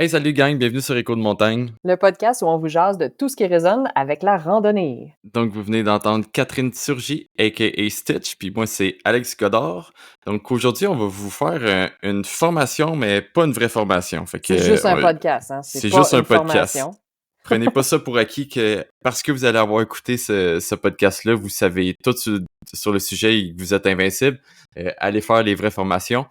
Hey, salut gang, bienvenue sur Écho de montagne. Le podcast où on vous jase de tout ce qui résonne avec la randonnée. Donc, vous venez d'entendre Catherine Turgy, a.k.a. Stitch, puis moi, c'est Alex Godard. Donc, aujourd'hui, on va vous faire une formation, mais pas une vraie formation. Fait C'est que juste un podcast, hein? C'est c'est pas juste un une podcast. formation. Prenez pas ça pour acquis que parce que vous allez avoir écouté ce podcast-là, vous savez tout sur le sujet et que vous êtes invincible. Allez faire les vraies formations.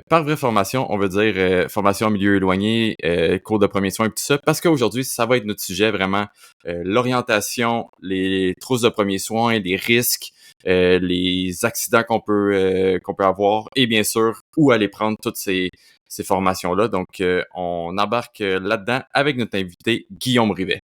Par vraie formation, on veut dire formation en milieu éloigné, cours de premiers soins et tout ça, parce qu'aujourd'hui, ça va être notre sujet vraiment. L'orientation, les trousses de premiers soins, les risques, les accidents qu'on peut avoir et bien sûr, où aller prendre toutes ces formations-là. Donc, on embarque là-dedans avec notre invité Guillaume Rivet.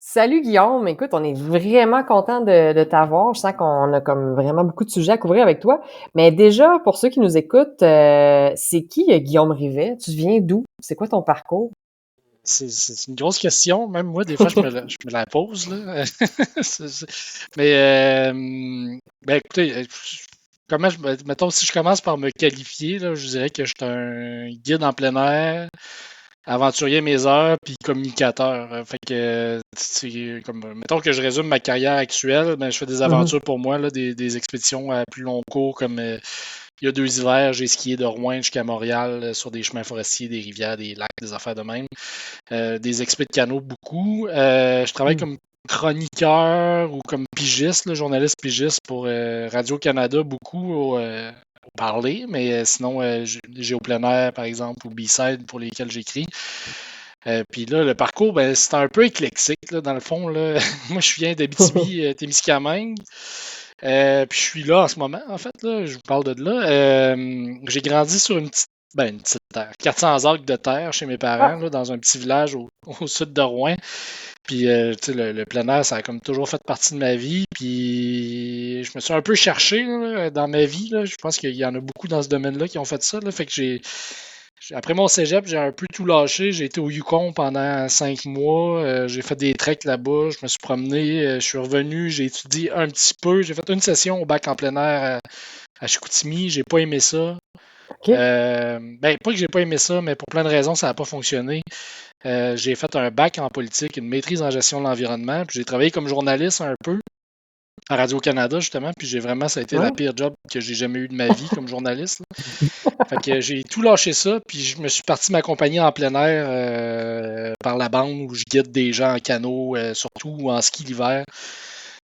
Salut Guillaume, écoute, on est vraiment content de t'avoir. Je sens qu'on a comme vraiment beaucoup de sujets à couvrir avec toi. Mais déjà, pour ceux qui nous écoutent, c'est qui Guillaume Rivet? Tu viens d'où? C'est quoi ton parcours? C'est une grosse question. Même moi, des fois, je me la pose. Là. Mais, ben, écoutez, mettons, si je commence par me qualifier, là, je dirais que je suis un guide en plein air, aventurier à mes heures, puis communicateur. Fait que, mettons que je résume ma carrière actuelle, ben, je fais des aventures pour moi, là, des expéditions à plus long cours, comme il y a 2 hivers, j'ai skié de Rouen jusqu'à Montréal sur des chemins forestiers, des rivières, des lacs, des affaires de même. Des expés de canot beaucoup. Je travaille comme chroniqueur ou comme pigiste, là, journaliste pigiste pour Radio-Canada beaucoup au parler, mais sinon j'ai au plein air par exemple ou B-side pour lesquels j'écris. Puis là, le parcours, ben, c'est un peu éclectique là, dans le fond. Là. Moi, je viens d'Abitibi, Témiscamingue. Puis je suis là en ce moment, en fait. Là, je vous parle de là. J'ai grandi sur une petite terre. 400 acres de terre chez mes parents, là, dans un petit village au sud de Rouen. Puis, tu sais, le plein air, ça a comme toujours fait partie de ma vie. Puis, je me suis un peu cherché là, dans ma vie. Là. Je pense qu'il y en a beaucoup dans ce domaine-là qui ont fait ça. Là. Fait que après mon cégep, j'ai un peu tout lâché. J'ai été au Yukon pendant 5 mois. J'ai fait des treks là-bas. Je me suis promené. Je suis revenu. J'ai étudié un petit peu. J'ai fait une session au bac en plein air à Chicoutimi. J'ai pas aimé ça. OK. Ben, pas que j'ai pas aimé ça, mais pour plein de raisons, ça n'a pas fonctionné. J'ai fait un bac en politique, une maîtrise en gestion de l'environnement. Puis j'ai travaillé comme journaliste un peu à Radio-Canada, justement. Puis ça a été la Ouais. pire job que j'ai jamais eu de ma vie comme journaliste. Là. Fait que j'ai tout lâché ça. Puis je me suis parti m'accompagner en plein air par la bande où je guide des gens en canot, surtout en ski l'hiver.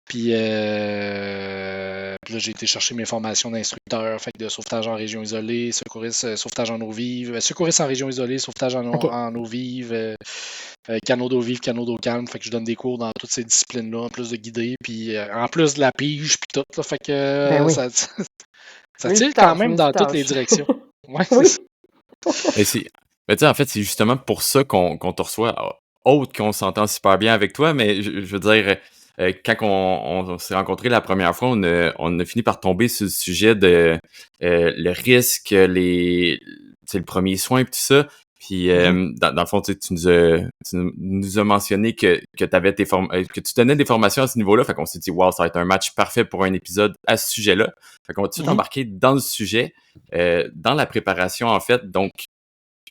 Puis là, j'ai été chercher mes formations d'instructeur, fait que de sauvetage en région isolée, secouriste, sauvetage en eau vive, secouriste en région isolée, sauvetage OK. en eau vive, canot d'eau vive, canot d'eau calme. Fait que je donne des cours dans toutes ces disciplines-là, en plus de guider, puis en plus de la pige, puis tout. Là, fait que Ben oui. ça tire quand même dans toutes les directions. Ouais, Oui. Et mais tu sais, en fait, c'est justement pour ça qu'on te reçoit, autre qu'on s'entend super bien avec toi, mais je veux dire, quand on s'est rencontrés la première fois, on a fini par tomber sur le sujet de le risque, tu sais, le premier soin et tout ça. Puis, dans le fond, tu sais, tu nous as mentionné que que tu donnais des formations à ce niveau-là. Fait qu'on s'est dit, wow, ça va être un match parfait pour un épisode à ce sujet-là. Fait qu'on va tout de suite embarquer dans le sujet, dans la préparation, en fait. Donc,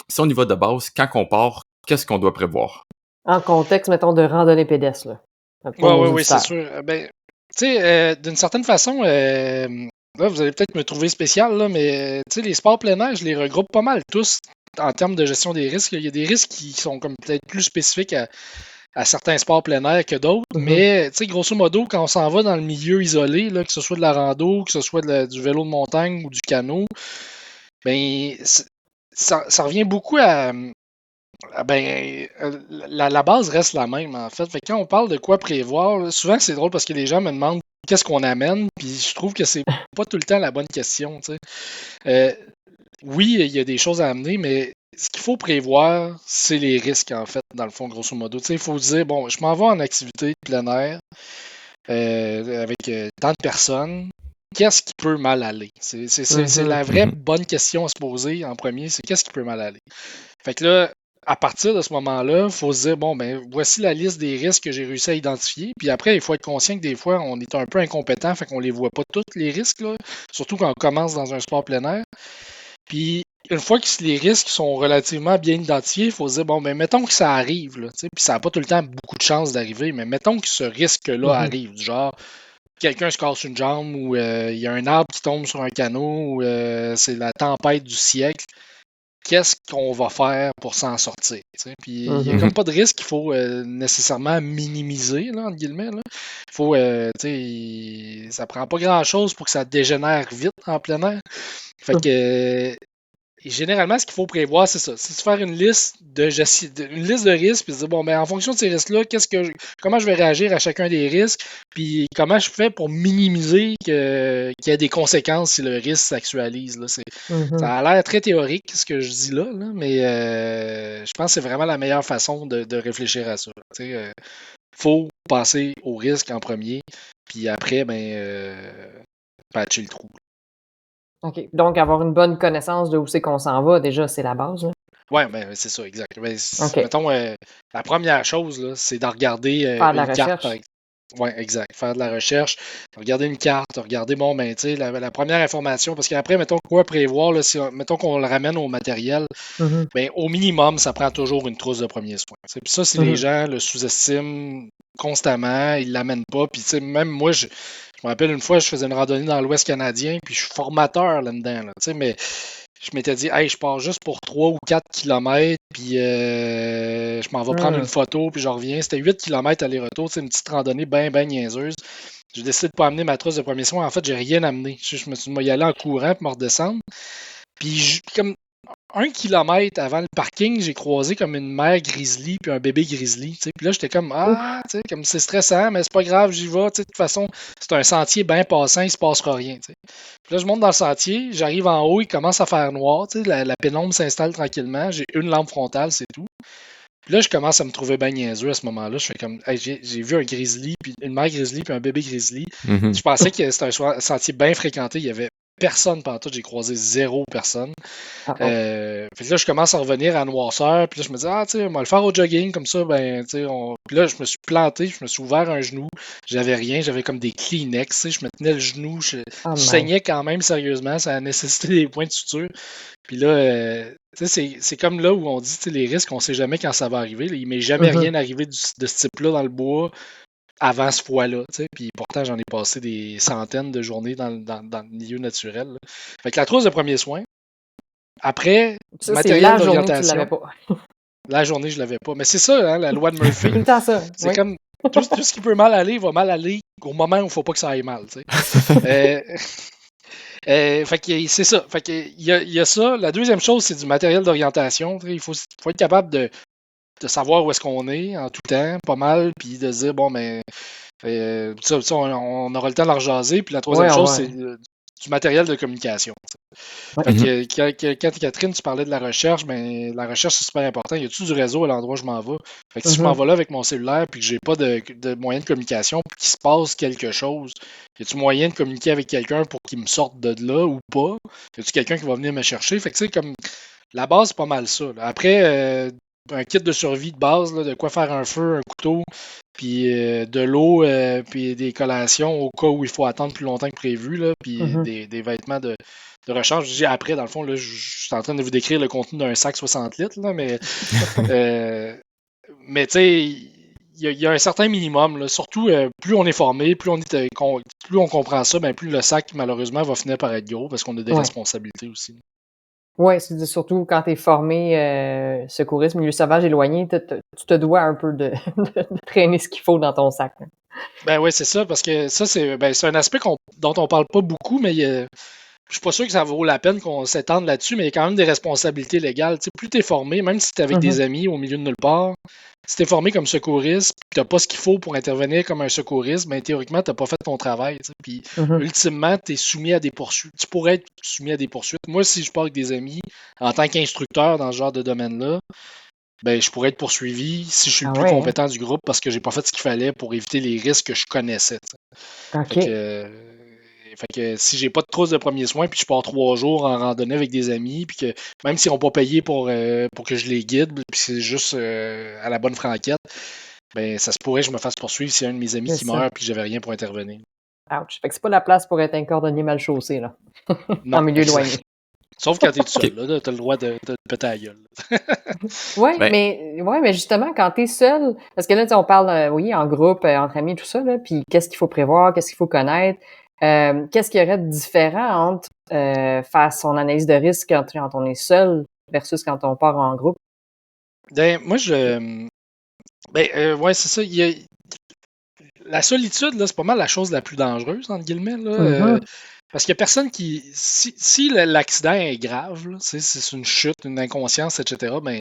si on y va de base, quand on part, qu'est-ce qu'on doit prévoir? En contexte, mettons, de randonnée pédestre, là, pour nos oui, c'est auditeurs. sûr. Ben, tu sais, d'une certaine façon, là, vous allez peut-être me trouver spécial, là, mais tu sais, les sports plein air, je les regroupe pas mal tous en termes de gestion des risques. Il y a des risques qui sont comme peut-être plus spécifiques à certains sports plein air que d'autres, mais tu sais, grosso modo, quand on s'en va dans le milieu isolé, là, que ce soit de la rando, que ce soit du vélo de montagne ou du canot, ben, ça revient beaucoup à, la base reste la même, en fait. Fait que quand on parle de quoi prévoir, là, souvent c'est drôle parce que les gens me demandent qu'est-ce qu'on amène, puis je trouve que c'est pas tout le temps la bonne question, tu sais. Euh, oui, il y a des choses à amener, mais ce qu'il faut prévoir, c'est les risques, en fait, dans le fond, grosso modo. Tu sais, il faut se dire, bon, je m'en vais en activité de plein air avec tant de personnes. Qu'est-ce qui peut mal aller? C'est la vraie bonne question à se poser en premier, c'est qu'est-ce qui peut mal aller? Fait que là, à partir de ce moment-là, il faut se dire, bon, ben, voici la liste des risques que j'ai réussi à identifier. Puis après, il faut être conscient que des fois, on est un peu incompétent, fait qu'on les voit pas tous les risques, là, surtout quand on commence dans un sport plein air. Puis une fois que les risques sont relativement bien identifiés, il faut se dire, bon, ben, mettons que ça arrive, là, puis ça n'a pas tout le temps beaucoup de chances d'arriver, mais mettons que ce risque-là arrive, du genre, quelqu'un se casse une jambe ou il y a un arbre qui tombe sur un canot ou c'est la tempête du siècle. Qu'est-ce qu'on va faire pour s'en sortir? Puis il n'y a comme pas de risque qu'il faut nécessairement minimiser, là, entre guillemets. Là. Faut, ça prend pas grand-chose pour que ça dégénère vite en plein air. Fait que généralement, ce qu'il faut prévoir, c'est ça. C'est de faire une liste de risques, puis de dire, bon, ben, en fonction de ces risques-là, comment je vais réagir à chacun des risques, puis comment je fais pour minimiser qu'il y ait des conséquences si le risque s'actualise. Là. Ça a l'air très théorique, ce que je dis là, mais je pense que c'est vraiment la meilleure façon de réfléchir à ça. Il faut passer au risque en premier, puis après, patcher le trou. OK. Donc, avoir une bonne connaissance de où c'est qu'on s'en va, déjà, c'est la base. Là. Oui, c'est ça, exact. Mettons, la première chose, là, c'est de regarder Faire de la une carte. recherche. Oui, exact. Faire de la recherche, regarder une carte, regarder, bon, ben, tu sais, la première information, parce qu'après, mettons, quoi prévoir, là, mettons qu'on le ramène au matériel, ben, au minimum, ça prend toujours une trousse de premiers soins. Puis ça, si les gens le sous-estiment constamment, ils ne l'amènent pas. Puis, même moi, je me rappelle une fois, je faisais une randonnée dans l'Ouest canadien, puis je suis formateur là-dedans, là, mais je m'étais dit, hey, je pars juste pour 3 ou 4 kilomètres, puis je m'en vais prendre une photo, puis je reviens. C'était 8 kilomètres aller-retour, une petite randonnée bien, bien niaiseuse. J'ai décidé de ne pas amener ma trousse de premiers soins. En fait, j'ai rien amené. Je me suis dit, y aller en courant, puis me redescendre. Puis, comme 1 kilomètre avant le parking, j'ai croisé comme une mère grizzly puis un bébé grizzly. Puis là, j'étais comme, comme c'est stressant, mais c'est pas grave, j'y vais. De toute façon, c'est un sentier bien passant, il se passera rien. Puis là, je monte dans le sentier, j'arrive en haut, il commence à faire noir. La pénombre s'installe tranquillement. J'ai une lampe frontale, c'est tout. Puis là, je commence à me trouver bien niaiseux à ce moment-là. Je fais comme, hey, j'ai vu un grizzly, puis une mère grizzly, puis un bébé grizzly. Je pensais que c'était un sentier bien fréquenté. Il y avait personne pantoute, j'ai croisé 0 personne. Puis là, je commence à revenir à noirceur, puis là, je me dis, tu sais, on va le faire au jogging, comme ça, ben, tu sais, Puis là, je me suis planté, je me suis ouvert un genou, j'avais rien, j'avais comme des Kleenex, tu sais, je me tenais le genou, je saignais quand même sérieusement, ça a nécessité des points de suture. Puis là, tu sais, c'est comme là où on dit, tu sais, les risques, on sait jamais quand ça va arriver. Là, il m'est jamais rien arrivé de ce type-là dans le bois avant ce fois-là, tu sais, puis pourtant j'en ai passé des centaines de journées dans le milieu naturel. Là. Fait que la trousse de premiers soins. Après, ça, matériel d'orientation. d'orientation. Tu l'avais pas. La journée, je l'avais pas. Mais c'est ça, hein, la loi de Murphy. Tout le temps ça. C'est comme tout ce qui peut mal aller va mal aller au moment où il ne faut pas que ça aille mal. Tu sais. Fait que c'est ça. Fait que il y a ça. La deuxième chose, c'est du matériel d'orientation. Il faut être capable de savoir où est-ce qu'on est en tout temps, pas mal, puis de se dire, bon, mais on aura le temps de la rejaser. Puis la troisième chose, c'est du matériel de communication. Fait que, quand Catherine, tu parlais de la recherche, ben la recherche, c'est super important. Y a-tu du réseau à l'endroit où je m'en vais? Fait que si je m'en vais là avec mon cellulaire puis que j'ai pas de moyen de communication puis qu'il se passe quelque chose, y a-tu moyen de communiquer avec quelqu'un pour qu'il me sorte de là ou pas? Y a-tu quelqu'un qui va venir me chercher? Fait que tu sais, comme la base, c'est pas mal ça. Là. Après, un kit de survie de base, là, de quoi faire un feu, un couteau, puis de l'eau, puis des collations au cas où il faut attendre plus longtemps que prévu, là, puis des vêtements de rechange. Je dis après, dans le fond, là, je suis en train de vous décrire le contenu d'un sac 60 litres, là, mais tu sais, il y a un certain minimum. Là. Surtout, plus on est formé, plus on comprend ça, ben, plus le sac, malheureusement, va finir par être gros parce qu'on a des responsabilités aussi. Oui, c'est surtout quand tu es formé secouriste, milieu sauvage éloigné, tu te dois un peu de traîner ce qu'il faut dans ton sac. Là. Ben oui, c'est ça, parce que ça, c'est un aspect dont on parle pas beaucoup, mais je suis pas sûr que ça vaut la peine qu'on s'étende là-dessus, mais il y a quand même des responsabilités légales. T'sais, plus tu es formé, même si tu es avec des amis au milieu de nulle part, si tu es formé comme secouriste, tu n'as pas ce qu'il faut pour intervenir comme un secouriste, ben, théoriquement, tu n'as pas fait ton travail. Puis, ultimement, tu es soumis à des poursuites. Tu pourrais être soumis à des poursuites. Moi, si je pars avec des amis, en tant qu'instructeur dans ce genre de domaine-là, ben, je pourrais être poursuivi si je suis le plus compétent du groupe parce que j'ai pas fait ce qu'il fallait pour éviter les risques que je connaissais. Fait que si j'ai pas de trousse de premiers soins, puis je pars 3 jours en randonnée avec des amis, puis que même s'ils n'ont pas payé pour que je les guide, puis c'est juste à la bonne franquette, ben ça se pourrait que je me fasse poursuivre si un de mes amis qui meurt, puis que j'avais rien pour intervenir. Ouch. Fait que c'est pas la place pour être un cordonnier mal chaussé, là. Non, en milieu éloigné. Sauf quand t'es tout seul, OK. là, t'as le droit de péter la gueule. Ouais, Ben, mais justement, quand t'es seul, parce que là, tu sais, on parle, oui, en groupe, entre amis, tout ça, là, puis qu'est-ce qu'il faut prévoir, qu'est-ce qu'il faut connaître, qu'est-ce qu'il y aurait de différent entre faire son analyse de risque quand on est seul versus quand on part en groupe? Ben, moi, ouais, c'est ça. La solitude, là, c'est pas mal la chose la plus dangereuse, entre guillemets, là. Mhm. Parce qu'il y a personne qui. Si l'accident est grave, là, tu sais, si c'est une chute, une inconscience, etc., ben,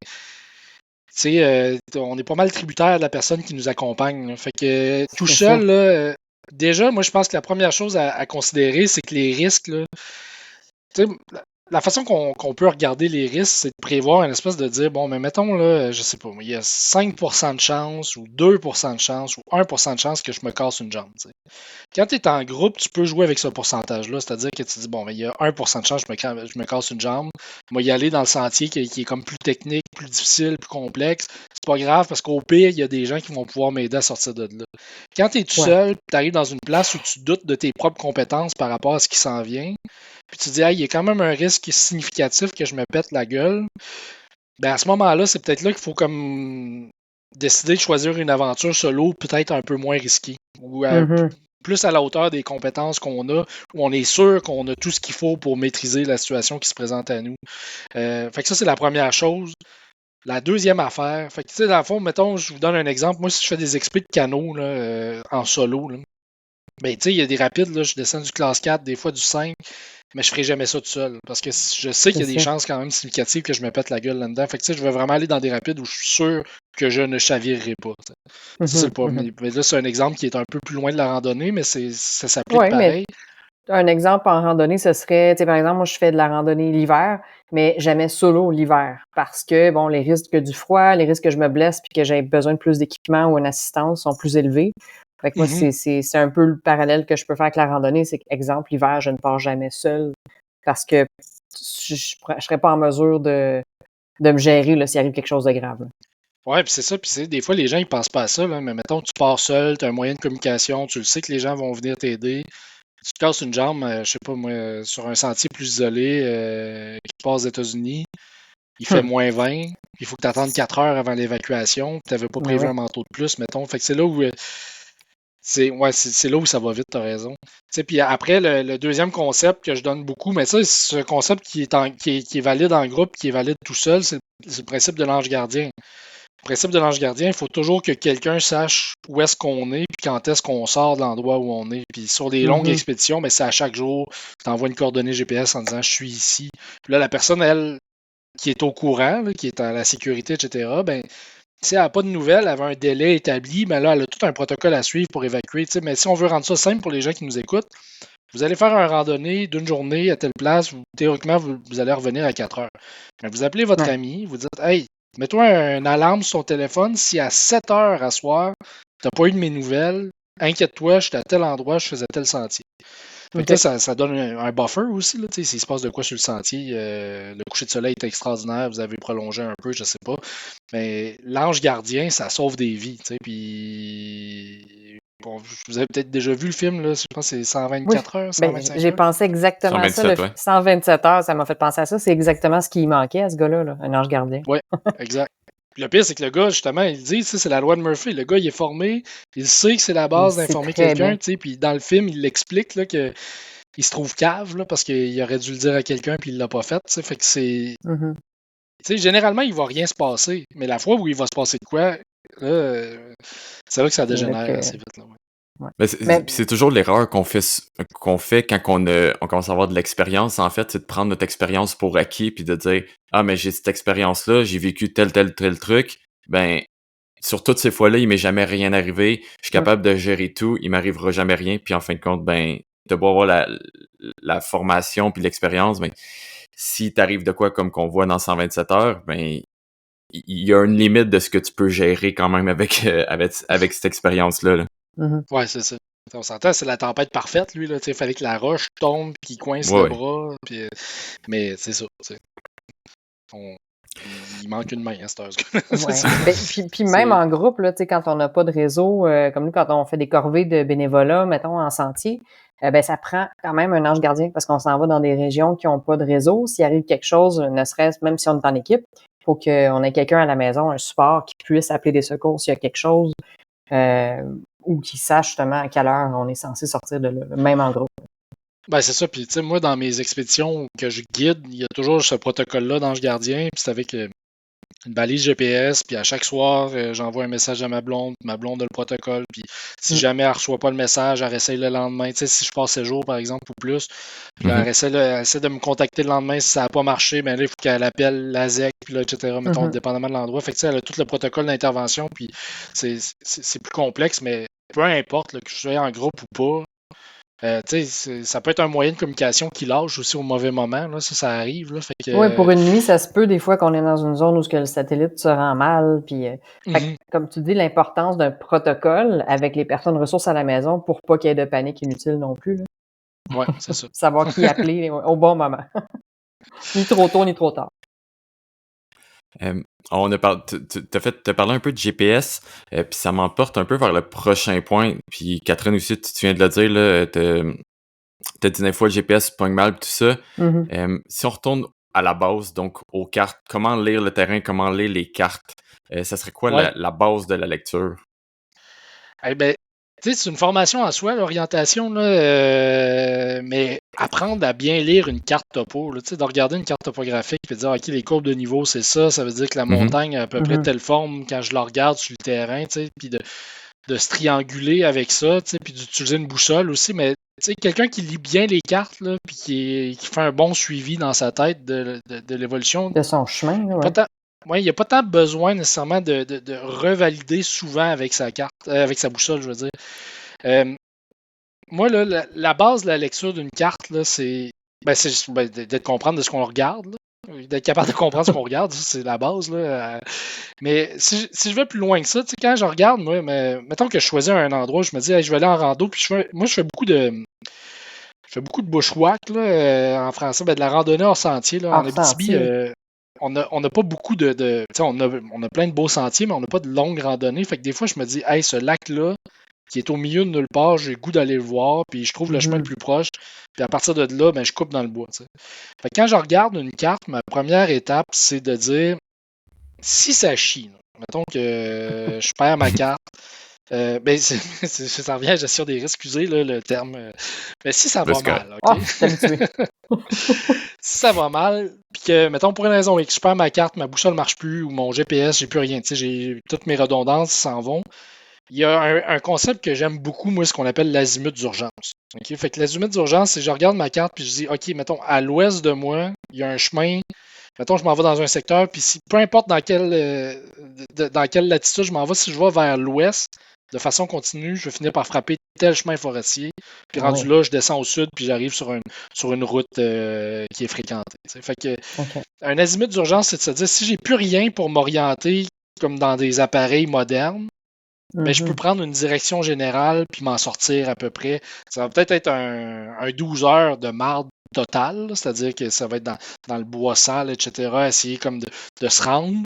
tu sais, on est pas mal tributaire de la personne qui nous accompagne, là. Fait que tout C'est ça. seul, là, déjà, moi, je pense que la première chose à considérer, c'est que les risques, là, tu sais, la façon qu'on peut regarder les risques, c'est de prévoir une espèce de dire, bon, mais mettons, là, je sais pas, il y a 5% de chance, ou 2% de chance, ou 1% de chance que je me casse une jambe, tu sais. Quand tu es en groupe, tu peux jouer avec ce pourcentage-là. C'est-à-dire que tu dis, bon, mais il y a 1% de chance que je me casse une jambe. Moi, y aller dans le sentier qui est comme plus technique, plus difficile, plus complexe. C'est pas grave parce qu'au pire, il y a des gens qui vont pouvoir m'aider à sortir de là. Quand tu es tout Ouais. seul, tu arrives dans une place où tu doutes de tes propres compétences par rapport à ce qui s'en vient, puis tu te dis, ah, il y a quand même un risque significatif que je me pète la gueule. Ben à ce moment-là, c'est peut-être là qu'il faut comme décider de choisir une aventure solo peut-être un peu moins risquée. Ou Mhm. plus à la hauteur des compétences qu'on a, où on est sûr qu'on a tout ce qu'il faut pour maîtriser la situation qui se présente à nous. Fait que ça, c'est la première chose. La deuxième affaire, fait que tu sais, dans le fond, mettons, je vous donne un exemple. Moi, si je fais des expés de canot là, en solo, là, ben, tu sais, il y a des rapides, là, je descends du classe 4, des fois du 5, mais je ferai jamais ça tout seul. Parce que je sais qu'il C'est y a des ça. chances quand même significatives que je me pète la gueule là-dedans. Fait que, tu sais, je vais vraiment aller dans des rapides où je suis sûr que je ne chavirerai pas. T'sais. Ça, c'est le Mhm. Mhm. premier. Mais là, c'est un exemple qui est un peu plus loin de la randonnée, mais ça s'applique Ouais, mais pareil. un exemple en randonnée, ce serait, tu sais, par exemple, moi, je fais de la randonnée l'hiver, mais jamais solo l'hiver parce que, bon, les risques du froid, les risques que je me blesse puis que j'ai besoin de plus d'équipement ou une assistance sont plus élevés. Fait que moi, Mhm. c'est un peu le parallèle que je peux faire avec la randonnée. C'est qu'exemple, l'hiver, je ne pars jamais seul parce que je serais pas en mesure de me gérer là, s'il arrive quelque chose de grave, là. Ouais, puis c'est ça. Puis des fois, les gens, ils pensent pas à ça. Là, mais mettons, tu pars seul, tu as un moyen de communication, tu le sais que les gens vont venir t'aider. Tu te casses une jambe, je sais pas moi, sur un sentier plus isolé qui passe aux États-Unis. Il fait Hum. -20. Il faut que tu attendes 4 heures avant l'évacuation. Tu n'avais pas Mais prévu oui, un manteau de plus, mettons. Fait que c'est là où c'est là où ça va vite, tu as raison. Tu sais, puis après, le deuxième concept que je donne beaucoup, mais ça, c'est un concept qui est valide en groupe, qui est valide tout seul, c'est le principe de l'ange gardien. Le principe de l'ange gardien, il faut toujours que quelqu'un sache où est-ce qu'on est, puis quand est-ce qu'on sort de l'endroit où on est. Puis sur des longues mhm, expéditions, mais c'est à chaque jour, tu envoies une coordonnée GPS en disant je suis ici. Puis là, la personne, elle, qui est au courant, là, qui est à la sécurité, etc., ben, si elle n'a pas de nouvelles, elle avait un délai établi, mais là, elle a tout un protocole à suivre pour évacuer. Mais si on veut rendre ça simple pour les gens qui nous écoutent, vous allez faire un randonnée d'une journée à telle place, théoriquement, vous allez revenir à 4 heures. Mais vous appelez votre ouais, ami, vous dites hey, mets-toi une alarme sur ton téléphone. Si à 7 heures à soir, tu n'as pas eu de mes nouvelles, inquiète-toi, j'étais à tel endroit, je faisais tel sentier. Fait que là, ok, ça donne un buffer aussi. Là, s'il se passe de quoi sur le sentier, le coucher de soleil est extraordinaire, vous avez prolongé un peu, je sais pas. Mais l'ange gardien, ça sauve des vies. Puis bon, vous avez peut-être déjà vu le film, là, je pense que c'est oui. 124 heures, Ben, 125 j'ai heures. pensé exactement à ça, le 127, ouais. 127 heures, ça m'a fait penser à ça. C'est exactement ce qui manquait à ce gars-là, là, un ange gardien. Ouais, exact. Puis le pire, c'est que le gars, justement, il dit, tu sais, c'est la loi de Murphy. Le gars, il est formé, il sait que c'est la Il base sait d'informer très quelqu'un, bien. tu sais, puis dans le film, il l'explique là, que il se trouve cave là, parce qu'il aurait dû le dire à quelqu'un puis il l'a pas fait. Tu sais. Fait que c'est. Mhm. Tu sais, généralement, il va rien se passer. Mais la fois où il va se passer de quoi, là, c'est là que ça C'est là dégénère que. assez vite. Là, ouais. Ouais. Ben, Mais, puis c'est toujours l'erreur qu'on fait quand on commence à avoir de l'expérience, en fait, c'est de prendre notre expérience pour acquis puis de dire ah mais j'ai cette expérience-là, j'ai vécu tel truc, ben sur toutes ces fois-là, il m'est jamais rien arrivé, je suis hum, capable de gérer tout, il m'arrivera jamais rien, puis en fin de compte, ben t'as beau avoir la formation puis l'expérience, ben si t'arrive de quoi comme qu'on voit dans 127 heures, ben il y a une limite de ce que tu peux gérer quand même avec cette expérience-là. Là. mhm. Ouais, c'est ça. On s'entend, c'est la tempête parfaite, lui. Là, il fallait que la roche tombe puis qu'il coince Ouais, le ouais. bras. Puis, mais c'est ça. On- il il manque une main à cette heure. Ouais. Puis même en groupe, là, quand on n'a pas de réseau, comme nous, quand on fait des corvées de bénévolat, mettons, en sentier, ça prend quand même un ange gardien parce qu'on s'en va dans des régions qui n'ont pas de réseau. S'il arrive quelque chose, ne serait-ce même si on est en équipe, il faut qu'on ait quelqu'un à la maison, un support qui puisse appeler des secours s'il y a quelque chose ou qui sache justement à quelle heure on est censé sortir de là, même en groupe. Ben, c'est ça. Puis, tu sais, moi, dans mes expéditions que je guide, il y a toujours ce protocole-là d'ange gardien. Puis, c'est avec une balise GPS. Puis, à chaque soir, j'envoie un message à ma blonde a le protocole. Puis, si jamais elle ne reçoit pas le message, elle réessaye le lendemain. Tu sais, si je passe 7 jours, par exemple, ou plus, puis là, elle essaie de me contacter le lendemain. Si ça n'a pas marché, ben là, il faut qu'elle appelle la ZEC, puis là, etc., mettons, dépendamment de l'endroit. Fait que, tu sais, elle a tout le protocole d'intervention. Puis, c'est plus complexe, mais peu importe là, que je sois en groupe ou pas. Ça peut être un moyen de communication qui lâche aussi au mauvais moment. Là, ça arrive. Là, fait que, Oui, pour une nuit, ça se peut des fois qu'on est dans une zone où le satellite se rend mal. Puis, comme tu dis, l'importance d'un protocole avec les personnes ressources à la maison pour pas qu'il y ait de panique inutile non plus. Oui, c'est ça. Savoir qui appeler au bon moment. Ni trop tôt, ni trop tard. On a t'as parlé un peu de GPS, puis ça m'emporte un peu vers le prochain point. Puis Catherine aussi, tu viens de le dire, là, t'as dit des fois le GPS pogne mal, tout ça. Si on retourne à la base, donc aux cartes, comment lire le terrain, comment lire les cartes, ça serait quoi la base de la lecture? Eh ben, tu sais, c'est une formation en soi, l'orientation, là, mais apprendre à bien lire une carte topo, là, de regarder une carte topographique et de dire, OK, les courbes de niveau, c'est ça veut dire que la montagne a à peu près telle forme quand je la regarde sur le terrain, puis de se trianguler avec ça, puis d'utiliser une boussole aussi, mais quelqu'un qui lit bien les cartes, là, puis qui fait un bon suivi dans sa tête de l'évolution. De son chemin, il n'y a pas tant besoin nécessairement de revalider souvent avec sa carte, avec sa boussole, je veux dire. Moi, là, la base de la lecture d'une carte, là, c'est d'être comprendre de ce qu'on regarde. Là. D'être capable de comprendre ce qu'on regarde, c'est la base. Là. Mais si je vais plus loin que ça, quand je regarde, moi, mettons que je choisis un endroit, je me dis, hey, je vais aller en rando, puis je fais beaucoup de bushwhack, là, en français, de la randonnée hors sentier. Là, en Abitibi, on n'a pas beaucoup on a plein de beaux sentiers, mais on n'a pas de longues randonnées. Fait que des fois, je me dis, hey, ce lac-là, qui est au milieu de nulle part, j'ai le goût d'aller le voir, puis je trouve le chemin le plus proche. Puis à partir de là, je coupe dans le bois. T'sais. Fait que quand je regarde une carte, ma première étape, c'est de dire, si ça chie, là, mettons que je perds ma carte, ça revient à la gestion des risques, excusez le terme. Mais si ça va mal, OK? Si ça va mal, puis que, mettons, pour une raison X, je perds ma carte, ma boussole ne marche plus, ou mon GPS, j'ai plus rien, toutes mes redondances s'en vont. Il y a un concept que j'aime beaucoup, moi, ce qu'on appelle l'azimut d'urgence. Okay? Fait que l'azimut d'urgence, c'est que je regarde ma carte, puis je dis, OK, mettons, à l'ouest de moi, il y a un chemin. Mettons, je m'en vais dans un secteur, puis peu importe dans quelle latitude je m'en vais, si je vais vers l'ouest, de façon continue, je vais finir par frapper tel chemin forestier. Puis rendu là, je descends au sud, puis j'arrive sur une route qui est fréquentée. T'sais. Fait que un azimut d'urgence, c'est de se dire, si j'ai plus rien pour m'orienter comme dans des appareils modernes, je peux prendre une direction générale puis m'en sortir à peu près. Ça va peut-être être un 12 heures de marde totale, c'est-à-dire que ça va être dans le bois sale, etc., essayer comme de se rendre.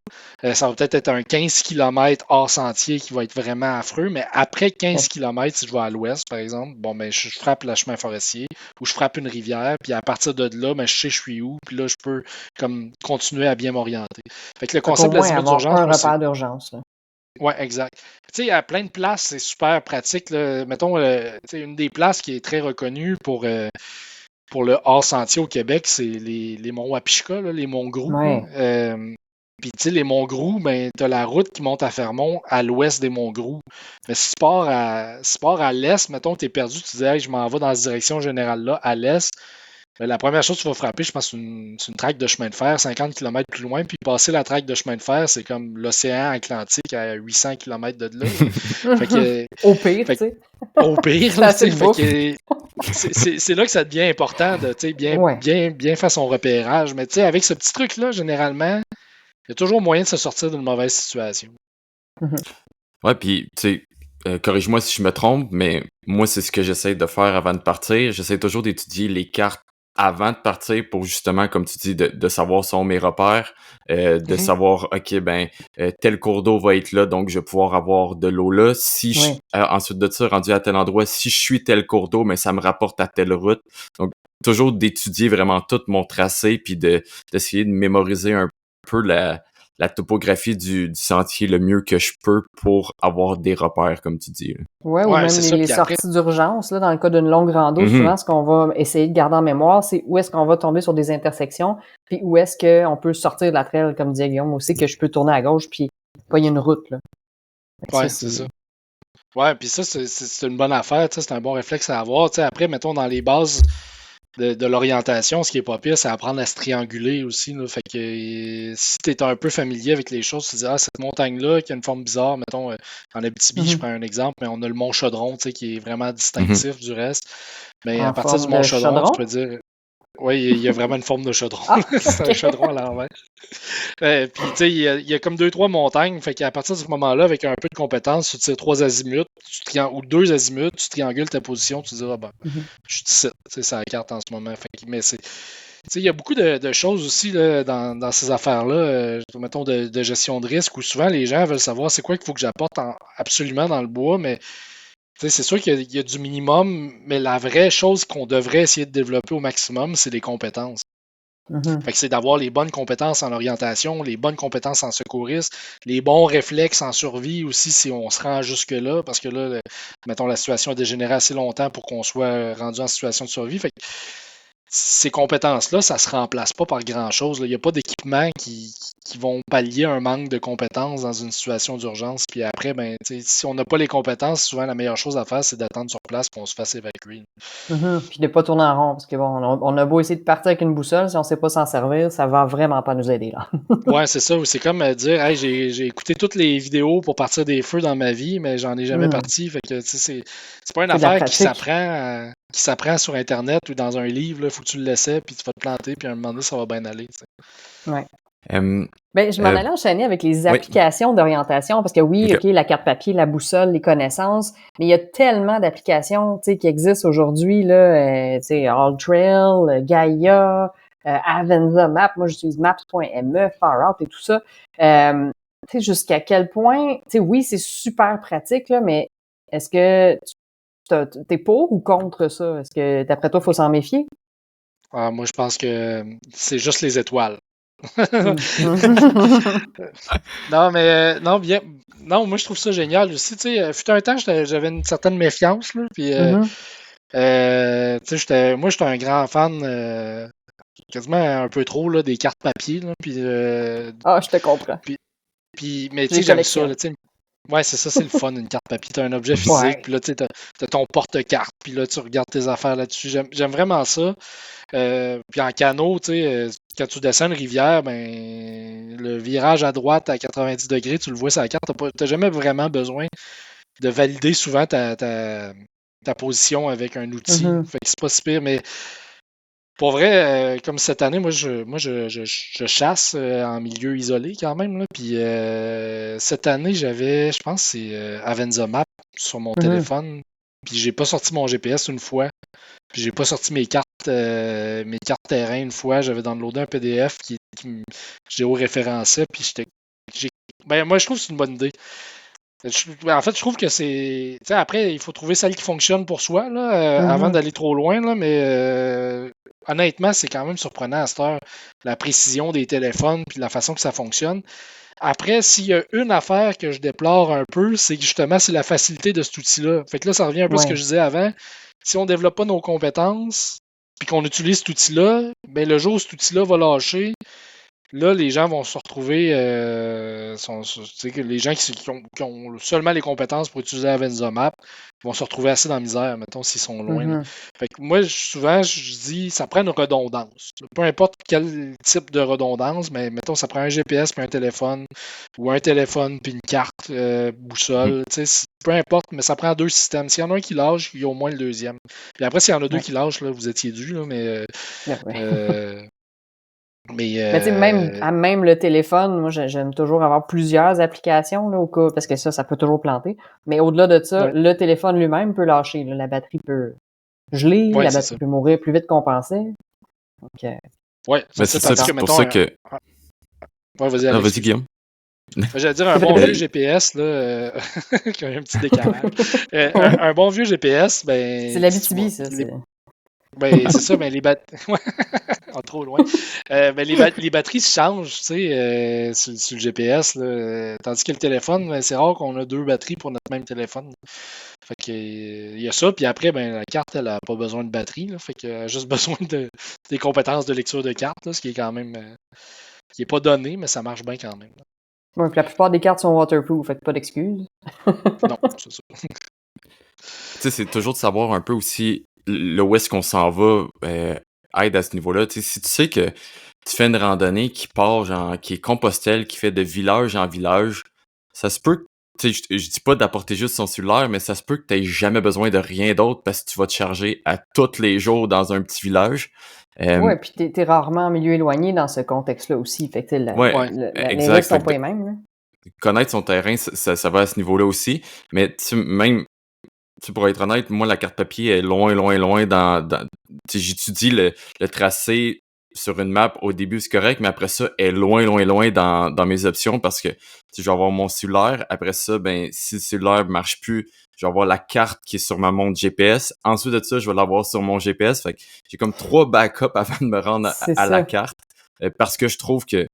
Ça va peut-être être un 15 km hors sentier qui va être vraiment affreux, mais après 15 km, si je vais à l'ouest, par exemple, je frappe le chemin forestier ou je frappe une rivière, puis à partir de là, je sais je suis où, puis là, je peux comme continuer à bien m'orienter. Fait que le concept de l'azimut d'urgence... un repère d'urgence, là. Oui, exact. Tu sais, à plein de places, c'est super pratique. Là. Mettons, une des places qui est très reconnue pour le hors-sentier au Québec, c'est les monts Wapishka, là, les monts Grou. Puis, tu sais, les monts Grou, tu as la route qui monte à Fermont à l'ouest des monts Grou. Mais si tu pars à l'est, mettons, tu es perdu, tu dis, hey, je m'en vais dans cette direction générale-là, à l'est. La première chose que tu vas frapper, je pense, c'est une traque de chemin de fer, 50 km plus loin, puis passer la traque de chemin de fer, c'est comme l'océan Atlantique à 800 km de là. Fait que, au pire, tu sais. Au pire, là, c'est là que ça devient important de bien faire son repérage. Mais avec ce petit truc-là, généralement, il y a toujours moyen de se sortir d'une mauvaise situation. Ouais, puis, tu sais, corrige-moi si je me trompe, mais moi, c'est ce que j'essaie de faire avant de partir. J'essaie toujours d'étudier les cartes avant de partir pour justement, comme tu dis, de savoir sont mes repères, de savoir, OK, tel cours d'eau va être là, donc je vais pouvoir avoir de l'eau là. Si je, Oui. ensuite de ça, rendu à tel endroit, si je suis tel cours d'eau, mais ça me rapporte à telle route. Donc, toujours d'étudier vraiment tout mon tracé, puis d'essayer de mémoriser un peu la topographie du sentier le mieux que je peux pour avoir des repères, comme tu dis. Ouais, ou Ouais, même c'est ça. les Puis après, sorties d'urgence, là, dans le cas d'une longue rando, souvent, ce qu'on va essayer de garder en mémoire, c'est où est-ce qu'on va tomber sur des intersections, puis où est-ce qu'on peut sortir de la trail, comme disait Guillaume aussi, que je peux tourner à gauche, puis pas y a une route, là. ouais, c'est ça. Ouais, puis ça, c'est une bonne affaire, tu sais, c'est un bon réflexe à avoir. Tu sais, après, mettons, dans les bases de l'orientation, ce qui est pas pire, c'est apprendre à se trianguler aussi, là. Fait que si tu es un peu familier avec les choses, tu te dis, ah, cette montagne-là qui a une forme bizarre, mettons, en Abitibi, je prends un exemple, mais on a le mont Chaudron, tu sais, qui est vraiment distinctif du reste. Mais à En partir du forme mont de Chaudron, tu chaudron? peux dire, oui, il y a vraiment une forme de chaudron. Ah, C'est un OK. chaudron à l'envers. Puis, tu sais, il y a comme deux, trois montagnes. Fait qu'à partir de ce moment-là, avec un peu de compétence, tu tires trois azimuts, ou deux azimuts, tu triangules ta position, tu te dis, ah ben, je suis ici. C'est ça la carte en ce moment. Fait que, mais c'est. Tu sais, il y a beaucoup de choses aussi là, dans ces affaires-là, mettons de gestion de risque, où souvent les gens veulent savoir c'est quoi qu'il faut que j'apporte absolument dans le bois, mais tu sais, c'est sûr qu'il y a du minimum, mais la vraie chose qu'on devrait essayer de développer au maximum, c'est les compétences. Fait que c'est d'avoir les bonnes compétences en orientation, les bonnes compétences en secouriste, les bons réflexes en survie aussi si on se rend jusque-là, parce que là, mettons, la situation a dégénéré assez longtemps pour qu'on soit rendu en situation de survie. Fait que ces compétences-là, ça ne se remplace pas par grand-chose. Il n'y a pas d'équipement qui vont pallier un manque de compétences dans une situation d'urgence. Puis après, ben, si on n'a pas les compétences, souvent la meilleure chose à faire, c'est d'attendre sur place qu'on se fasse évacuer. Puis de pas tourner en rond, parce que bon, on a beau essayer de partir avec une boussole, si on sait pas s'en servir, ça va vraiment pas nous aider, là. Ouais, c'est ça. C'est comme dire, hey, j'ai écouté toutes les vidéos pour partir des feux dans ma vie, mais j'en ai jamais parti. Fait que, tu sais, c'est pas une C'est de la affaire pratique. qui s'apprend sur Internet ou dans un livre. Il faut que tu le laisses, puis tu vas te planter, puis à un moment donné, ça va bien aller. Tu sais. Ouais. Euh, Ben, je m'en allais enchaîner avec les oui. applications d'orientation, parce que oui, OK, la carte papier, la boussole, les connaissances, mais il y a tellement d'applications, tu sais, qui existent aujourd'hui, là, tu sais, AllTrail, Gaia, Avenza Map, moi j'utilise Maps.me, Farout et tout ça. Tu sais, jusqu'à quel point, tu sais, oui, c'est super pratique, là, mais est-ce que t'es pour ou contre ça? Est-ce que, d'après toi, il faut s'en méfier? Ah, moi, je pense que c'est juste les étoiles. Non, mais non, bien. Non, moi je trouve ça génial aussi. Tu sais, fut un temps, j'avais une certaine méfiance, là, puis tu sais, moi j'étais un grand fan, quasiment un peu trop là, des cartes papier, là, puis, Ah, je te comprends. mais Je tu sais, les j'aime ça, collectionne. là, tu sais. Ouais, c'est ça, c'est le fun, une carte papier. T'as un objet physique, Ouais. puis là, tu sais, t'as ton porte-carte, puis là, tu regardes tes affaires là-dessus. J'aime vraiment ça. Puis en canot, tu sais, quand tu descends une rivière, ben, le virage à droite à 90 degrés, tu le vois sur la carte. T'as jamais vraiment besoin de valider souvent ta position avec un outil. Fait que c'est pas si pire, mais pour vrai, comme cette année, je chasse en milieu isolé quand même. Là, puis cette année, j'avais, je pense, c'est Avenza Map sur mon téléphone. Puis j'ai pas sorti mon GPS une fois. Puis j'ai pas sorti mes cartes terrain une fois. J'avais downloadé un PDF qui me géoréférençait. Puis moi, je trouve que c'est une bonne idée. En fait, je trouve que c'est. Tu sais, après, il faut trouver celle qui fonctionne pour soi là, avant d'aller trop loin. Là, mais honnêtement, c'est quand même surprenant à cette heure, la précision des téléphones puis la façon que ça fonctionne. Après, s'il y a une affaire que je déplore un peu, c'est que justement, c'est la facilité de cet outil-là. Fait que là, ça revient un peu à ce que je disais avant. Si on ne développe pas nos compétences puis qu'on utilise cet outil-là, ben le jour où cet outil-là va lâcher, là, les gens vont se retrouver. Les gens qui ont seulement les compétences pour utiliser Avenza Map vont se retrouver assez dans la misère, mettons, s'ils sont loin. Là. Fait que moi, souvent, je dis, ça prend une redondance. Peu importe quel type de redondance, mais mettons, ça prend un GPS puis un téléphone, ou un téléphone puis une carte, boussole. Peu importe, mais ça prend deux systèmes. S'il y en a un qui lâche, il y a au moins le deuxième. Puis après, s'il y en a deux qui lâchent, là, vous étiez dû, là, mais. Mais tu sais, même le téléphone, moi, j'aime toujours avoir plusieurs applications, là, au cas, parce que ça peut toujours planter. Mais au-delà de ça, le téléphone lui-même peut lâcher, là. La batterie peut geler, la batterie peut mourir plus vite qu'on pensait. OK. Ouais, Mais c'est c'est ça, ça, tandis que, c'est pour mettons, ça que... ouais, vas-y, Ah, Alex, vas-y, excuse. Guillaume. J'allais dire un bon vieux GPS, là, qui a un petit décalage. Un bon vieux GPS, C'est ben, l'Abitibi, ça. ben, c'est ça, mais les batteries. Trop loin. Ben, les batteries se changent, tu sais, sur le GPS, là. Tandis que le téléphone, ben, c'est rare qu'on a deux batteries pour notre même téléphone. Fait que, il y a ça, puis après, ben, la carte, elle n'a pas besoin de batterie, là. Fait qu'elle a juste besoin des compétences de lecture de carte, là, ce qui est quand même. Qui est pas donné, mais ça marche bien quand même, là. Ouais, puis la plupart des cartes sont waterproof, fait que pas d'excuses. Non, c'est ça. Tu sais, c'est toujours de savoir un peu aussi le où est-ce qu'on s'en va aide à ce niveau-là. Tu sais, si tu sais que tu fais une randonnée qui part, genre, qui est Compostelle, qui fait de village en village, ça se peut que, tu sais, je dis pas d'apporter juste son cellulaire, mais ça se peut que tu jamais besoin de rien d'autre parce que tu vas te charger à tous les jours dans un petit village. Ouais, puis t'es rarement en milieu éloigné dans ce contexte-là aussi. Fait que Ouais, Ouais. les risques exact. sont pas les mêmes, là. Connaître son terrain, ça va à ce niveau-là aussi. Mais tu sais, même, tu sais, pour être honnête, moi, la carte papier est loin, loin, loin tu sais, j'étudie le tracé sur une map au début, c'est correct, mais après ça, elle est loin, loin, loin dans mes options parce que tu sais, je vais avoir mon cellulaire. Après ça, ben, si le cellulaire marche plus, je vais avoir la carte qui est sur ma montre GPS. Ensuite de ça, je vais l'avoir sur mon GPS. Fait que j'ai comme 3 backups avant de me rendre C'est à la ça. carte. Parce que je trouve que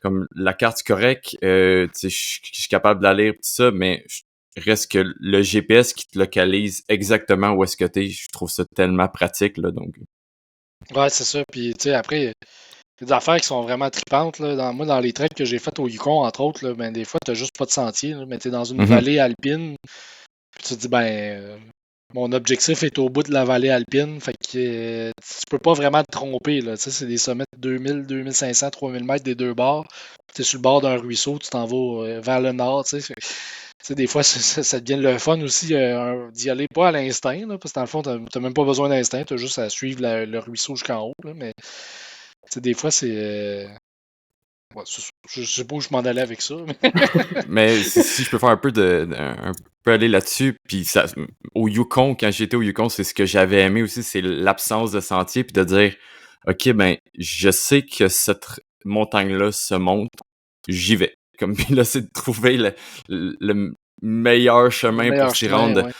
comme la carte c'est correct, tu sais, je suis capable de la lire tout ça, mais reste que le GPS qui te localise exactement où est-ce que t'es, je trouve ça tellement pratique, là, donc. Ouais, c'est ça. Puis, tu sais, après, il y a des affaires qui sont vraiment tripantes, là. Moi, dans les treks que j'ai fait au Yukon, entre autres, là, ben, des fois, t'as juste pas de sentier, là, mais t'es dans une Mhm. vallée alpine. Puis tu te dis, ben, mon objectif est au bout de la vallée alpine. Fait que tu peux pas vraiment te tromper, là. Tu sais, c'est des sommets de 2000, 2500, 3000 mètres des deux bords. T'es sur le bord d'un ruisseau, tu t'en vas vers le nord, tu sais. Tu sais, des fois, ça devient le fun aussi d'y aller pas à l'instinct, là, parce que dans le fond, t'as même pas besoin d'instinct, t'as juste à suivre le ruisseau jusqu'en haut, là, mais tu sais, des fois, c'est. Ouais, je sais pas où je m'en allais avec ça. Mais si je peux faire un peu aller là-dessus, puis ça, au Yukon, quand j'étais au Yukon, c'est ce que j'avais aimé aussi, c'est l'absence de sentier, puis de dire, ok, ben, je sais que cette montagne-là se monte, j'y vais. Comme puis là, c'est de trouver le meilleur Le chemin pour meilleur s'y chemin, rendre. ouais.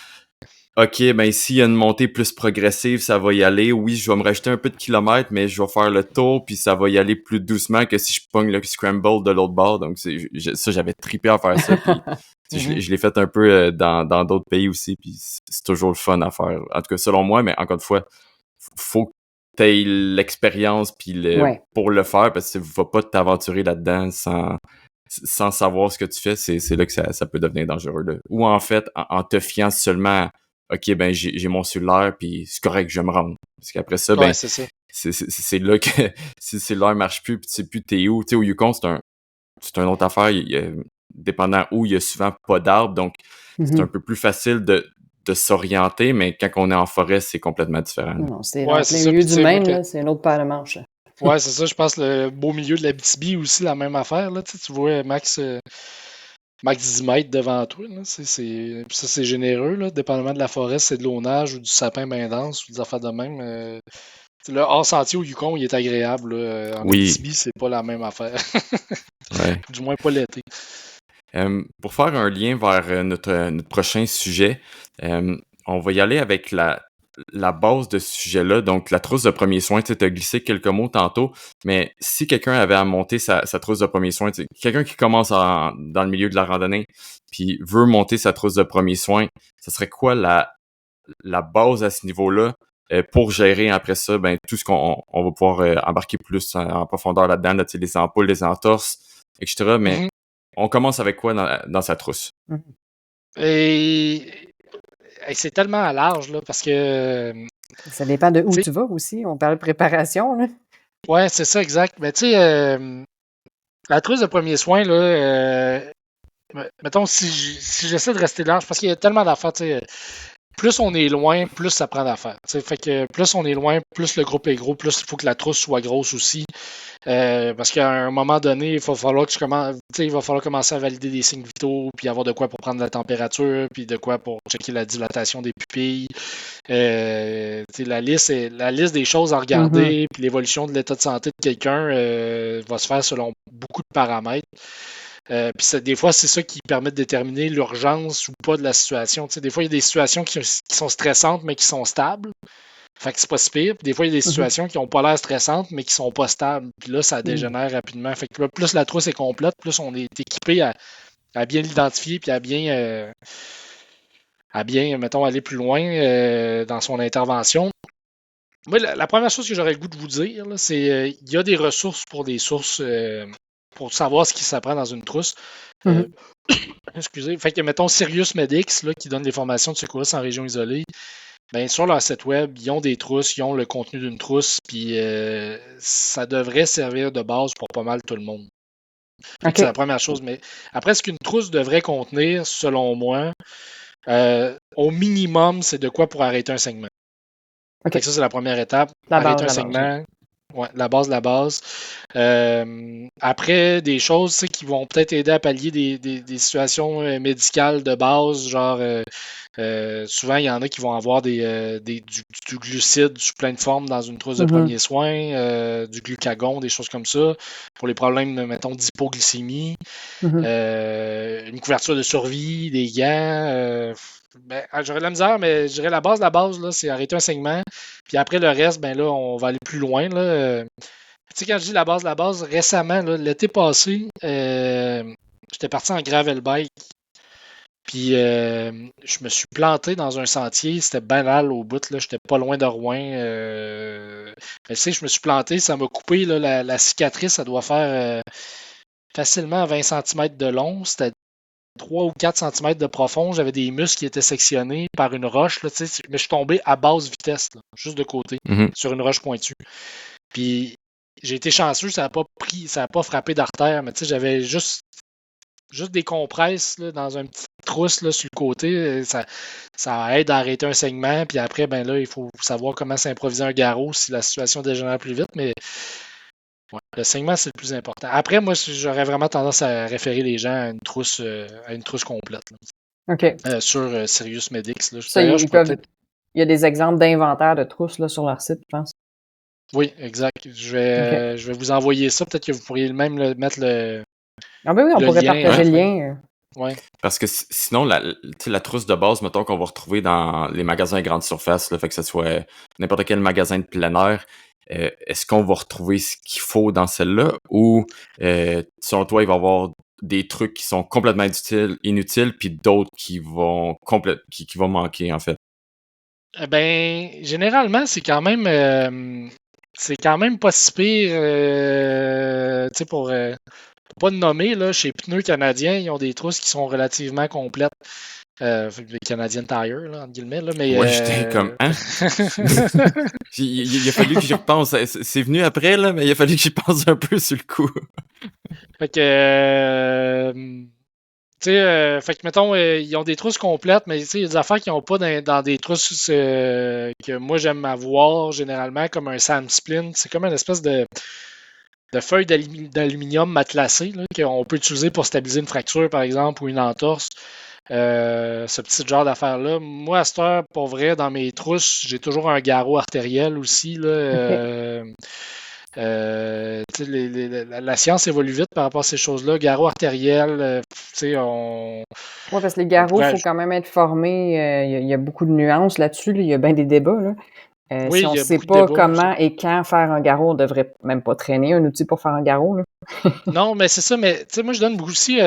OK, ben s'il y a une montée plus progressive, ça va y aller. Oui, je vais me rajouter un peu de kilomètres, mais je vais faire le tour, puis ça va y aller plus doucement que si je pogne le scramble de l'autre bord. Donc, ça, j'avais trippé à faire ça, puis tu sais, Mhm. je l'ai fait un peu dans d'autres pays aussi, puis c'est toujours le fun à faire. En tout cas, selon moi, mais encore une fois, faut que tu aies l'expérience puis Ouais. pour le faire, parce que tu vas pas t'aventurer là-dedans sans savoir ce que tu fais. C'est là que ça peut devenir dangereux, là. Ou en fait, en te fiant seulement OK, ben j'ai mon cellulaire, puis c'est correct, je vais me rendre. Parce qu'après ça, Ouais, ben, c'est ça. c'est là que si le cellulaire marche plus, puis tu sais plus t'es où. Tu sais, au Yukon, c'est une autre affaire. Dépendant où, il y a souvent pas d'arbres, donc c'est un Mhm. peu plus facile de s'orienter, mais quand on est en forêt, c'est complètement différent. Non, c'est Ouais, en c'est plein ça. milieu Puis, tu du sais, moi, Maine, là, c'est une autre paire de manches. ouais, c'est ça. Je pense le beau milieu de l'Abitibi aussi, la même affaire, là. Tu vois, max 10 mètres devant toi, là. Puis ça, c'est généreux, là. Dépendamment de la forêt, c'est de l'aunage ou du sapin bien dense ou des affaires de même. Le hors sentier au Yukon, il est agréable, là. En Oui, Abitibi, c'est pas la même affaire. ouais. Du moins pas l'été. Pour faire un lien vers notre prochain sujet, on va y aller avec la base de ce sujet-là, donc la trousse de premiers soins. Tu as glissé quelques mots tantôt, mais si quelqu'un avait à monter sa trousse de premiers soins, quelqu'un qui commence dans le milieu de la randonnée, puis veut monter sa trousse de premiers soins, ce serait quoi la base à ce niveau-là pour gérer après ça ben, tout ce qu'on va pouvoir embarquer plus en profondeur là-dedans, là, tu sais, les ampoules, les entorses, etc. Mais Mhm. on commence avec quoi dans sa trousse? Mhm. Et c'est tellement à large, là, parce que, Ça dépend de où tu sais, tu vas aussi. On parle de préparation, là. ouais, c'est ça, exact. Mais tu sais, la trousse de premiers soins, là, mettons, si j'essaie de rester large, parce qu'il y a tellement d'affaires, tu sais, plus on est loin, plus ça prend d'affaires. Fait que plus on est loin, plus le groupe est gros, plus il faut que la trousse soit grosse aussi. Parce qu'à un moment donné, il va falloir commencer à valider des signes vitaux, puis avoir de quoi pour prendre la température, puis de quoi pour checker la dilatation des pupilles. La liste des choses à regarder, puis l'évolution de l'état de santé de quelqu'un va se faire selon beaucoup de paramètres. Puis des fois, c'est ça qui permet de déterminer l'urgence ou pas de la situation. Des fois, il y a des situations qui sont stressantes, mais qui sont stables. Fait que c'est pas si pire. Puis des fois, il y a des situations qui n'ont pas l'air stressantes, mais qui sont pas stables. Puis là, ça dégénère rapidement. Fait que là, plus la trousse est complète, plus on est équipé à bien l'identifier, puis à bien, mettons, aller plus loin dans son intervention. Moi, la première chose que j'aurais le goût de vous dire, là, c'est il y a des ressources pour des sources pour savoir ce qui s'apprend dans une trousse. Excusez. Fait que, mettons, Sirius Medix, là, qui donne des formations de secouristes en région isolée, ben, sur leur site web, ils ont des trousses, ils ont le contenu d'une trousse, puis ça devrait servir de base pour pas mal tout le monde. C'est la première chose. Mais après, ce qu'une trousse devrait contenir, selon moi, au minimum, c'est de quoi pour arrêter un saignement. Fait que ça, c'est la première étape. Arrêter un saignement. Ouais, la base. Après, des choses qui vont peut-être aider à pallier des situations médicales de base, genre souvent il y en a qui vont avoir du glucide sous plein de formes dans une trousse de premiers soins, du glucagon, des choses comme ça, pour les problèmes, mettons, d'hypoglycémie, une couverture de survie, des gants. J'aurais de la misère, mais je dirais la base, là, c'est arrêter un saignement. Puis après le reste, ben là, on va aller plus loin. Là. Tu sais, quand je dis la base, récemment, là, l'été passé, j'étais parti en gravel bike. Puis je me suis planté dans un sentier, c'était banal au bout, là, j'étais pas loin de Rouen. Mais tu sais, je me suis planté, ça m'a coupé là, la cicatrice, ça doit faire facilement 20 cm de long. C'était 3 ou 4 cm de profond. J'avais des muscles qui étaient sectionnés par une roche. Là, mais je suis tombé à basse vitesse, là, juste de côté, sur une roche pointue. Puis j'ai été chanceux, ça n'a pas frappé d'artère, mais j'avais juste des compresses là, dans une petite trousse là, sur le côté. Ça aide à arrêter un saignement. Puis après, ben là, il faut savoir comment s'improviser un garrot si la situation dégénère plus vite. Mais ouais, le saignement, c'est le plus important. Après, moi, j'aurais vraiment tendance à référer les gens à une trousse complète. Là. Sur Sirius Medix. Là. Il y a des exemples d'inventaire de trousses là, sur leur site, je pense. Oui, exact. Je vais vous envoyer ça. Peut-être que vous pourriez même mettre le. Ah ben oui, on pourrait partager le lien. Ouais. Parce que sinon, la trousse de base, mettons, qu'on va retrouver dans les magasins à grande surface, là, fait que ce soit n'importe quel magasin de plein air, est-ce qu'on va retrouver ce qu'il faut dans celle-là ou, selon toi, il va y avoir des trucs qui sont complètement inutiles puis d'autres qui vont manquer, en fait? Ben, généralement, c'est quand même pas si pire, tu sais, pour pas de nommer, là, chez Pneus Canadiens, ils ont des trousses qui sont relativement complètes. Les Canadian Tire, là, entre guillemets. Là, mais, ouais, j'étais comme, hein? il a fallu que j'y repense. C'est venu après, là, mais il a fallu que j'y pense un peu sur le coup. Fait que, fait que, mettons, ils ont des trousses complètes, mais il y a des affaires qu'ils n'ont pas dans des trousses que moi j'aime avoir généralement, comme un sand splint. C'est comme une espèce de feuille d'aluminium matelassée qu'on peut utiliser pour stabiliser une fracture, par exemple, ou une entorse. Ce petit genre d'affaires-là. Moi, à cette heure, pour vrai, dans mes trousses, j'ai toujours un garrot artériel aussi. Là, la science évolue vite par rapport à ces choses-là. Garrot artériel, Oui, parce que les garrots, il faut quand même être formé. Il y a beaucoup de nuances là-dessus. Il y a bien des débats. Là. Si on ne sait pas comment et quand faire un garrot, on ne devrait même pas traîner un outil pour faire un garrot. Là. Non, mais c'est ça. Mais moi, je donne beaucoup aussi.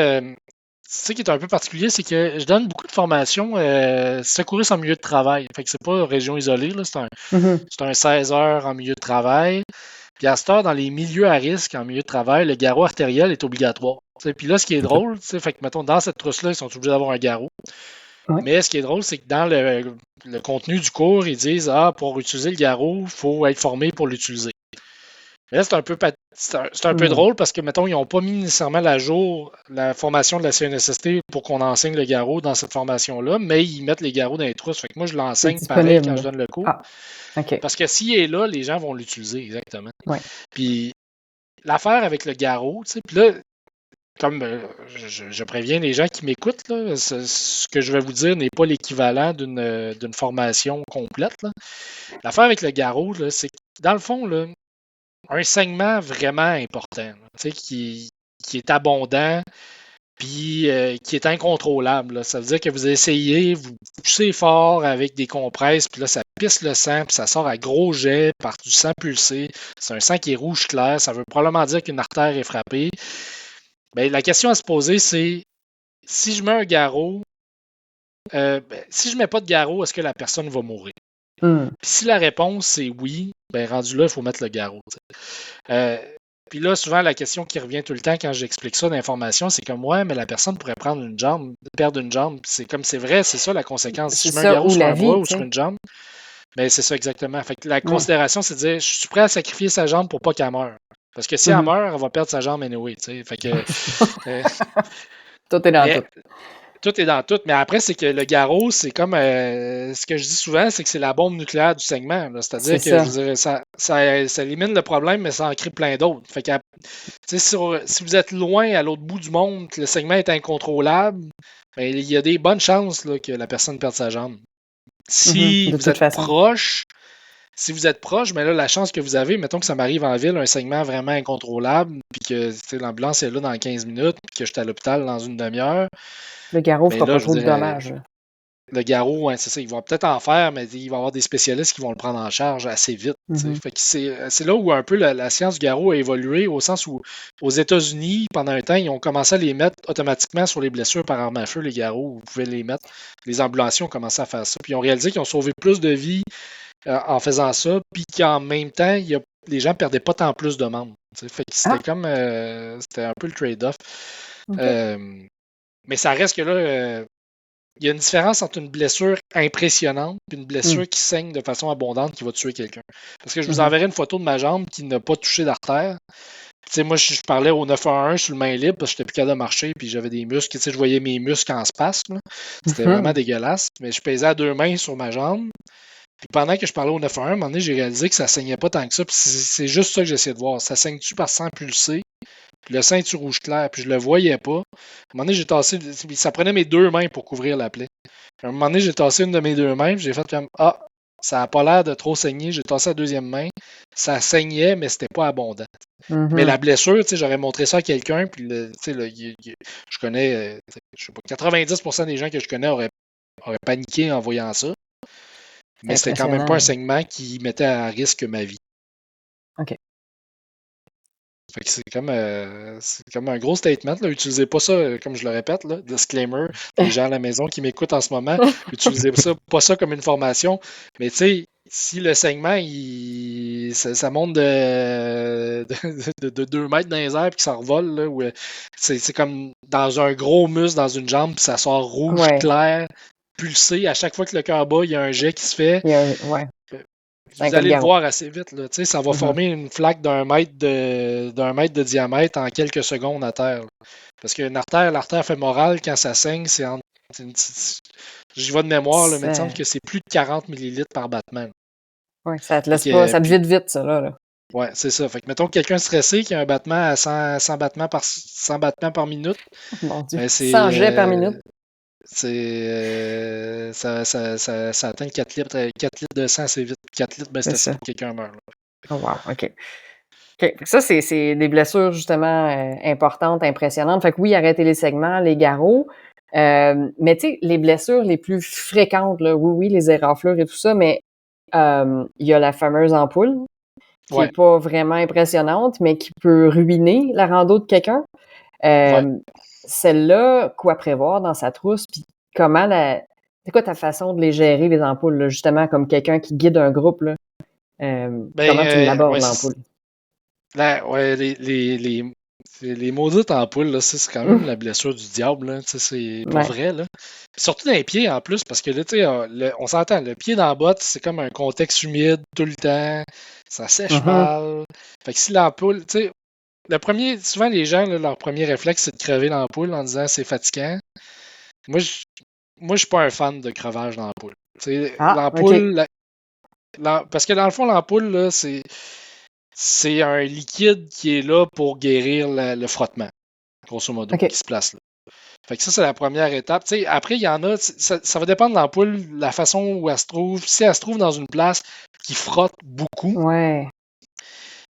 Ce qui est un peu particulier, c'est que je donne beaucoup de formations secouristes en milieu de travail. Fait que c'est pas région isolée, là, c'est un 16 heures en milieu de travail. Puis à cette heure, dans les milieux à risque en milieu de travail, le garrot artériel est obligatoire. Puis là, ce qui est drôle, fait que mettons, dans cette trousse-là, ils sont obligés d'avoir un garrot. Ouais. Mais ce qui est drôle, c'est que dans le contenu du cours, ils disent pour utiliser le garrot, il faut être formé pour l'utiliser. Mais là, c'est un peu drôle parce que, mettons, ils n'ont pas mis nécessairement à jour la formation de la CNSST pour qu'on enseigne le garrot dans cette formation-là, mais ils mettent les garrots dans les trousses. Fait que moi, je C'est l'enseigne pareil quand je disponible. donne le cours. Ah, OK. Parce que s'il est là, les gens vont l'utiliser, exactement. Ouais. Puis l'affaire avec le garrot, tu sais, puis là, comme je préviens les gens qui m'écoutent, là, ce que je vais vous dire n'est pas l'équivalent d'une formation complète, là. L'affaire avec le garrot, là, c'est que, dans le fond, là, un segment vraiment important, là, tu sais, qui est abondant, puis qui est incontrôlable, là. Ça veut dire que vous essayez, vous poussez fort avec des compresses, puis là, ça pisse le sang, puis ça sort à gros jets par du sang pulsé. C'est un sang qui est rouge clair. Ça veut probablement dire qu'une artère est frappée. Ben, la question à se poser, c'est si je mets un garrot, si je mets pas de garrot, est-ce que la personne va mourir? Hmm. Puis si la réponse c'est oui, ben rendu là, il faut mettre le garrot. Puis là, souvent, la question qui revient tout le temps quand j'explique ça d'information, c'est comme ouais, mais la personne pourrait prendre une jambe, perdre une jambe. C'est comme c'est vrai, c'est ça la conséquence. Si C'est je mets un ça, garrot ou sur la un vie, bras ou tu sur sais. une jambe, ben c'est ça exactement. Fait que la Ouais. considération, c'est de dire je suis prêt à sacrifier sa jambe pour pas qu'elle meure. Parce que si elle Mhm. meurt, elle va perdre sa jambe anyway. Tu sais. Fait que, Tout est dans mais tout. tout est dans tout. Mais après, c'est que le garrot, c'est comme ce que je dis souvent, c'est que c'est la bombe nucléaire du segment. là. C'est-à-dire C'est que ça. je veux dire, ça élimine le problème, mais ça en crée plein d'autres. Fait que tu sais, si vous êtes loin à l'autre bout du monde, que le segment est incontrôlable, ben, il y a des bonnes chances là, que la personne perde sa jambe. Si De vous toute êtes façon. proche, mais là, la chance que vous avez, mettons que ça m'arrive en ville, un segment vraiment incontrôlable, puis que tu sais, l'ambulance est là dans 15 minutes, puis que je suis à l'hôpital dans une demi-heure, Le garrot mais fera là, pas je vous trop de dirais, dommages. le garrot, ouais, c'est ça, il va peut-être en faire, mais il va y avoir des spécialistes qui vont le prendre en charge assez vite. tu sais. Mhm. Fait que c'est là où un peu la science du garrot a évolué, au sens où aux États-Unis, pendant un temps, ils ont commencé à les mettre automatiquement sur les blessures par arme à feu, les garrots, vous pouvez les mettre. Les ambulanciers ont commencé à faire ça, puis ils ont réalisé qu'ils ont sauvé plus de vies en faisant ça, puis qu'en même temps, les gens perdaient pas tant plus de membres. tu sais. Fait que c'était Ah, comme c'était un peu le trade-off. OK. Mais ça reste que là, il y a une différence entre une blessure impressionnante et une blessure Hmm. qui saigne de façon abondante qui va tuer quelqu'un. Parce que je vous Mhm. enverrai une photo de ma jambe qui n'a pas touché d'artère. Tu sais, moi, je parlais au 911 sur le main libre parce que j'étais plus capable de marcher puis j'avais des muscles. Tu sais, je voyais mes muscles en spasme. C'était vraiment Mhm. dégueulasse. Mais je pesais à deux mains sur ma jambe. Puis pendant que je parlais au 911, à un moment donné, j'ai réalisé que ça saignait pas tant que ça. Puis c'est juste ça que j'essayais de voir. Ça saigne-tu par sang pulsé? Puis le sein est rouge clair? Puis je le voyais pas. À un moment donné, j'ai tassé. Ça prenait mes deux mains pour couvrir la plaie. À un moment donné, j'ai tassé une de mes deux mains. Puis j'ai fait comme ah, ça n'a pas l'air de trop saigner. J'ai tassé la deuxième main. Ça saignait, mais c'était pas abondant. Mais Mhm. la blessure, tu sais, j'aurais montré ça à quelqu'un. Puis tu sais, je connais, je sais pas, 90% des gens que je connais auraient paniqué en voyant ça. C'est Mais c'était quand même pas un impressionnant. segment qui mettait à risque ma vie. OK. Fait que c'est comme un gros statement. Là. Utilisez pas ça, comme je le répète, là, disclaimer, les gens à la maison qui m'écoutent en ce moment, utilisez pas ça comme une formation. Mais tu sais, si le segment, ça monte de 2 mètres dans les airs puis que ça revole, là, c'est comme dans un gros muscle dans une jambe puis ça sort rouge Ouais. clair, pulsé. À chaque fois que le cœur bat, il y a un jet qui se fait. Ouais. Vous allez le voir assez vite. Là. Ça va Mhm. former une flaque d'un mètre de diamètre en quelques secondes à terre. Là. Parce qu'une l'artère fémorale, quand ça saigne, j'y vais de mémoire, là, mais il me semble que c'est plus de 40 millilitres par battement. Ouais, ça te laisse pas. Ça te vide vite, ça, là. Ouais, c'est ça. Fait que mettons quelqu'un stressé qui a un battement à 100 battements par minute. Mon Dieu. Ben 100 jets par minute. Ça atteint 4 litres. 4 litres de sang, assez vite. 4 litres, ben, c'est assez pour que quelqu'un meure. Là. Oh, wow, OK. OK. Ça, c'est des blessures justement importantes, impressionnantes. Fait que oui, arrêter les segments, les garrots. Mais tu sais, les blessures les plus fréquentes, là, oui, les éraflures et tout ça, mais il y a la fameuse ampoule qui est pas vraiment impressionnante, mais qui peut ruiner la rando de quelqu'un. Celle-là, quoi prévoir dans sa trousse, puis comment c'est quoi ta façon de les gérer, les ampoules, là, justement, comme quelqu'un qui guide un groupe, là? Comment tu l'abordes, l'ampoule? Les maudites ampoules, là, c'est quand même la blessure du diable. Là, c'est pour vrai. Là. Surtout dans les pieds en plus, parce que là, on s'entend, le pied dans la botte, c'est comme un contexte humide tout le temps. ça sèche Mhm. mal. Fait que si l'ampoule, tu sais, souvent les gens, là, leur premier réflexe, c'est de crever l'ampoule en disant c'est fatigant. Moi, je, moi, je suis pas un fan de crevage d'ampoule. Tu sais, Ah, OK. l'ampoule, parce que dans le fond, l'ampoule, là, c'est un liquide qui est là pour guérir le frottement, grosso modo, qui OK. se place là. Fait que ça, c'est la première étape. Tu sais, après, il y en a, ça va dépendre de l'ampoule, la façon où elle se trouve. Si elle se trouve dans une place qui frotte beaucoup, Ouais.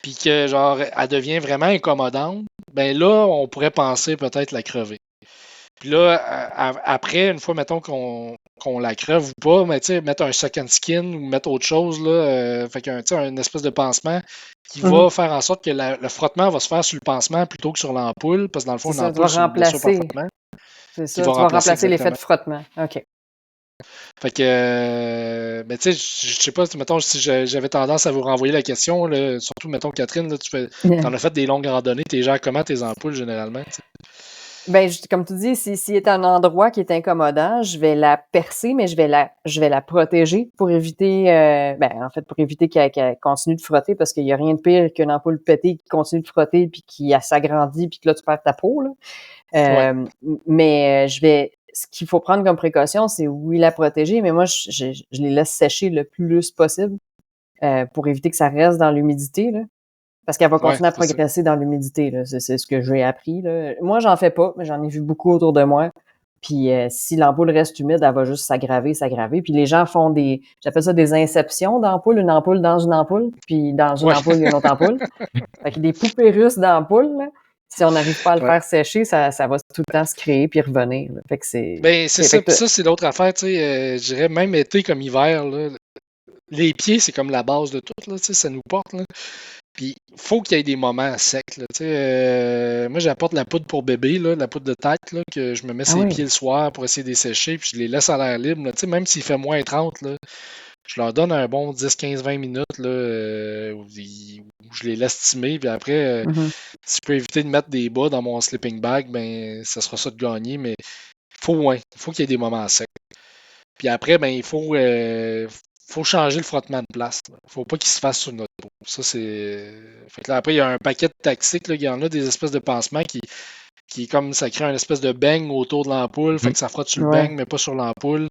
puis que, genre, elle devient vraiment incommodante, ben là, on pourrait penser peut-être la crever. Puis là, après, une fois, mettons qu'on la crève ou pas, mais tu sais, mettre un second skin ou mettre autre chose, là, fait qu'un, tu sais, une espèce de pansement qui Mhm. va faire en sorte que le frottement va se faire sur le pansement plutôt que sur l'ampoule, parce que dans le fond, C'est une ça, tu vas ampoule, c'est une blessure par remplacer. frottement, C'est qui ça, va tu vas remplacer remplacer l'effet exactement. de frottement. OK. Fait que, mais tu sais, je sais pas, mettons, si j'avais tendance à vous renvoyer la question, là, surtout, mettons, Catherine, là, t'en as fait des longues randonnées, t'es gères comment tes ampoules, généralement, tu sais? Ben, comme tu dis, s'il est un endroit qui est incommodant, je vais la percer, mais je vais la protéger pour éviter, ben, en fait, pour éviter qu'elle continue de frotter, parce qu'il y a rien de pire qu'une ampoule pétée qui continue de frotter puis qui elle s'agrandit puis que là, tu perds ta peau, là. Ouais, Mais ce qu'il faut prendre comme précaution, c'est oui la protéger, mais moi, je les laisse sécher le plus possible, pour éviter que ça reste dans l'humidité, là. Parce qu'elle va ouais, continuer à c'est ça. progresser dans l'humidité, là. C'est ce que j'ai appris, là. Moi, j'en fais pas, mais j'en ai vu beaucoup autour de moi. Puis si l'ampoule reste humide, elle va juste s'aggraver, s'aggraver. Puis les gens font j'appelle ça des inceptions d'ampoules, une ampoule dans une ampoule, puis dans une Ouais, ampoule, il y a une autre ampoule. Fait qu'il y a des poupées russes d'ampoules, là. Si on n'arrive pas à le ouais. faire sécher, ça va tout le temps se créer puis revenir, là. Fait que Ben, c'est ça. fait Puis que ça, c'est l'autre affaire, tu sais. Je dirais même été comme hiver, là, les pieds, c'est comme la base de tout, là, tu sais, ça nous porte, là. Puis, faut qu'il y ait des moments secs, là, tu sais. Moi, j'apporte la poudre pour bébé, là, la poudre de tête, là, que je me mets ah sur les oui. pieds le soir pour essayer de les sécher, puis je les laisse à l'air libre, là, tu sais, même s'il fait moins 30, là, je leur donne un bon 10, 15, 20 minutes, là, où je les laisse timer, puis après, Mhm. si je peux éviter de mettre des bas dans mon sleeping bag, ben, ça sera ça de gagner, mais ouais, il faut qu'il y ait des moments secs. Puis après, ben, faut changer le frottement de place. Il ne faut pas qu'il se fasse sur notre peau. Ça, c'est. Fait que là, après, il y a un paquet de tactiques. Là. Il y en a des espèces de pansements qui comme ça crée un espèce de bang autour de l'ampoule. Fait Mhm. que ça frotte sur le bang, Ouais. mais pas sur l'ampoule.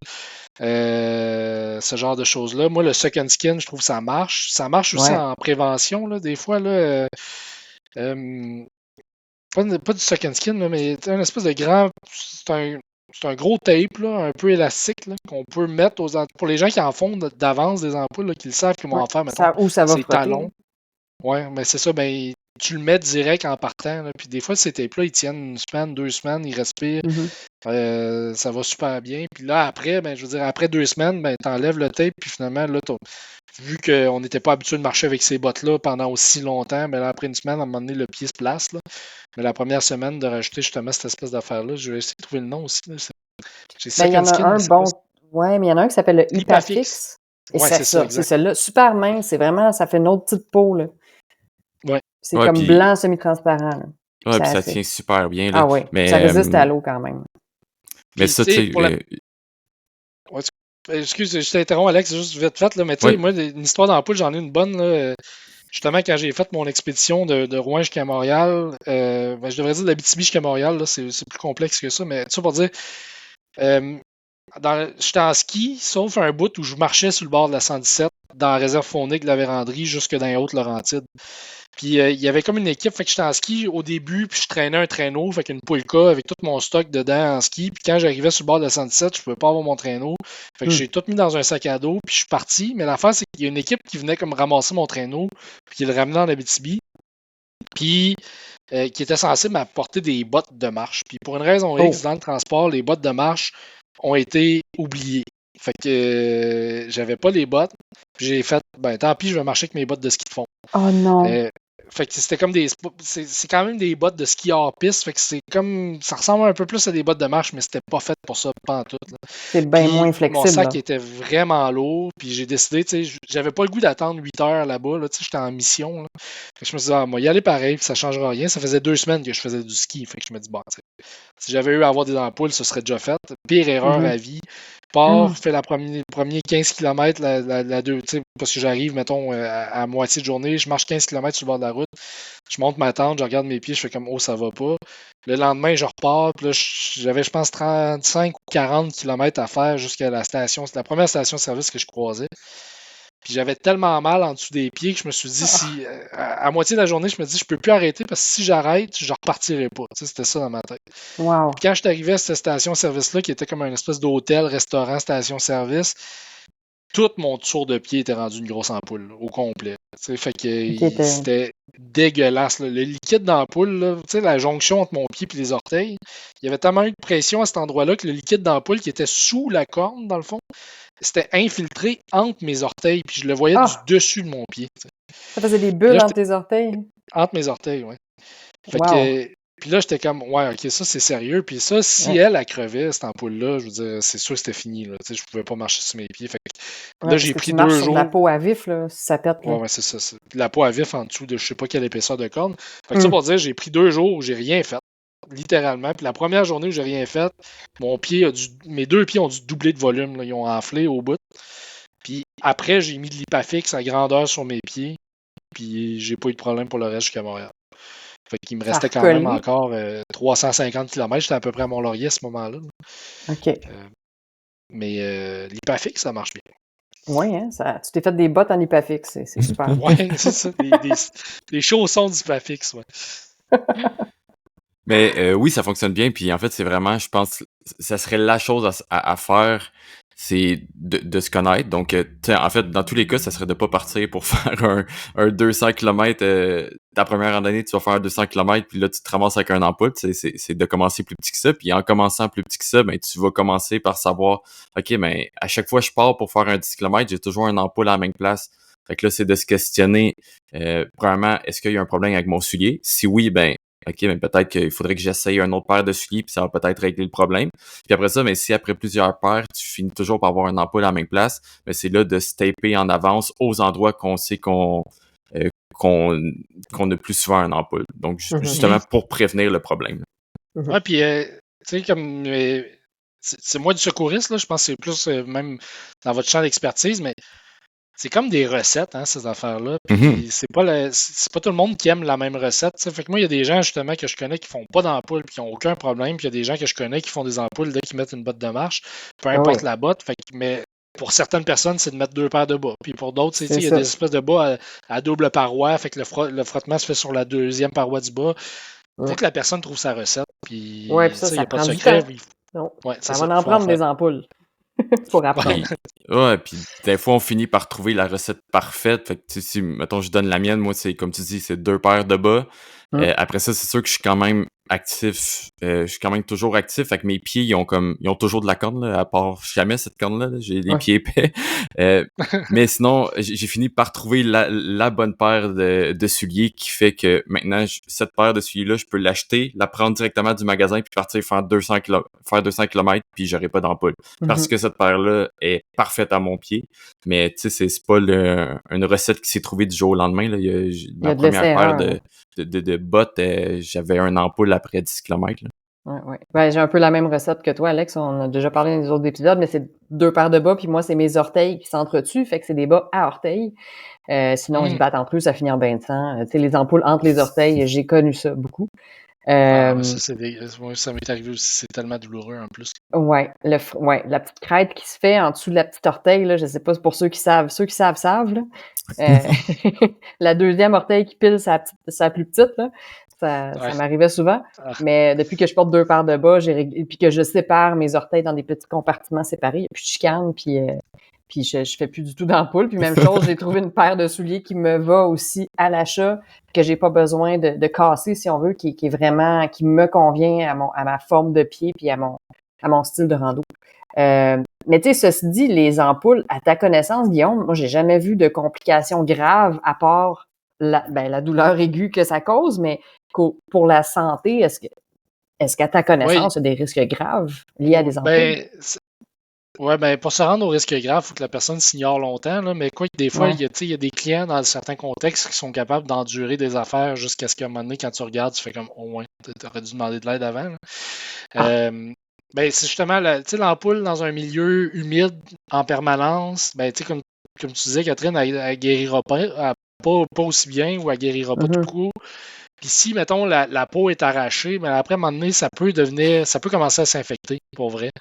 Ce genre de choses-là. Moi, le second skin, je trouve que ça marche. Ça marche aussi Ouais. en prévention, là, des fois. Là, euh, pas du second skin, là, mais un espèce de grand. C'est un gros tape, là, un peu élastique, là, qu'on peut mettre pour les gens qui en font d'avance des ampoules, là, qui le savent qu'ils vont Ouais. en faire, mettons, Où ça va ces frotter, là. talons. Ouais, mais c'est ça, ben, tu le mets direct en partant. Là, puis des fois, ces tapes-là, ils tiennent une semaine, 2 semaines, ils respirent. Mhm. Ça va super bien. Puis là, après, ben, je veux dire, après 2 semaines, ben, t'enlèves le tape, puis finalement, là, vu qu'on n'était pas habitué de marcher avec ces bottes-là pendant aussi longtemps, ben là, après une semaine, à un moment donné, le pied se place. Là. Mais la première semaine, de rajouter justement cette espèce d'affaire-là, je vais essayer de trouver le nom aussi. Là. J'ai Ben, il y Second en a Skin, mais un c'est quoi ça? bon. Ouais, mais il y en a un qui s'appelle le Hypafix. Hypafix. Et Ouais, c'est c'est ça, ça, c'est exact. celle-là. Super mince, c'est vraiment, ça fait une autre petite peau, là. Ouais. C'est Ouais, comme puis blanc semi-transparent, là. ouais, puis ça tient super bien, là. Ah oui, ça Mais, résiste à l'eau quand même. mais Puis, ça, tu tu sais, sais, pour la. Ouais, excuse, je t'interromps, Alex, juste vite fait, là, mais tu sais, ouais. moi, une histoire d'ampoule, j'en ai une bonne, là. Justement, quand j'ai fait mon expédition de Rouen jusqu'à Montréal, ben, je devrais dire d'Abitibi jusqu'à Montréal, là, c'est plus complexe que ça, mais ça pour dire, euh, j'étais en ski, sauf un bout où je marchais sur le bord de la 117, dans la réserve faunique de la Vérandrie, jusque dans les Hautes-Laurentides. Puis il y avait comme une équipe, fait que j'étais en ski au début, puis je traînais un traîneau, fait qu'une Polka avec tout mon stock dedans en ski. Puis quand j'arrivais sur le bord de la 117, je pouvais pas avoir mon traîneau. Fait que Hmm. j'ai tout mis dans un sac à dos, puis je suis parti. Mais l'affaire, c'est qu'il y a une équipe qui venait comme ramasser mon traîneau, puis qui le ramenait en Abitibi. Puis qui était censé m'apporter des bottes de marche. Puis pour une raison X, Oh. dans le transport, les bottes de marche ont été oubliées. Fait que j'avais pas les bottes. Puis j'ai fait, ben tant pis, je vais marcher avec mes bottes de ski de fond. Oh non. Fait que c'était comme c'est quand même des bottes de ski hors piste. Fait que c'est comme. Ça ressemble un peu plus à des bottes de marche, mais c'était pas fait pour ça, pas en tout. Là. C'est bien Puis moins mon flexible, sac là. était vraiment lourd. Puis j'ai décidé, tu sais, j'avais pas le goût d'attendre 8 heures là-bas. Là, tu sais, j'étais en mission. Là. Fait que je me suis dit, moi, y aller pareil, puis ça changera rien. Ça faisait 2 semaines que je faisais du ski. Fait que je me dis, bon, tu sais, si j'avais eu à avoir des ampoules, ce serait déjà fait. Pire erreur Mhm. à vie. pars, fais le premier 15 km, parce que j'arrive, mettons, à moitié de journée, je marche 15 km sur le bord de la route, je monte ma tente, je regarde mes pieds, je fais comme, oh, ça va pas. Le lendemain, je repars, puis là, j'avais, je pense, 35 ou 40 km à faire jusqu'à la station. C'est la première station-service que je croisais. Puis j'avais tellement mal en dessous des pieds que je me suis dit, si à moitié de la journée, je me dis, je peux plus arrêter parce que si j'arrête, je repartirai pas. Tu sais, c'était ça dans ma tête. Wow. Puis quand je suis arrivé à cette station-service-là, qui était comme une espèce d'hôtel, restaurant, station-service, tout mon tour de pied était rendu une grosse ampoule, au complet. Tu sais, fait que c'était dégueulasse. Là. Le liquide d'ampoule, la jonction entre mon pied et les orteils, il y avait tellement eu de pression à cet endroit-là que le liquide d'ampoule qui était sous la corne, dans le fond, c'était infiltré entre mes orteils, puis je le voyais du dessus de mon pied. T'sais. Ça faisait des bulles entre tes orteils? Entre mes orteils, oui. Fait que, puis là, j'étais comme, ouais, ok, ça c'est sérieux. Puis ça, si elle crevait, cette ampoule-là, je veux dire, c'est sûr que c'était fini. Là. Je pouvais pas marcher sur mes pieds. Fait que, là, j'ai pris 2 jours. Sur la peau à vif, là, si ça pète. Ouais, c'est ça. La peau à vif en dessous de je sais pas quelle épaisseur de corne. Fait que ça pour dire, j'ai pris 2 jours où j'ai rien fait. Littéralement. Puis la première journée où j'ai rien fait, mes 2 pieds ont dû doubler de volume. Là. Ils ont enflé au bout. Puis après, j'ai mis de l'Hypafix à grandeur sur mes pieds. Puis j'ai pas eu de problème pour le reste jusqu'à Montréal. Fait qu'il me restait quand même encore 350 km. J'étais à peu près à Mont-Laurier à ce moment-là. OK. Mais l'Hypafix, ça marche bien. Oui, hein, tu t'es fait des bottes en Hypafix. C'est super. Oui, c'est ça. Des chaussons d'Hypafix, ouais. Mais oui, ça fonctionne bien. Puis en fait, c'est vraiment, je pense, ça serait la chose à faire, c'est de se connaître. Donc, en fait, dans tous les cas, ça serait de pas partir pour faire un 200 km. Ta première randonnée, tu vas faire 200 km, puis là, tu te ramasses avec un ampoule. C'est de commencer plus petit que ça. Puis en commençant plus petit que ça, ben, tu vas commencer par savoir, OK, ben, à chaque fois que je pars pour faire un 10 km, j'ai toujours un ampoule à la même place. Fait que là, c'est de se questionner, premièrement, est-ce qu'il y a un problème avec mon soulier? Si oui, ben, OK, mais peut-être qu'il faudrait que j'essaye un autre paire de souliers, puis ça va peut-être régler le problème. Puis après ça, mais si après plusieurs paires, tu finis toujours par avoir un ampoule à la même place, mais c'est là de se taper en avance aux endroits qu'on sait qu'on a plus souvent un ampoule. Donc, justement, pour prévenir le problème. Ouais, puis, tu sais, comme... c'est moi du secouriste, là, je pense que c'est plus même dans votre champ d'expertise, mais c'est comme des recettes, hein, ces affaires-là. Puis c'est pas tout le monde qui aime la même recette. T'sais. Fait que moi, il y a des gens justement que je connais qui font pas d'ampoules puis qui n'ont aucun problème. Puis il y a des gens que je connais qui font des ampoules dès qu'ils mettent une botte de marche, peu importe la botte. Fait que, mais pour certaines personnes, c'est de mettre 2 paires de bas. Puis pour d'autres, il y a des espèces de bas à double paroi. Fait que le frottement se fait sur la deuxième paroi du bas. Faut que la personne trouve sa recette. Puis ça, il n'y a pas de prend secret. Non, ouais, ça va en prendre des ampoules. Pour apprendre. Ouais, puis des fois, on finit par trouver la recette parfaite. Fait que, si, mettons, je donne la mienne, moi, c'est, comme tu dis, c'est 2 paires de bas. Après ça, c'est sûr que je suis quand même actif. Je suis quand même toujours actif. Fait que mes pieds, ils ont toujours de la corne, là, à part jamais cette corne-là. Là, j'ai les pieds épais. Mais sinon, j'ai fini par trouver la bonne paire de souliers qui fait que maintenant, cette paire de souliers-là, je peux l'acheter, la prendre directement du magasin puis partir faire 200 km puis j'aurai pas d'ampoule. Parce que cette paire-là est parfaite à mon pied. Mais tu sais, c'est pas une recette qui s'est trouvée du jour au lendemain. Là. Ma première paire de bottes, j'avais un ampoule après 10 km. Ouais. Ben, j'ai un peu la même recette que toi, Alex. On a déjà parlé dans les autres épisodes, mais c'est 2 paires de bas, puis moi, c'est mes orteils qui s'entretuent, fait que c'est des bas à orteils. Sinon, ils se battent entre eux, ça finit en bain de sang. Tu sais, les ampoules entre les orteils, j'ai connu ça beaucoup. Ça m'est arrivé aussi, c'est tellement douloureux en plus. Ouais, la petite crête qui se fait en dessous de la petite orteil, là, je sais pas, pour ceux qui savent. Ceux qui savent, là. La deuxième orteil qui pile sa plus petite, là. Ça m'arrivait souvent. Mais depuis que je porte 2 paires de bas, puis que je sépare mes orteils dans des petits compartiments séparés, il n'y a plus de chicane, puis je fais plus du tout d'ampoule. Puis même chose, j'ai trouvé une paire de souliers qui me va aussi à l'achat, que j'ai pas besoin de casser, si on veut, qui est vraiment, qui me convient à ma forme de pied puis à mon style de rando. Mais tu sais, ceci dit, les ampoules, à ta connaissance, Guillaume, moi, j'ai jamais vu de complications graves à part la douleur aiguë que ça cause, mais pour la santé, est-ce qu'à ta connaissance, il y a des risques graves liés à des ampoules? Pour se rendre au risque grave, il faut que la personne s'ignore longtemps, là, mais quoi que des fois, il y a des clients dans certains contextes qui sont capables d'endurer des affaires jusqu'à ce qu'à un moment donné, quand tu regardes, tu fais comme, oh ouais, tu aurais dû demander de l'aide avant. Ben, c'est justement l'ampoule dans un milieu humide en permanence. Ben, comme tu disais, Catherine, elle guérira pas aussi bien ou elle guérira pas tout court. Puis si, mettons, la peau est arrachée, ben après, à un moment donné, ça peut commencer à s'infecter, pour vrai.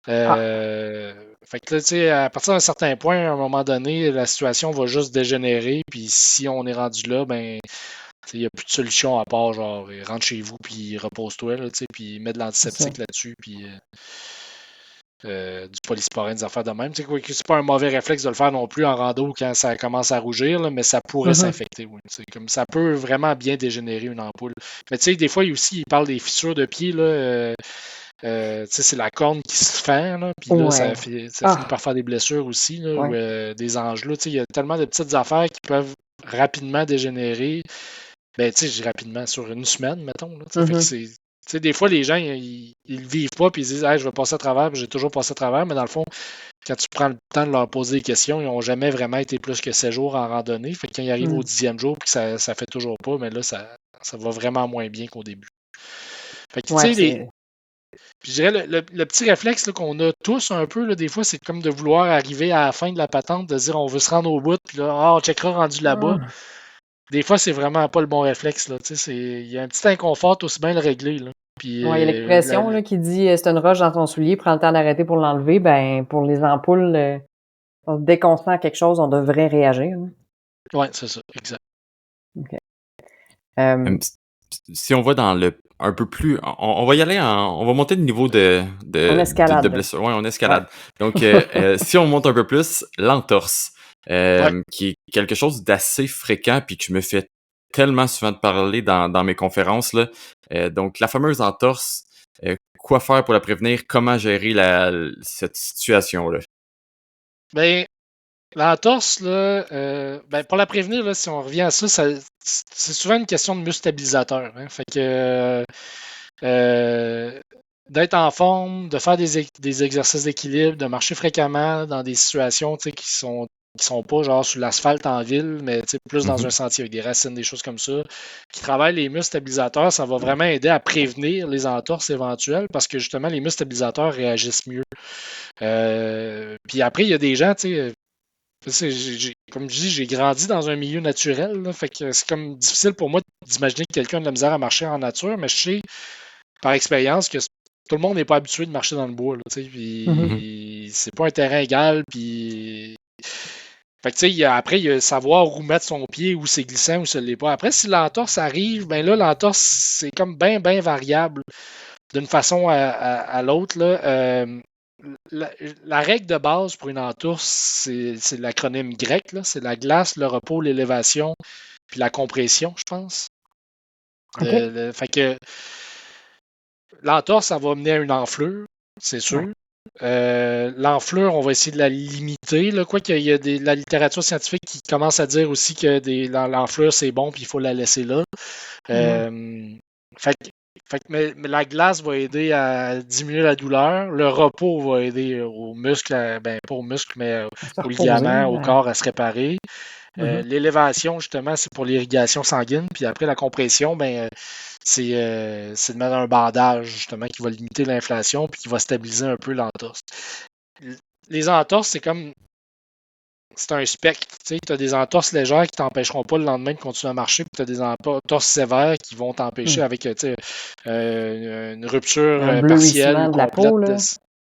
Fait que là, tu sais, à partir d'un certain point, à un moment donné, la situation va juste dégénérer. Puis si on est rendu là, ben, il n'y a plus de solution à part, genre, rentre chez vous, puis repose-toi, là, puis mets de l'antiseptique là-dessus, puis du polysporin, des affaires de même. Tu sais, c'est pas un mauvais réflexe de le faire non plus en rando quand ça commence à rougir, là, mais ça pourrait s'infecter. Oui. Comme ça peut vraiment bien dégénérer une ampoule. Mais tu sais, des fois, il parle des fissures de pied, là. C'est la corne qui se fend, là, puis là, ça finit par faire des blessures aussi, là, ou des angelots. Il y a tellement de petites affaires qui peuvent rapidement dégénérer. Ben, tu sais, je dis rapidement, sur une semaine, mettons. Là, fait que des fois, les gens, ils le vivent pas, puis ils disent, hey, je vais passer à travers, puis j'ai toujours passé à travers, mais dans le fond, quand tu prends le temps de leur poser des questions, ils n'ont jamais vraiment été plus que 7 jours en randonnée. Fait que quand ils arrivent au 10e jour, puis que ça fait toujours pas, mais là, ça va vraiment moins bien qu'au début. Fait que, tu sais, je dirais le petit réflexe là, qu'on a tous un peu, là, des fois, c'est comme de vouloir arriver à la fin de la patente, de dire on veut se rendre au bout, puis là, on checkera rendu là-bas. Des fois, c'est vraiment pas le bon réflexe. Il y a un petit inconfort, aussi bien le régler. Là. Puis, il y a l'expression qui dit c'est une roche dans ton soulier, prends le temps d'arrêter pour l'enlever. Ben, pour les ampoules, dès qu'on sent quelque chose, on devrait réagir. Oui, c'est ça, exact. OK. Si on va dans le un peu plus, on va y aller on va monter le niveau de blessure. Ouais, on escalade. Donc, si on monte un peu plus, l'entorse, qui est quelque chose d'assez fréquent, puis que je me fais tellement souvent de parler dans mes conférences là. Donc, la fameuse entorse, quoi faire pour la prévenir, comment gérer cette situation-là? Ben, l'entorse, là, ben, pour la prévenir, là, si on revient à ça, c'est souvent une question de muscle stabilisateur. Hein. Fait que d'être en forme, de faire des exercices d'équilibre, de marcher fréquemment dans des situations qui sont pas genre sur l'asphalte en ville, mais plus dans un sentier avec des racines, des choses comme ça, qui travaillent les muscles stabilisateurs, ça va vraiment aider à prévenir les entorses éventuelles parce que justement, les muscles stabilisateurs réagissent mieux. Puis après, il y a des gens, comme je dis, j'ai grandi dans un milieu naturel, là, fait que c'est comme difficile pour moi d'imaginer que quelqu'un a de la misère à marcher en nature, mais je sais par expérience que tout le monde n'est pas habitué de marcher dans le bois. Là, puis c'est pas un terrain égal. Puis. Fait que, après, il y a savoir où mettre son pied, où c'est glissant, où ce l'est pas. Après, si l'entorse arrive, ben là, l'entorse, c'est comme bien, bien variable d'une façon à l'autre. La règle de base pour une entorse, c'est l'acronyme grec. C'est la glace, le repos, l'élévation, puis la compression, je pense. Okay. Fait que l'entorse, ça va mener à une enflure, c'est sûr. L'enflure, on va essayer de la limiter. Là. Quoi qu'il y a la littérature scientifique qui commence à dire aussi que l'enflure, c'est bon puis il faut la laisser là. Mais la glace va aider à diminuer la douleur. Le repos va aider aux muscles, pas aux muscles, mais aux ligaments, au corps à se réparer. L'élévation, justement, c'est pour l'irrigation sanguine. Puis après, la compression, c'est de mettre un bandage, justement, qui va limiter l'inflation puis qui va stabiliser un peu l'entorse. Les entorses, c'est un spectre. Tu as des entorses légères qui t'empêcheront pas le lendemain de continuer à marcher, puis tu as des entorses sévères qui vont t'empêcher avec une rupture partielle de la peau, là.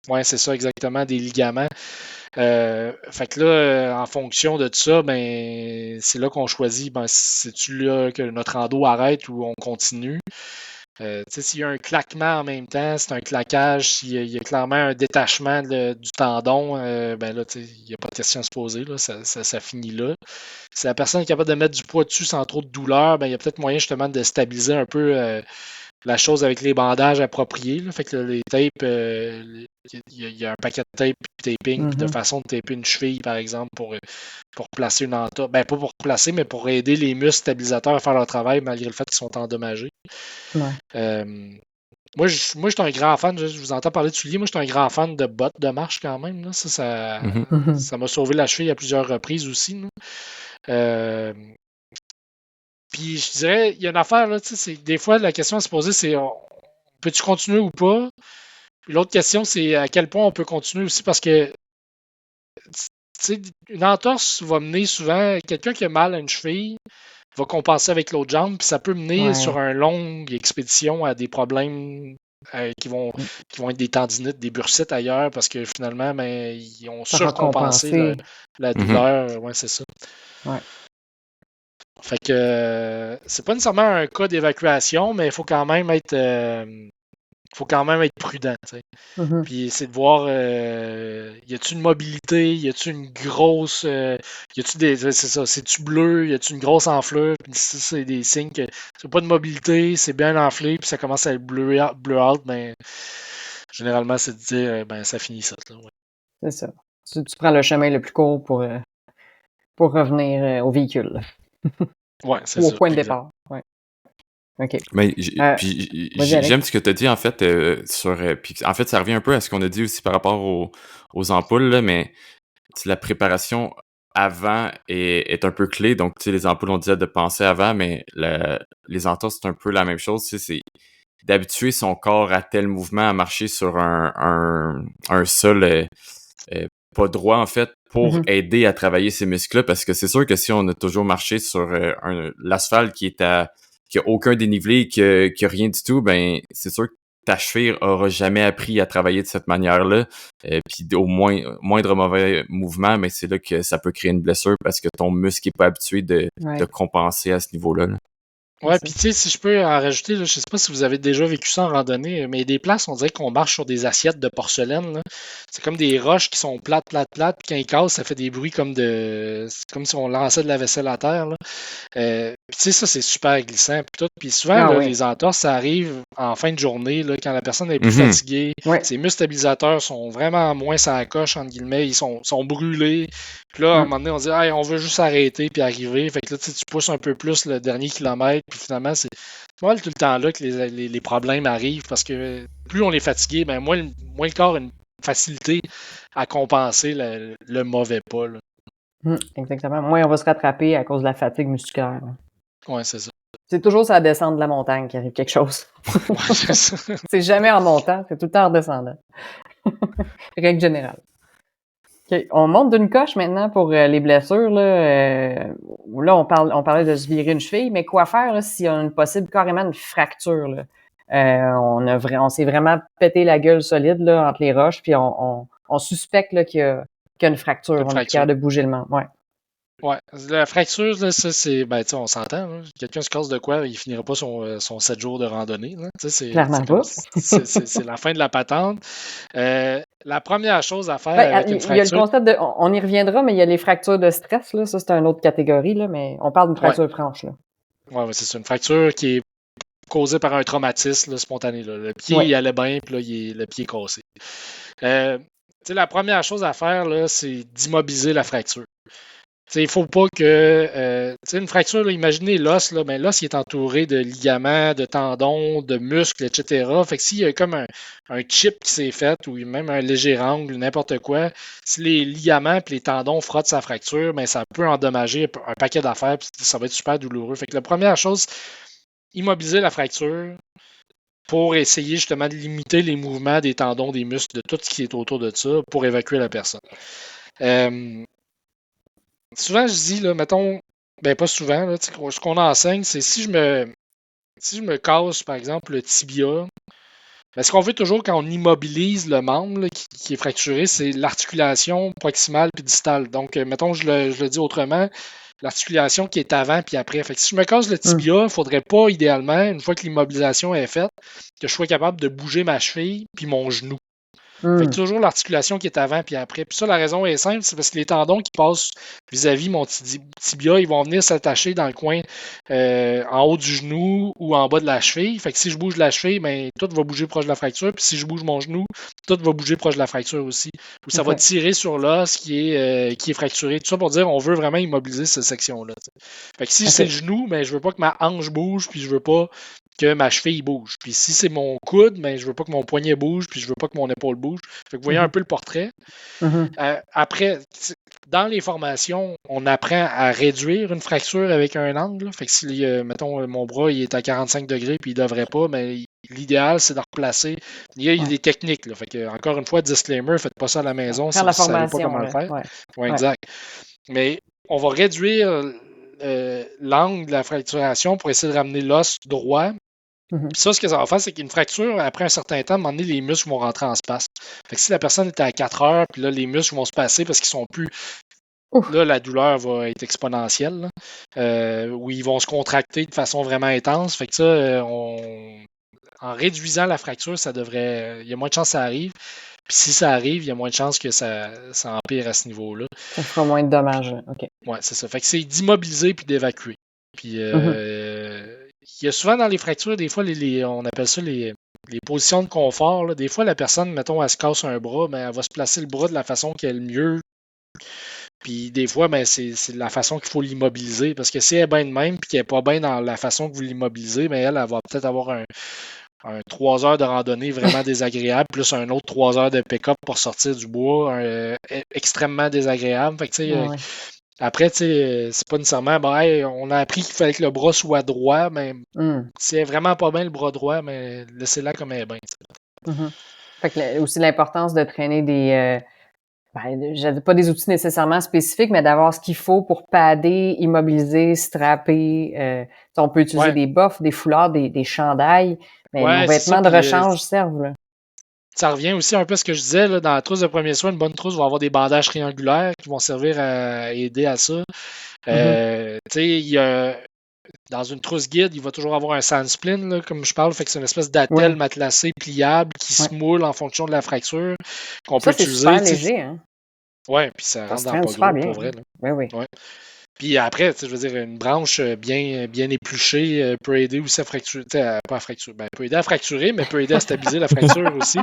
Oui, c'est ça, exactement, des ligaments. Fait que là, en fonction de tout ça, c'est là qu'on choisit, c'est-tu là que notre rando arrête ou on continue. S'il y a un claquement en même temps, c'est un claquage. S'il y a clairement un détachement du tendon, là, il n'y a pas de question à se poser. Là, ça finit là. Si la personne est capable de mettre du poids dessus sans trop de douleur, il y a peut-être moyen justement de stabiliser un peu la chose avec les bandages appropriés. Là. Fait que les tapes, il y a un paquet de tape et taping, de façon de taper une cheville, par exemple, pour placer une entorse. Pas pour placer, mais pour aider les muscles stabilisateurs à faire leur travail malgré le fait qu'ils sont endommagés. Moi, je suis un grand fan, je vous entends parler de souliers, moi je suis un grand fan de bottes de marche quand même. Là. Ça m'a sauvé la cheville à plusieurs reprises aussi. Puis je dirais, il y a une affaire, là, des fois la question à se poser, c'est peux-tu continuer ou pas? l'autre question, c'est à quel point on peut continuer aussi parce que une entorse va mener souvent, quelqu'un qui a mal à une cheville va compenser avec l'autre jambe, puis ça peut mener sur une longue expédition à des problèmes qui vont être des tendinites, des bursites ailleurs, parce que finalement, ils ont surcompensé la douleur. Ouais, c'est ça. Ouais. Fait que c'est pas nécessairement un cas d'évacuation, mais il faut quand même être prudent. Puis c'est de voir y a-tu une mobilité, y a-tu une grosse y a-tu c'est ça, c'est-tu bleu, y a-tu une grosse enflure, puis ça, c'est des signes que c'est pas de mobilité, c'est bien enflé, puis ça commence à être bleu out, ben généralement c'est de dire ben ça finit ça. Là, ouais. C'est ça. Tu prends le chemin le plus court pour revenir au véhicule. Ouais, c'est ou ça. au point de départ. Ouais. OK. Mais j'aime ce que tu as dit, en fait, puis en fait, ça revient un peu à ce qu'on a dit aussi par rapport aux ampoules, là, mais la préparation avant est un peu clé. Donc, tu sais, les ampoules, on disait de penser avant, mais les entorses, c'est un peu la même chose. Tu sais, c'est d'habituer son corps à tel mouvement, à marcher sur un sol pas droit, en fait, pour aider à travailler ces muscles-là, parce que c'est sûr que si on a toujours marché sur l'asphalte qui a aucun dénivelé, qui a rien du tout, ben c'est sûr que ta cheville aura jamais appris à travailler de cette manière-là. Puis au moindre mauvais mouvement, mais c'est là que ça peut créer une blessure parce que ton muscle n'est pas habitué de compenser à ce niveau-là. Là. Ouais, puis tu sais, si je peux en rajouter, là, je sais pas si vous avez déjà vécu ça en randonnée, mais il y a des places, on dirait qu'on marche sur des assiettes de porcelaine. Là. C'est comme des roches qui sont plates, puis quand ils cassent, ça fait des bruits c'est comme si on lançait de la vaisselle à terre. Là. Puis tu sais, ça, c'est super glissant. Puis souvent, les entorses, ça arrive en fin de journée, là, quand la personne est plus fatiguée. Ses muscles stabilisateurs sont vraiment moins sur la coche, entre guillemets. Ils sont brûlés. Puis là, à un moment donné, on dit hey, on veut juste arrêter puis arriver. Fait que là, tu pousses un peu plus le dernier kilomètre. Puis finalement, c'est pas mal tout le temps là que les problèmes arrivent parce que plus on est fatigué, ben moins le corps a une facilité à compenser le mauvais pas. Là. Exactement. Moins on va se rattraper à cause de la fatigue musculaire. Oui, c'est ça. C'est toujours sur la descente de la montagne qu'il arrive quelque chose. Ouais, c'est ça. C'est jamais en montant, c'est tout le temps en descendant. Règle générale. Okay. On monte d'une coche maintenant pour les blessures. Là, on parlait de se virer une cheville, mais quoi faire là, s'il y a une possible carrément une fracture? Là? On s'est vraiment pété la gueule solide là, entre les roches, puis on suspecte là, qu'il y a une fracture. On est capable de bouger le membre. Ouais. Ouais, la fracture, là, ça, c'est. Ben, tu sais, on s'entend. Là. Quelqu'un se casse de quoi, il finira pas son 7 jours de randonnée. Là. Clairement pas. C'est la fin de la patente. La première chose à faire avec une fracture. Il y a le concept on y reviendra, mais il y a les fractures de stress. Là. Ça, c'est une autre catégorie, là, mais on parle d'une fracture franche. Là. Ouais, c'est une fracture qui est causée par un traumatisme là, spontané. Là. Le pied, il allait bien, puis là, le pied est cassé. La première chose à faire, là, c'est d'immobiliser la fracture. Il ne faut pas que. Une fracture, là, imaginez l'os, là, ben, l'os il est entouré de ligaments, de tendons, de muscles, etc. Fait que s'il y a comme un chip qui s'est fait, ou même un léger angle, n'importe quoi, si les ligaments et les tendons frottent sa fracture, ben, ça peut endommager un paquet d'affaires, puis ça va être super douloureux. Fait que la première chose, immobiliser la fracture pour essayer justement de limiter les mouvements des tendons, des muscles, de tout ce qui est autour de ça, pour évacuer la personne. Souvent, je dis, là, mettons, ben pas souvent, là, ce qu'on enseigne, c'est si je me casse, par exemple, le tibia, ben, ce qu'on veut toujours quand on immobilise le membre là, qui est fracturé, c'est l'articulation proximale puis distale. Donc, mettons, je le dis autrement, l'articulation qui est avant puis après. Fait que si je me casse le tibia, il ne faudrait pas, idéalement, une fois que l'immobilisation est faite, que je sois capable de bouger ma cheville puis mon genou. Fait que toujours l'articulation qui est avant puis après. Puis ça, la raison est simple, c'est parce que les tendons qui passent vis-à-vis mon tibia, ils vont venir s'attacher dans le coin en haut du genou ou en bas de la cheville. Fait que si je bouge la cheville, ben, tout va bouger proche de la fracture. Puis si je bouge mon genou, tout va bouger proche de la fracture aussi. Ou ça va tirer sur l'os qui est fracturé. Tout ça pour dire on veut vraiment immobiliser cette section-là. Fait que si c'est le genou, ben, je veux pas que ma hanche bouge, puis je veux pas que ma cheville bouge. Puis si c'est mon coude, ben, je veux pas que mon poignet bouge, puis je veux pas que mon épaule bouge. Fait que vous voyez un peu le portrait. Après, dans les formations, on apprend à réduire une fracture avec un angle. Fait que si, mettons, mon bras il est à 45 degrés puis il devrait pas, mais l'idéal, c'est de replacer. Il y a des techniques, là. Fait que, encore une fois, disclaimer, faites pas ça à la maison si Faire vous la ne savez pas formation, comment le là. faire. Ouais. Ouais, Ouais. exact. Mais on va réduire l'angle de la fracturation pour essayer de ramener l'os droit. Mhm. Puis ça, ce que ça va faire, c'est qu'une fracture, après un certain temps, à un moment donné, les muscles vont rentrer en space. Fait que si la personne est à 4 heures, puis là, les muscles vont se passer parce qu'ils sont plus. Ouf. Là, la douleur va être exponentielle, là, où ils vont se contracter de façon vraiment intense. Fait que ça, en réduisant la fracture, ça devrait. Il y a moins de chances que ça arrive. Puis si ça arrive, il y a moins de chances que ça empire à ce niveau-là. Ça fera moins de dommages. OK. Ouais, c'est ça. Fait que c'est d'immobiliser puis d'évacuer. Puis il y a souvent dans les fractures, des fois, on appelle ça les positions de confort. Là. Des fois, la personne, mettons, elle se casse un bras, mais elle va se placer le bras de la façon qu'elle est le mieux. Puis des fois, ben, c'est la façon qu'il faut l'immobiliser. Parce que si elle est bien de même puis qu'elle n'est pas bien dans la façon que vous l'immobilisez, ben, elle va peut-être avoir un 3 heures de randonnée vraiment désagréable, plus un autre 3 heures de pick-up pour sortir du bois, extrêmement désagréable. Fait que, tu sais, Ouais. après, tu sais, c'est pas nécessairement, ben, hey, on a appris qu'il fallait que le bras soit droit, mais si elle est vraiment pas bien le bras droit, mais laissez-la comme elle est bien. Fait que aussi l'importance de traîner des, j'avais pas des outils nécessairement spécifiques, mais d'avoir ce qu'il faut pour padder, immobiliser, strapper. On peut utiliser Ouais. des buffs, des foulards, des chandails, mais nos Ouais, c'est ça, vêtements de puis, rechange servent, là. ça revient aussi un peu à ce que je disais, là, dans la trousse de premier soin, une bonne trousse va avoir des bandages triangulaires qui vont servir à aider à ça. Tu sais, dans une trousse guide, il va toujours avoir un sandspline, là, comme je parle, fait que c'est une espèce d'attelle Ouais. matelassé pliable qui se moule en fonction de la fracture qu'on peut Ça, c'est utiliser. super tu sais. léger, hein? Ouais, puis ça Ça rentre se dans traîne pas super gros, bien. pour vrai. Là. Oui, oui. Ouais. Puis après, tu sais, je veux dire, une branche bien épluchée peut aider aussi à fracturer, pas à fracturer, ben, peut aider à fracturer, mais peut aider à stabiliser la fracture aussi.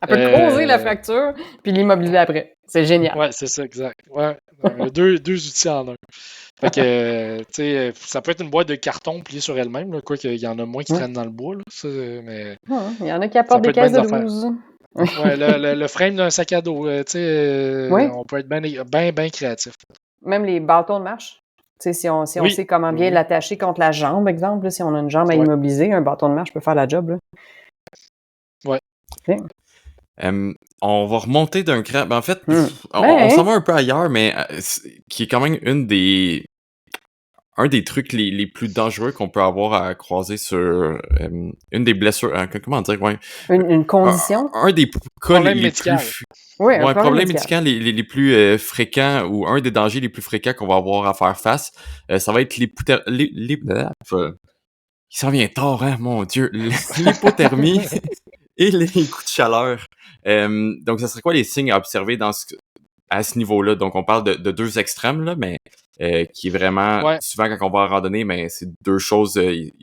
Elle peut creuser la fracture puis l'immobiliser après. C'est génial. Ouais, c'est ça, exact. Ouais, deux outils en un. Fait que, tu sais, ça peut être une boîte de carton pliée sur elle-même, là, quoi qu'il y en a moins qui traînent dans le bois, là, ça, mais Il y en a qui ça apportent peut des être bien caisses des de affaires. 12. Ouais, le frame d'un sac à dos, tu sais, Oui. on peut être bien créatif. Même les bâtons de marche. Tu sais, si on Oui. sait comment bien l'attacher contre la jambe, exemple, là, si on a une jambe à immobiliser, un bâton de marche peut faire la job, là. Ouais. OK. On va remonter d'un cran. Ben, en fait, on Ben, s'en va un peu ailleurs, mais qui est quand même un des trucs les plus dangereux qu'on peut avoir à croiser sur une des blessures. Comment dire, ouais. une condition. Un des cas Problème les médical. plus. Oui, un Ouais, problème problème médical. médical les plus fréquents ou un des dangers les plus fréquents qu'on va avoir à faire face, ça va être il s'en vient tard, hein, mon Dieu. L'hypothermie et les coups de chaleur. Donc, ça serait quoi les signes à observer à ce niveau-là? Donc, on parle de deux extrêmes, là, mais qui est vraiment, souvent quand on va en randonnée, mais c'est deux choses,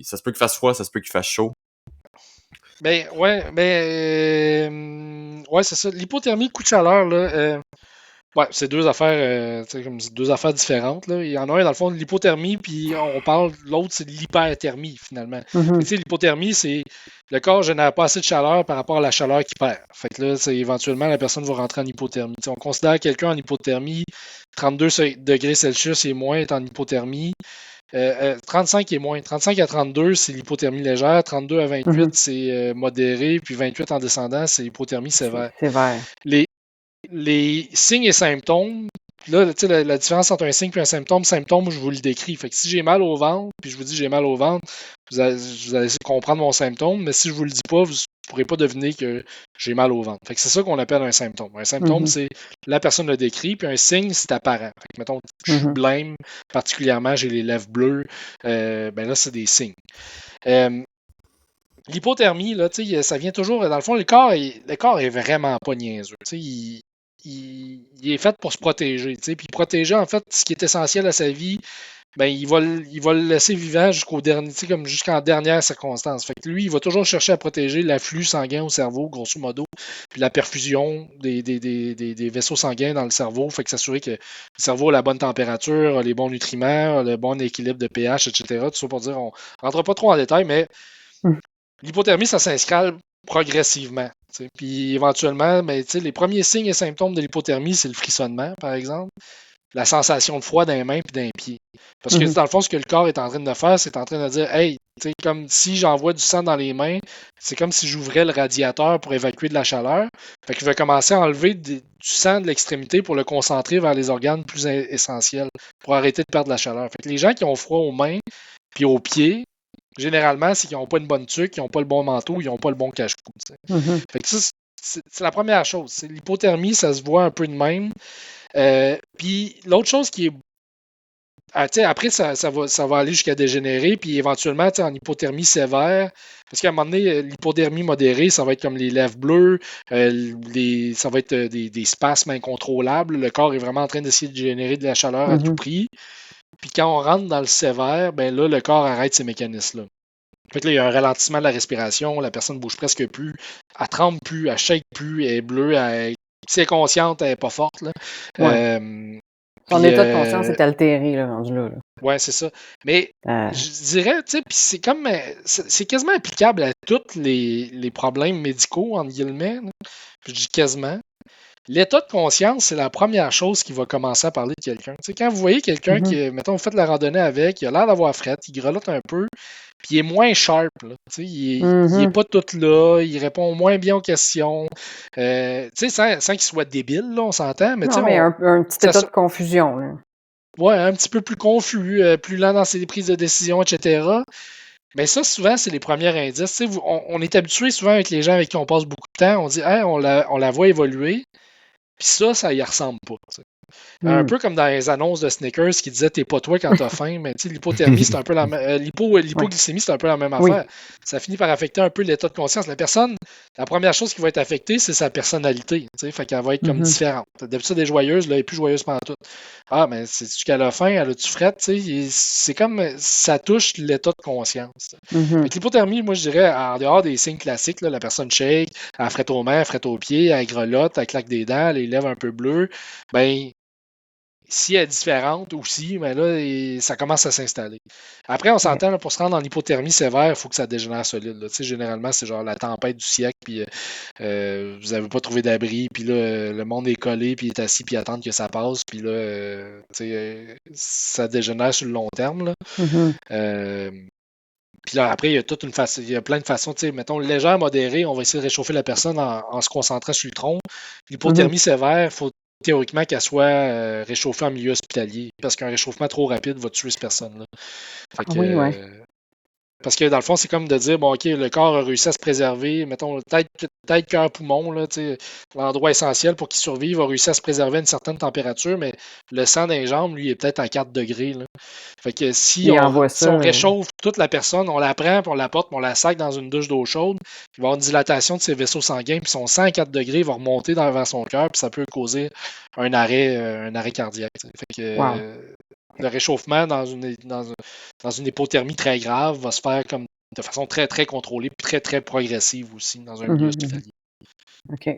ça se peut qu'il fasse froid, ça se peut qu'il fasse chaud. Ben, ouais, c'est ça. L'hypothermie, coup de chaleur, là, ouais, c'est deux affaires, comme deux affaires différentes. Là. Il y en a un, dans le fond, de l'hypothermie, puis on parle, l'autre, c'est de l'hyperthermie, finalement. Tu sais, l'hypothermie, c'est le corps ne génère pas assez de chaleur par rapport à la chaleur qu'il perd. Fait que là, éventuellement, la personne va rentrer en hypothermie. T'sais, on considère quelqu'un en hypothermie, 32 degrés Celsius et moins est en hypothermie. 35 et moins. 35 à 32, c'est l'hypothermie légère. 32 à 28, c'est modéré. Puis 28 en descendant, c'est l'hypothermie sévère. Sévère. Les signes et symptômes, là, la différence entre un signe et un symptôme, je vous le décris. Fait que si j'ai mal au ventre, puis je vous dis j'ai mal au ventre, vous allez essayer de comprendre mon symptôme, mais si je vous le dis pas, vous ne pourrez pas deviner que j'ai mal au ventre. Fait que c'est ça qu'on appelle un symptôme. Un symptôme, c'est la personne le décrit, puis un signe, c'est apparent. Fait que, mettons, je suis blême, particulièrement, j'ai les lèvres bleues, ben là, c'est des signes. L'hypothermie, là, ça vient toujours. Dans le fond, le corps est vraiment pas niaiseux. Il est fait pour se protéger. Puis protéger, en fait, ce qui est essentiel à sa vie, ben, il va le laisser vivant jusqu'en dernière circonstance. Fait que lui, il va toujours chercher à protéger l'afflux sanguin au cerveau, grosso modo, puis la perfusion des vaisseaux sanguins dans le cerveau. Fait que s'assurer que le cerveau a la bonne température, a les bons nutriments, a le bon équilibre de pH, etc. Tout ça pour dire, on ne rentre pas trop en détail, mais l'hypothermie, ça s'inscale progressivement. Puis éventuellement, les premiers signes et symptômes de l'hypothermie, c'est le frissonnement, par exemple. la sensation de froid dans les mains et dans les pieds. Parce que Mhm. dans le fond, ce que le corps est en train de faire, c'est en train de dire, hey, tu sais, comme si j'envoie du sang dans les mains, c'est comme si j'ouvrais le radiateur pour évacuer de la chaleur. Fait que je vais commencer à enlever du sang de l'extrémité pour le concentrer vers les organes plus essentiels, pour arrêter de perdre la chaleur. Fait que les gens qui ont froid aux mains puis aux pieds, généralement, c'est qu'ils n'ont pas une bonne tuque, ils n'ont pas le bon manteau, ils n'ont pas le bon cache-cou. Mhm. Fait que ça, c'est la première chose. C'est l'hypothermie, ça se voit un peu de même. Puis l'autre chose qui est. Après, ça va aller jusqu'à dégénérer, puis éventuellement, en hypothermie sévère, parce qu'à un moment donné, l'hypothermie modérée, ça va être comme les lèvres bleues, ça va être des spasmes incontrôlables. Le corps est vraiment en train d'essayer de générer de la chaleur à tout Mhm. prix. Puis quand on rentre dans le sévère, ben là, le corps arrête ces mécanismes-là. Fait que là, il y a un ralentissement de la respiration, la personne ne bouge presque plus, elle tremble plus, elle shake plus, elle est bleue, si elle est consciente, elle n'est pas forte. Là. Ouais. Son Puis, état de conscience est altéré, là, rendu là. ouais, c'est ça. Mais je dirais, tu sais, puis c'est comme, c'est quasiment applicable à tous les problèmes médicaux, entre guillemets. Là. Je dis quasiment. L'état de conscience, c'est la première chose qui va commencer à parler de quelqu'un. Tu sais, quand vous voyez quelqu'un Mhm. qui, mettons, vous faites la randonnée avec, il a l'air d'avoir fret, il grelotte un peu, puis il est moins sharp. Là. Tu sais, il est Mhm. pas tout là, il répond moins bien aux questions. Tu sais, sans qu'il soit débile, là, on s'entend, mais tu Non, sais, mais un petit ça, état de confusion, là. ouais, un petit peu plus confus, plus lent dans ses prises de décision, etc. Mais ça, souvent, c'est les premiers indices. Tu sais, on est habitué souvent avec les gens avec qui on passe beaucoup de temps, on dit, hey, on la voit évoluer, puis ça y ressemble pas. Tu sais. Un Mhm. peu comme dans les annonces de Snickers qui disaient t'es pas toi quand t'as faim, mais tu sais, l'hypothermie, c'est un peu la Ouais. l'hypoglycémie, c'est un peu la même Oui. affaire. Ça finit par affecter un peu l'état de conscience. La personne, la première chose qui va être affectée, c'est sa personnalité. Tu sais, fait qu'elle va être comme Mhm. différente. D'habitude, elle est joyeuse, là, elle est plus joyeuse pendant tout. Ah, mais c'est-tu qu'elle a faim, elle a-tu frette, tu sais, c'est comme ça touche l'état de conscience. Fait Mhm. que l'hypothermie, moi, je dirais, en dehors des signes classiques, là, la personne shake, elle frette aux mains, elle frette aux pieds, elle grelotte, elle claque des dents, les lèvres un peu bleues, ben, si elle est différente aussi, mais là, ça commence à s'installer. Après, on Ok. s'entend, là, pour se rendre en hypothermie sévère, il faut que ça dégénère solide. Là. Tu sais, généralement, c'est genre la tempête du siècle, puis vous n'avez pas trouvé d'abri, puis là, le monde est collé, puis est assis, puis attend que ça passe, puis là, tu sais, ça dégénère sur le long terme. Là. Mhm. Euh, puis là, après, il y a toute une façon, il y a plein de façons, tu sais, mettons, légère, modérée, on va essayer de réchauffer la personne en se concentrant sur le tronc. Mhm. L'hypothermie sévère, il faut théoriquement qu'elle soit réchauffée en milieu hospitalier, parce qu'un réchauffement trop rapide va tuer cette personne-là. Fait Ah que, oui, ouais. parce que dans le fond, c'est comme de dire, bon, OK, le corps a réussi à se préserver, mettons, tête, cœur, poumon, là, tu sais, l'endroit essentiel pour qu'il survive, a réussi à se préserver à une certaine température, mais le sang dans les jambes, lui, est peut-être à 4 degrés. Là. Fait que Il envoie si ça. on réchauffe toute la personne, on la prend, puis on la porte, puis on la sac dans une douche d'eau chaude, il va y avoir une dilatation de ses vaisseaux sanguins, puis son sang à 4 degrés va remonter vers son cœur, puis ça peut causer un arrêt cardiaque. Tu sais. Fait que, Wow. le réchauffement dans une hypothermie très grave va se faire comme de façon très, très contrôlée, puis très, très progressive aussi dans un milieu Mhm, mhm. hospitalier. OK.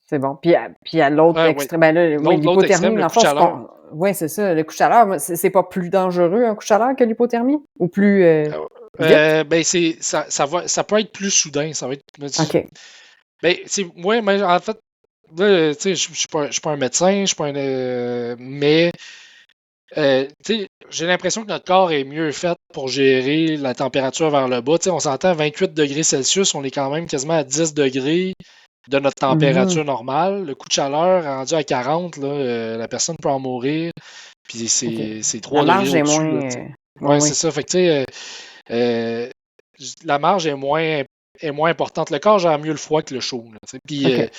C'est bon. Puis à l'autre Ouais. extrême, ben là, oui, L'autre l'hypothermie, extrême, le dans le coup de fond, chaleur. oui, c'est ça. Le coup de chaleur, moi, c'est pas plus dangereux, un coup de chaleur, que l'hypothermie? Ou plus vite? Ben ça peut être plus soudain. Ça va être. OK. Ben, moi, mais en fait, là, tu sais, je suis pas un médecin, je suis pas un. Mais tu sais, j'ai l'impression que notre corps est mieux fait pour gérer la température vers le bas. Tu sais, on s'entend 28 degrés Celsius, on est quand même quasiment à 10 degrés de notre Mhm. température normale. Le coup de chaleur rendu à 40, là, la personne peut en mourir. Puis OK. c'est La 3 degrés marge est au-dessus. moins. Là, tu sais. Oui, Ouais, c'est oui. ça. Fait que, tu sais, la marge est moins importante. Le corps gère mieux le froid que le chaud. Là, tu sais. Puis OK.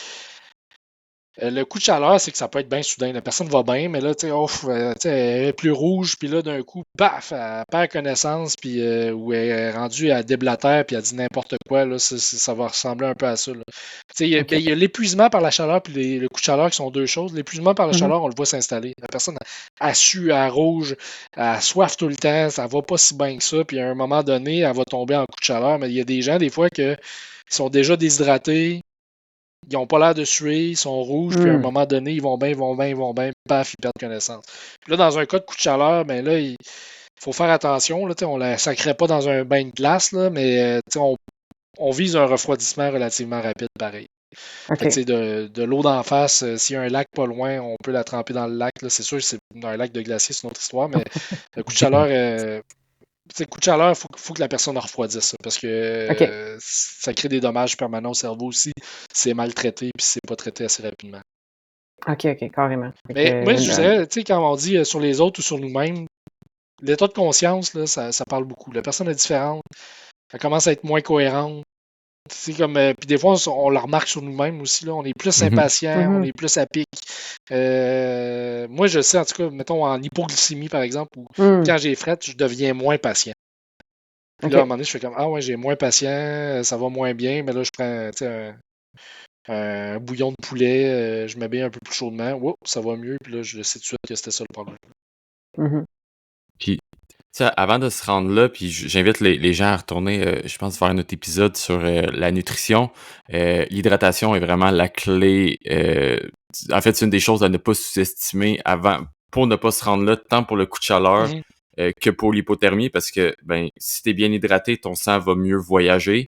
le coup de chaleur, c'est que ça peut être bien soudain. La personne va bien, mais là, tu sais, tu sais, elle est plus rouge, puis là, d'un coup, paf, elle perd connaissance, puis ou elle est rendue à déblatère, puis elle dit n'importe quoi. Là, ça va ressembler un peu à ça. Là. Tu sais, OK. il y a l'épuisement par la chaleur, puis le coup de chaleur qui sont deux choses. L'épuisement par la Mhm. chaleur, on le voit s'installer. La personne a su, elle rouge, elle a soif tout le temps, ça va pas si bien que ça, puis à un moment donné, elle va tomber en coup de chaleur. Mais il y a des gens, des fois, qui sont déjà déshydratés, ils n'ont pas l'air de suer, ils sont rouges, puis à un Hmm. moment donné, ils vont bien, ils vont bien, ils vont bien, paf, ils perdent connaissance. Puis là, dans un cas de coup de chaleur, ben là, il faut faire attention. Là, on ne la sacrait pas dans un bain de glace, là, mais on vise un refroidissement relativement rapide, pareil. Fait que, de l'eau d'en face, s'il y a un lac pas loin, on peut la tremper dans le lac. Là. C'est sûr que c'est un lac de glacier, c'est une autre histoire, mais le coup de chaleur, faut que la personne refroidisse, parce que ça crée des dommages permanents au cerveau aussi. C'est maltraité puis c'est pas traité assez rapidement. OK, carrément. Mais moi, je dirais, quand on dit sur les autres ou sur nous-mêmes, l'état de conscience, là, ça parle beaucoup. La personne est différente. Elle commence à être moins cohérente. C'est comme, puis des fois, on le remarque sur nous-mêmes aussi. Là, on est plus impatient, on est plus à pic. Moi, je sais, en tout cas, mettons en hypoglycémie, par exemple, où quand j'ai fret, je deviens moins patient. Puis là, à un moment donné, je fais comme, ah ouais, j'ai moins patient, ça va moins bien, mais là, je prends un bouillon de poulet, je m'habille un peu plus chaudement, ça va mieux, puis là, je sais tout de suite que c'était ça le problème. Puis, avant de se rendre là, puis j'invite les gens à retourner, je pense, faire notre épisode sur la nutrition. L'hydratation est vraiment la clé. En fait, c'est une des choses à ne pas sous-estimer pour ne pas se rendre là, tant pour le coup de chaleur que pour l'hypothermie, parce que si t'es bien hydraté, ton sang va mieux voyager.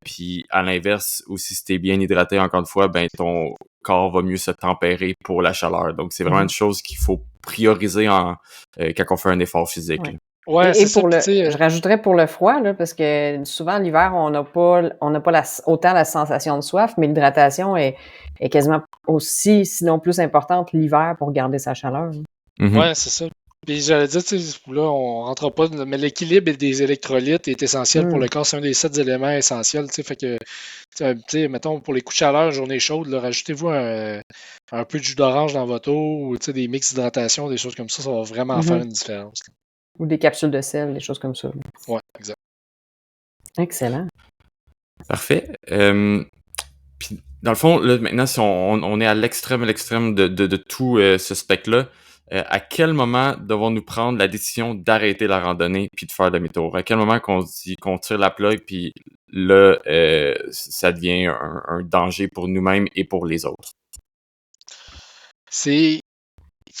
Puis à l'inverse, aussi, si t'es bien hydraté, encore une fois, ton corps va mieux se tempérer pour la chaleur. Donc, c'est vraiment une chose qu'il faut prioriser quand on fait un effort physique. Ouais, et pour je rajouterais pour le froid, là, parce que souvent l'hiver, on n'a pas autant la sensation de soif, mais l'hydratation est quasiment aussi, sinon plus importante l'hiver pour garder sa chaleur. Ouais, c'est ça. Puis j'allais dire, là, on rentre pas, mais l'équilibre des électrolytes est essentiel pour le corps. C'est un des 7 éléments essentiels. Fait que, mettons, pour les coups de chaleur, journée chaude, rajoutez-vous un peu de jus d'orange dans votre eau, ou des mix d'hydratation, des choses comme ça va vraiment faire une différence. Là. Ou des capsules de sel, des choses comme ça. Ouais, exact. Excellent. Parfait. Puis, dans le fond, là, maintenant, si on est à l'extrême de tout ce spectre-là, à quel moment devons-nous prendre la décision d'arrêter la randonnée puis de faire demi-tour? À quel moment qu'on dit qu'on tire la plug puis là, ça devient un danger pour nous-mêmes et pour les autres? C'est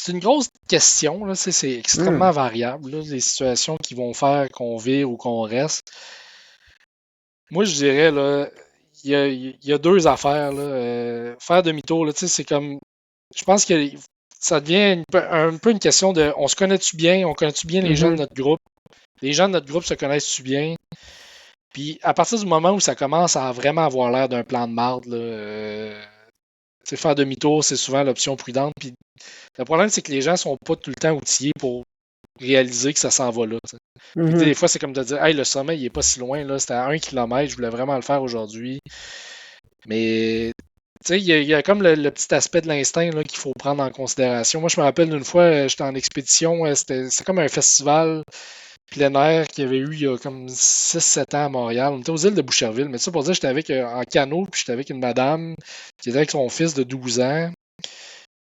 une grosse question. Là, c'est extrêmement variable, là, les situations qui vont faire qu'on vire ou qu'on reste. Moi, je dirais, là, il y a deux affaires. Là. Faire demi-tour, là, c'est comme. Je pense que ça devient un peu une question de on se connaît-tu bien, on connaît-tu bien les gens de notre groupe. Les gens de notre groupe se connaissent-tu bien. Puis à partir du moment où ça commence à vraiment avoir l'air d'un plan de marde, faire demi-tour, c'est souvent l'option prudente. Puis le problème, c'est que les gens sont pas tout le temps outillés pour réaliser que ça s'en va là. Des fois, c'est comme de dire, hey, le sommet, il est pas si loin, là, c'était à 1 km, je voulais vraiment le faire aujourd'hui. Mais il y a comme le petit aspect de l'instinct qu'il faut prendre en considération. Moi, je me rappelle d'une fois, j'étais en expédition, c'était comme un festival plein air qu'il y avait eu il y a comme 6-7 ans à Montréal. On était aux îles de Boucherville, mais ça pour dire, j'étais avec en canot, puis j'étais avec une madame qui était avec son fils de 12 ans.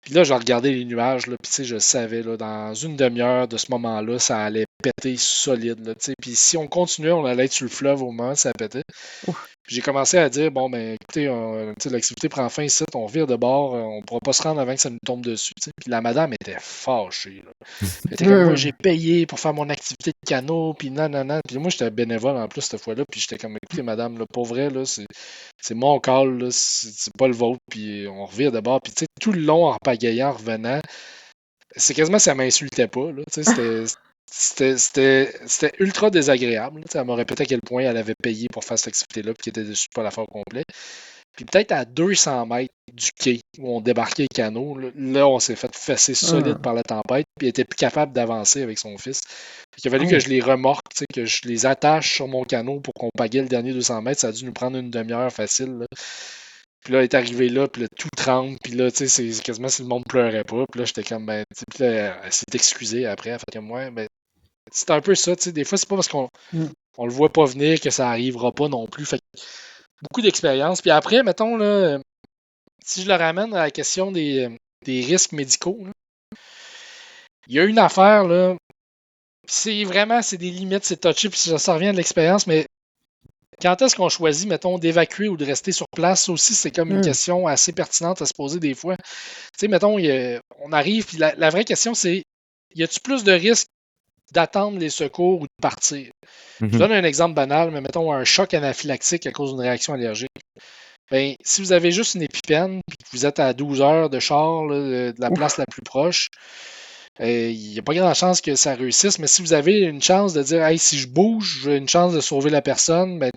Puis là, je regardais les nuages, là, puis je savais, là, dans une demi-heure de ce moment-là, ça allait péter solide. Là, puis si on continuait, on allait être sur le fleuve au moment où ça pétait. J'ai commencé à dire, bon, ben écoutez, l'activité prend fin ici, on vire de bord, on ne pourra pas se rendre avant que ça nous tombe dessus. Puis la madame était fâchée. Là. Elle était comme, moi, j'ai payé pour faire mon activité de canot, puis nanana. Puis moi, j'étais bénévole en plus cette fois-là, puis j'étais comme, écoutez, madame, là, pour vrai, là, c'est mon call, là, c'est pas le vôtre, puis on revire de bord. Puis tout le long, en pagayant, en revenant, c'est quasiment ça m'insultait pas. Là, c'était ultra désagréable. Elle m'a répété à quel point elle avait payé pour faire cette activité-là et qu'elle était dessus pas la faire au complet. Puis peut-être à 200 mètres du quai où on débarquait les canots, là on s'est fait fesser solide par la tempête puis elle était plus capable d'avancer avec son fils. Il a fallu que je les remorque, que je les attache sur mon canot pour qu'on pagaie le dernier 200 mètres. Ça a dû nous prendre une demi-heure facile. Là. Puis là, elle est arrivée là, puis là, tout tremble, puis là, tu sais, c'est quasiment si le monde pleurait pas. Puis là, j'étais comme, ben, tu sais, puis là, elle s'est excusée après, elle fait comme, ouais, ben, c'est un peu ça, tu sais, des fois, c'est pas parce qu'on le voit pas venir que ça arrivera pas non plus. Fait que, beaucoup d'expérience. Puis après, mettons, là, si je le ramène à la question des risques médicaux, là, il y a une affaire, là, c'est des limites, c'est touché, puis ça revient de l'expérience, mais quand est-ce qu'on choisit, mettons, d'évacuer ou de rester sur place? Aussi, c'est comme une question assez pertinente à se poser des fois. Tu sais, mettons, on arrive, puis la vraie question, c'est y a-tu plus de risques d'attendre les secours ou de partir? Je donne un exemple banal, mais mettons un choc anaphylactique à cause d'une réaction allergique. Ben, si vous avez juste une épipène puis que vous êtes à 12 heures de char là, de la place la plus proche, il n'y a pas grande chance que ça réussisse. Mais si vous avez une chance de dire hey, si je bouge, j'ai une chance de sauver la personne, ben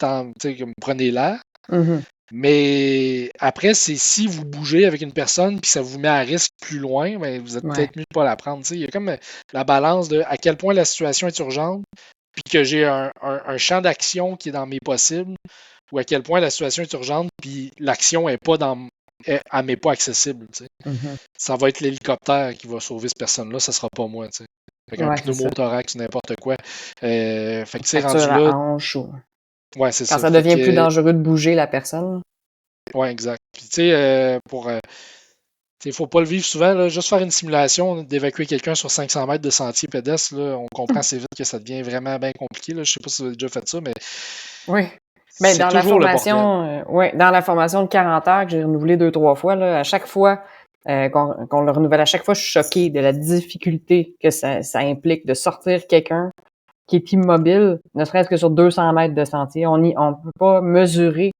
prenez-la. Mhm. Mais après, c'est si vous bougez avec une personne puis ça vous met à risque plus loin, ben, vous êtes Ouais. peut-être mieux de pas la prendre. Il y a comme la balance de à quel point la situation est urgente, puis que j'ai un champ d'action qui est dans mes possibles, ou à quel point la situation est urgente, puis l'action est pas elle m'est pas accessible. Mhm. Ça va être l'hélicoptère qui va sauver cette personne-là, ça sera pas moi. Avec un Ouais, c'est ça. pneumothorax, n'importe quoi. Fait que tu sais, Fracture rendu la là, hanche ou ouais, c'est quand ça. ça Fait devient plus que, dangereux de bouger la personne. ouais, exact. Puis tu sais, il ne faut pas le vivre souvent. Là. Juste faire une simulation d'évacuer quelqu'un sur 500 mètres de sentier pédestre, là, on comprend assez vite que ça devient vraiment bien compliqué. Là. Je ne sais pas si vous avez déjà fait ça, mais Oui. Ben, c'est toujours le bordel. dans la formation de 40 heures que j'ai renouvelée 2-3 fois, là, à chaque fois qu'on le renouvelle, à chaque fois, je suis choquée de la difficulté que ça implique de sortir quelqu'un qui est immobile, ne serait-ce que sur 200 mètres de sentier. On peut pas mesurer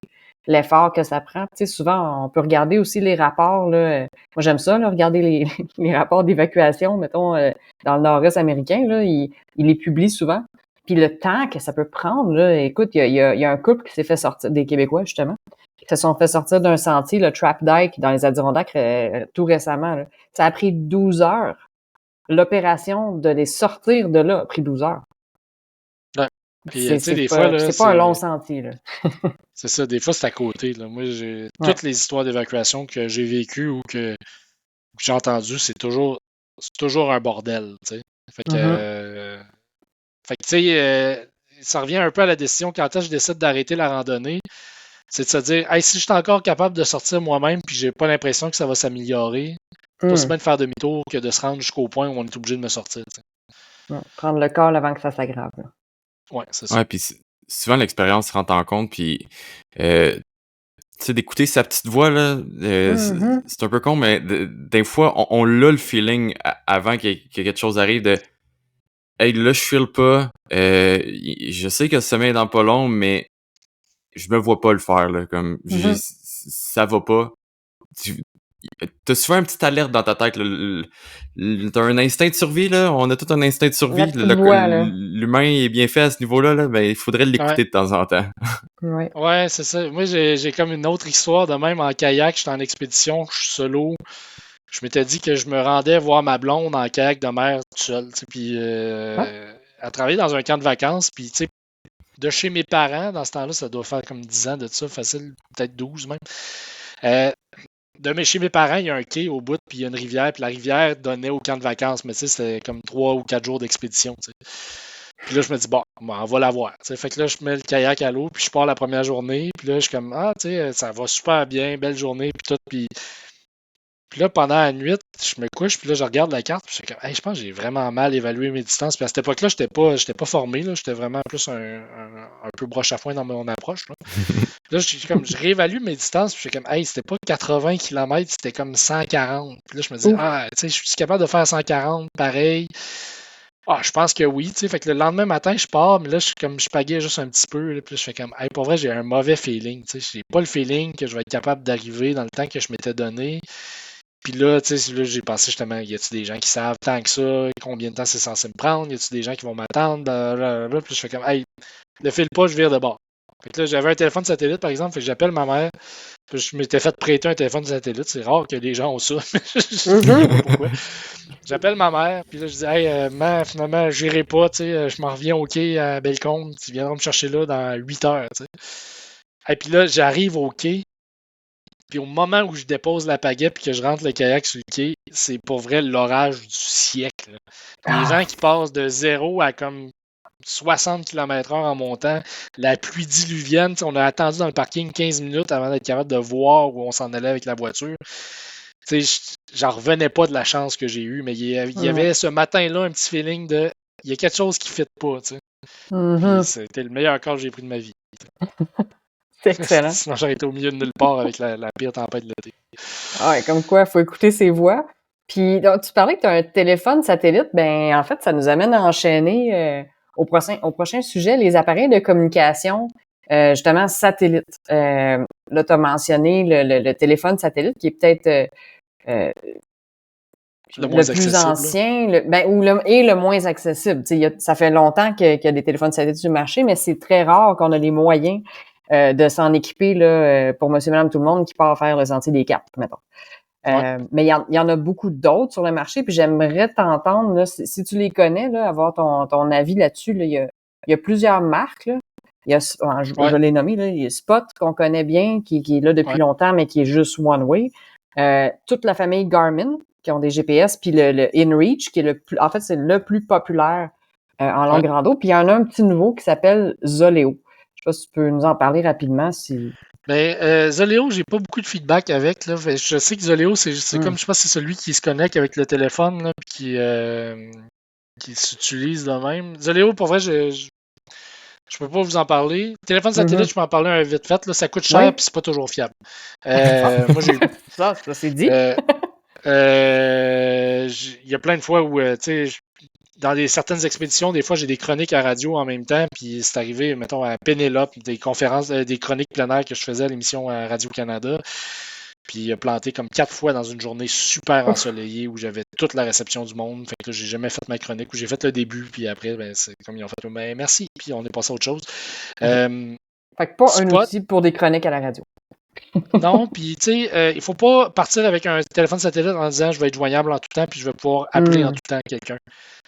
l'effort que ça prend. Tu sais, souvent, on peut regarder aussi les rapports, là. Moi, j'aime ça, là, regarder les rapports d'évacuation, mettons, dans le nord-est américain, là, ils les publient souvent. Puis le temps que ça peut prendre, là, écoute, il y a un couple qui s'est fait sortir, des Québécois, justement, qui se sont fait sortir d'un sentier, le Trap Dyke, dans les Adirondacks, tout récemment, là. Ça a pris 12 heures. L'opération de les sortir de là a pris 12 heures. Ouais. Puis, tu sais, des fois, là, C'est pas un long sentier, là. c'est ça, des fois, c'est à côté. Là. Moi, Ouais. toutes les histoires d'évacuation que j'ai vécues ou que j'ai entendues, c'est toujours un bordel. Tu sais. Fait que, tu sais, ça revient un peu à la décision quand je décide d'arrêter la randonnée. C'est de se dire, hey, si je suis encore capable de sortir moi-même puis j'ai pas l'impression que ça va s'améliorer, c'est pas si bien de faire demi-tour que de se rendre jusqu'au point où on est obligé de me sortir. Tu sais. Ouais, prendre le call avant que ça s'aggrave. Là. Ouais, c'est ça. Ouais, puis souvent l'expérience rentre en compte, puis tu sais, d'écouter sa petite voix, là, c'est un peu con, mais des fois, on l'a le feeling avant que quelque chose arrive de hey, là, je file pas, je sais que le sommeil est dans pas long, mais je me vois pas le faire, là, comme, ça va pas. T'as souvent une petite alerte dans ta tête, là, t'as un instinct de survie, là, on a tout un instinct de La survie, petite voix, là. l'humain est bien fait à ce niveau-là, là, ben, il faudrait l'écouter de temps en temps. Ouais. Ouais, c'est ça. Moi, j'ai comme une autre histoire de même en kayak. J'étais en expédition, je suis solo. Je m'étais dit que je me rendais voir ma blonde en kayak de mer tout seul. Puis, elle travaillait dans un camp de vacances. Puis, tu sais, de chez mes parents, dans ce temps-là, ça doit faire comme 10 ans de ça, facile, peut-être 12 même. Chez mes parents, il y a un quai au bout, puis il y a une rivière. Puis la rivière donnait au camp de vacances. Mais tu sais, c'était comme 3 ou 4 jours d'expédition. Tu sais. Puis là, je me dis, bon, on va la voir. Tu sais. Fait que là, je mets le kayak à l'eau, puis je pars la première journée. Puis là, je suis comme, ah, tu sais, ça va super bien, belle journée, puis tout. Puis là, pendant la nuit, je me couche, puis là, je regarde la carte, puis je suis comme, hey, je pense que j'ai vraiment mal évalué mes distances. Puis à cette époque-là, j'étais pas formé, là. J'étais vraiment plus un peu broche à foin dans mon approche, là. Là, je réévalue mes distances, puis je suis comme, hey, c'était pas 80 km, c'était comme 140. Puis là, je me dis, ah, tu sais, je suis capable de faire 140, pareil. Ah, je pense que oui, tu sais. Fait que le lendemain matin, je pars, mais là, je pagais juste un petit peu, là, puis là, je fais comme, hey, pour vrai, j'ai un mauvais feeling, tu sais. J'ai pas le feeling que je vais être capable d'arriver dans le temps que je m'étais donné. Puis là, tu sais, j'ai pensé justement, y a-tu des gens qui savent tant que ça, combien de temps c'est censé me prendre, y a-tu des gens qui vont m'attendre, blablabla. Puis je fais comme, hey, ne file pas, je vire de bord. Fait que là, j'avais un téléphone satellite, par exemple, fait que j'appelle ma mère. Puis je m'étais fait prêter un téléphone satellite. C'est rare que les gens ont ça. Je sais pas pourquoi. J'appelle ma mère, puis là, je dis, hey, maman, finalement, j'irai pas, tu sais, je m'en reviens au quai à Bellecombe, tu viendras me chercher là dans 8 heures, tu sais. Et puis là, j'arrive au quai, puis au moment où je dépose la pagaie puis que je rentre le kayak sur le quai, c'est pour vrai l'orage du siècle. Là. Les vents qui passent de 0 à comme 60 km/h en montant, la pluie diluvienne, on a attendu dans le parking 15 minutes avant d'être capable de voir où on s'en allait avec la voiture. J'en revenais pas de la chance que j'ai eue, mais il y avait ce matin-là un petit feeling de il y a quelque chose qui ne fit pas. Puis c'était le meilleur call que j'ai pris de ma vie. C'est excellent. Sinon, j'aurais été au milieu de nulle part avec la pire tempête de l'été. Ouais, comme quoi, il faut écouter ses voix. Puis, donc, tu parlais que tu as un téléphone satellite. Ben, en fait, ça nous amène à enchaîner au prochain sujet, les appareils de communication. justement, satellite. Là, tu as mentionné le téléphone satellite qui est peut-être Le moins le plus accessible. ancien, le moins accessible. Ça fait longtemps qu'il y a des téléphones satellites sur le marché, mais c'est très rare qu'on a les moyens de s'en équiper là, pour monsieur, madame, tout le monde qui part faire le sentier des Capes, mettons. Mais il y en a beaucoup d'autres sur le marché, puis j'aimerais t'entendre, là, si tu les connais, là, avoir ton avis là-dessus. Là, il y a plusieurs marques. Là. Il y a, je l'ai nommé, là, il y a Spot qu'on connaît bien, qui est là depuis longtemps, mais qui est juste One Way. Toute la famille Garmin, qui ont des GPS, puis le InReach, qui est en fait, c'est le plus populaire en longue rando. Puis il y en a un petit nouveau qui s'appelle Zoleo. Je sais pas si tu peux nous en parler rapidement. Mais Zoleo, j'ai pas beaucoup de feedback avec. Là. Je sais que Zoleo, c'est comme je pense c'est celui qui se connecte avec le téléphone là, puis qui s'utilise de même. Zoleo, pour vrai, je peux pas vous en parler. Téléphone satellite, je peux en parler un vite fait. Là, ça coûte cher puis c'est pas toujours fiable. Moi, j'ai ça c'est dit. Il y a plein de fois où, tu sais, dans certaines expéditions, des fois, j'ai des chroniques à radio en même temps, puis c'est arrivé, mettons, à Pénélope, des conférences, des chroniques plein air que je faisais à l'émission à Radio-Canada, puis il a planté comme 4 fois dans une journée super ensoleillée où j'avais toute la réception du monde. Fait que là, j'ai jamais fait ma chronique, où j'ai fait le début, puis après, ben, c'est comme ils ont fait, ben, merci, puis on est passé à autre chose. Fait que pas un outil pour des chroniques à la radio. Non, puis tu sais, il faut pas partir avec un téléphone satellite en disant je vais être joignable en tout temps puis je vais pouvoir appeler en tout temps quelqu'un.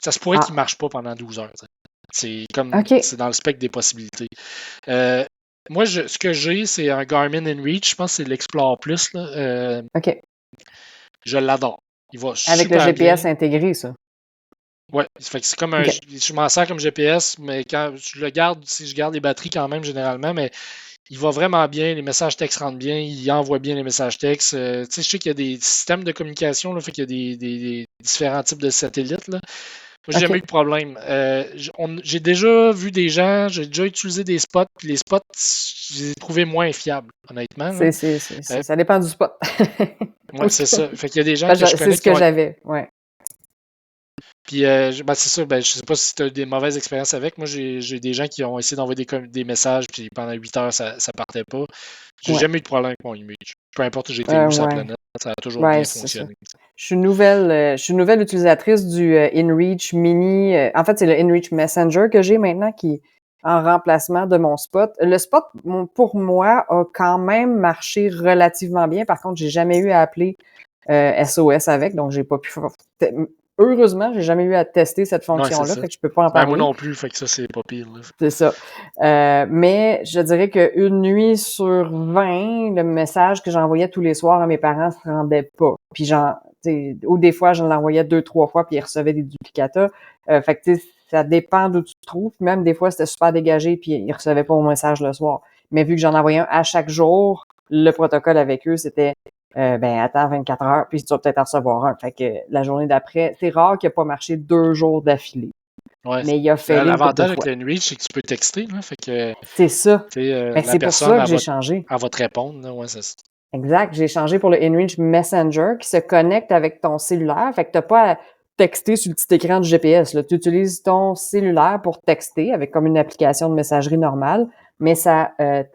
Ça se pourrait qu'il marche pas pendant 12 heures. C'est comme c'est dans le spectre des possibilités. Moi, ce que j'ai, c'est un Garmin InReach. Je pense que c'est l'Explore Plus. Là. Je l'adore. Il va avec le GPS intégré, ça. Ouais, fait que c'est comme je m'en sers comme GPS, mais quand je le garde, si je garde les batteries quand même généralement, mais il va vraiment bien, les messages textes rentrent bien, il envoie bien les messages textes. Je sais qu'il y a des systèmes de communication, là, fait qu'il y a des différents types de satellites. Là. Moi, j'ai jamais eu de problème. J'ai déjà vu des gens, j'ai déjà utilisé des spots, puis les spots, je les ai trouvés moins fiables, honnêtement. Ça dépend du spot. Oui, c'est ça. Fait qu'il y a des gens que je connais. C'est ce que j'avais, ouais. Puis, c'est ça, je sais pas si tu as des mauvaises expériences avec. Moi, j'ai des gens qui ont essayé d'envoyer des messages, puis pendant 8 heures, ça partait pas. J'ai jamais eu de problème avec mon image. Peu importe où j'étais où sur la planète, ça a toujours bien fonctionné. Je suis nouvelle utilisatrice du InReach Mini. En fait, c'est le InReach Messenger que j'ai maintenant qui est en remplacement de mon Spot. Le Spot, pour moi, a quand même marché relativement bien. Par contre, j'ai jamais eu à appeler SOS avec, donc j'ai pas pu heureusement, j'ai jamais eu à tester cette fonction-là, fait que je peux pas en parler. Moi non plus, fait que ça, c'est pas pire. Là. C'est ça. Mais je dirais qu'une nuit sur 20, le message que j'envoyais tous les soirs à mes parents se rendait pas. Puis ou des fois, je l'envoyais 2-3 fois, puis ils recevaient des duplicata. Fait que ça dépend d'où tu te trouves. Même des fois, c'était super dégagé, puis ils recevaient pas mon message le soir. Mais vu que j'en envoyais un à chaque jour, le protocole avec eux, c'était attends 24 heures, puis tu vas peut-être en recevoir un. Fait que la journée d'après, c'est rare qu'il n'ait pas marché 2 jours d'affilée. Ouais. Mais il a fait l'avantage avec l'InReach, c'est que tu peux texter. Là, fait que, c'est ça. C'est pour ça que j'ai changé. Elle va te répondre. Là, ouais, c'est ça. Exact. J'ai changé pour le InReach Messenger qui se connecte avec ton cellulaire. Fait que t'as pas à texter sur le petit écran du GPS. Tu utilises ton cellulaire pour texter avec comme une application de messagerie normale, mais ça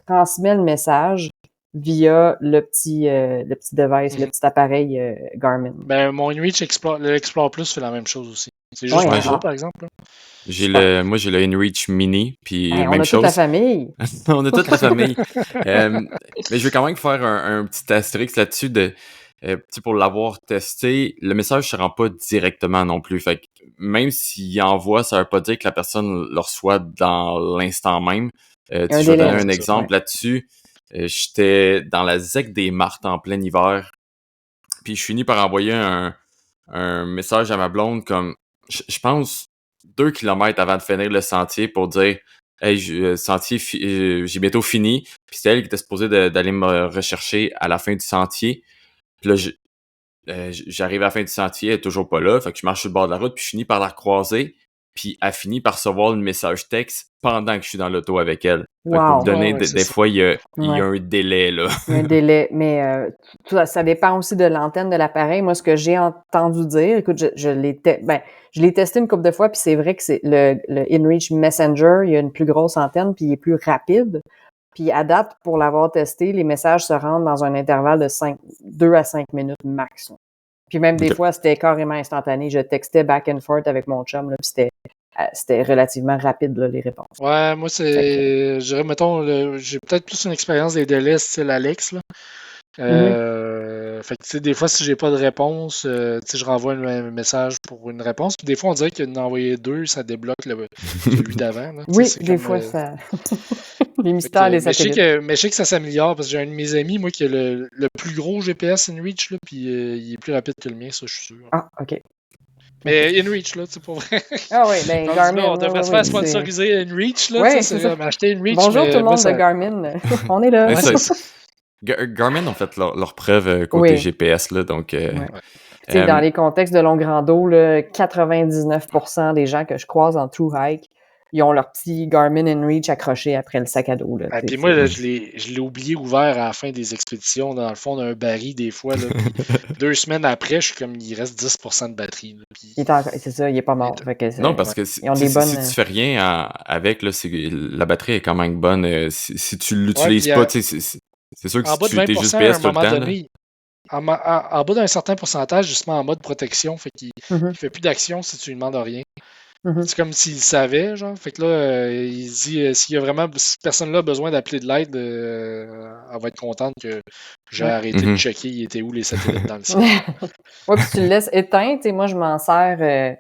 transmet le message via le petit device, le petit appareil Garmin. Mon InReach l'Explore Plus fait la même chose aussi. C'est juste un jour, par exemple. Moi, j'ai le InReach Mini, puis même chose. On a toute la famille. On a toute la famille. Mais je veux quand même faire un petit astérisque là-dessus pour l'avoir testé, le message se rend pas directement non plus. Fait que même s'il envoie, ça veut pas dire que la personne le reçoit dans l'instant même. Je vais donner un exemple là-dessus. J'étais dans la ZEC des Martes en plein hiver, puis je finis par envoyer un message à ma blonde comme, je pense, 2 kilomètres avant de finir le sentier pour dire « Hey, sentier, j'ai bientôt fini. » Puis c'était elle qui était supposée d'aller me rechercher à la fin du sentier. Puis là, j'arrive à la fin du sentier, elle est toujours pas là. Fait que je marche sur le bord de la route, puis je finis par la recroiser. Puis elle finit par recevoir le message texte pendant que je suis dans l'auto avec elle. Fait que pour vous donner, des fois, il y a un délai, là. Il y a un délai, mais ça dépend aussi de l'antenne de l'appareil. Moi, ce que j'ai entendu dire, écoute, je l'ai testé une couple de fois, puis c'est vrai que c'est le InReach Messenger, il y a une plus grosse antenne, puis il est plus rapide. Puis à date, pour l'avoir testé, les messages se rendent dans un intervalle de 2 à 5 minutes max. Puis même des OK. fois, c'était carrément instantané. Je textais back and forth avec mon chum, là, puis c'était relativement rapide, là, les réponses. Ouais, moi, Fait que, je dirais, mettons, j'ai peut-être plus une expérience des délais style Alex, là. Fait que, tu sais, des fois, si j'ai pas de réponse, tu sais, je renvoie un message pour une réponse. Puis des fois, on dirait qu'en envoyer 2, ça débloque celui d'avant, là. Tu sais, oui, c'est des comme. fois, ça. Les Fait mystères que, des mais satellites. je sais que ça s'améliore parce que j'ai un de mes amis, moi, qui a le plus gros GPS InReach, là, puis il est plus rapide que le mien, ça, je suis sûr. Ah, OK. Mais InReach, là, tu sais, pour vrai. Ah oui, ben Rendu Garmin, là, on devrait se faire sponsoriser InReach, là, tu sais, Oui, c'est c'est ça. comme acheter InReach, Bonjour tout le mais moi, monde de ça. Garmin. On est là. Mais Ouais, ça, c'est ça. Garmin ont fait leur preuve côté Oui. GPS, là, donc... Ouais. Tu sais, dans les contextes de long rando, là, 99% des gens que je croise en true hike, ils ont leur petit Garmin InReach accroché après le sac à dos. Là, Puis moi, là, je l'ai oublié ouvert à la fin des expéditions, dans le fond d'un baril, des fois. Là, puis 2 semaines après, je suis comme, il reste 10% de batterie. Là, puis c'est ça, il est pas mort. Fait que non, parce ouais. que si, ils ont tu sais, des si bonnes. tu fais rien avec, là, la batterie est quand même bonne. Si tu l'utilises Ouais, pas, puis tu sais, c'est sûr que en si bas de tu t'es 20% juste à PS un tout le moment temps, là. donné, en bas d'un certain pourcentage, justement en mode protection, fait qu'il Mhm, fait plus d'action si tu lui demandes rien. mhm. C'est comme s'il savait, genre. Fait que là, il dit s'il y a vraiment, si cette personne-là a besoin d'appeler de l'aide, elle va être contente que j'ai Ouais. arrêté de Mhm. checker il était où les satellites dans le ciel. Ouais, puis tu le laisses éteint. Tu sais, moi, je m'en sers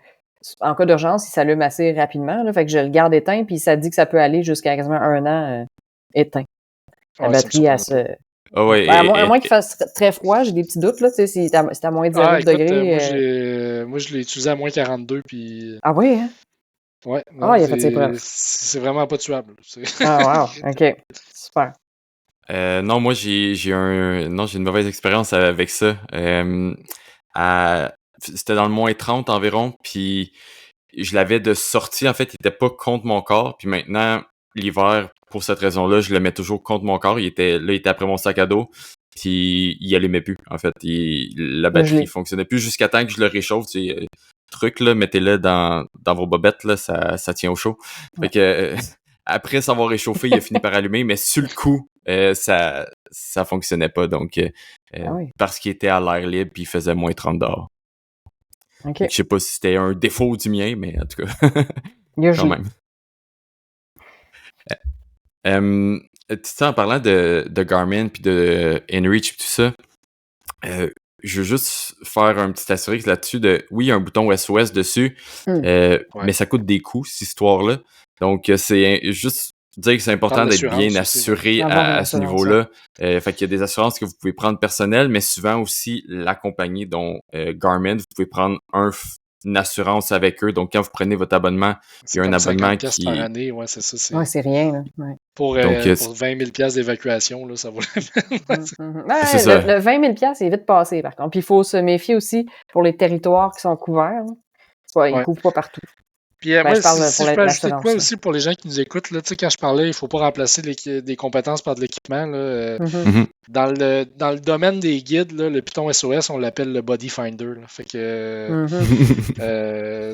en cas d'urgence, il s'allume assez rapidement. Là, fait que je le garde éteint, puis ça dit que ça peut aller jusqu'à quasiment 1 an éteint. La Ouais, ça me batterie, elle surprend se. Ah ouais, Ben, à moins qu'il fasse très froid, j'ai des petits doutes. Là, tu sais, si c'est à moins de 0 Ah, écoute, degré. moi, je l'ai utilisé à moins 42, puis Ah oui, hein? ouais, Ah, non, il a fait ses preuves. c'est vraiment pas tuable. Ah, wow. OK. Super. non, moi j'ai une mauvaise expérience avec ça. C'était dans le -30 environ, puis je l'avais de sortie, en fait, il était pas contre mon corps, puis maintenant, l'hiver, pour cette raison-là, je le mets toujours contre mon corps. Il était après mon sac à dos, puis il allumait plus, en fait. La batterie fonctionnait plus jusqu'à temps que je le réchauffe. Tu sais, truc, là, mettez-le dans vos bobettes, là, ça tient au chaud. Fait que, après s'avoir réchauffé, il a fini par allumer, mais sur le coup, ça fonctionnait pas, donc, oui. parce qu'il était à l'air libre, puis il faisait -30 dehors. OK. Je sais pas si c'était un défaut du mien, mais en tout cas, quand même. Tu sais, en parlant de Garmin puis de InReach puis tout ça, je veux juste faire un petit astérisque là-dessus oui, il y a un bouton SOS dessus, mais ça coûte des coûts, cette histoire-là. Donc, c'est juste dire que c'est important d'être bien assuré à ce niveau-là. Fait qu'il y a des assurances que vous pouvez prendre personnelles, mais souvent aussi la compagnie, dont Garmin, vous pouvez prendre une assurance avec eux. Donc, quand vous prenez votre abonnement, il y a un abonnement 50$ par année, ouais, c'est ça. Ouais, c'est rien. Là. Ouais. Pour 20 000$ d'évacuation, là, ça vaut la peine. C'est ça. Le 20 000$ est vite passé, par contre. Puis il faut se méfier aussi pour les territoires qui sont couverts. Ils ne couvrent pas partout. Puis je parle si pour je peux ajouter l'assurance. quoi aussi pour les gens qui nous écoutent, là, quand je parlais, il ne faut pas remplacer des compétences par de l'équipement. Dans le domaine des guides, là, le Python SOS, on l'appelle le Body Finder. Là. Fait que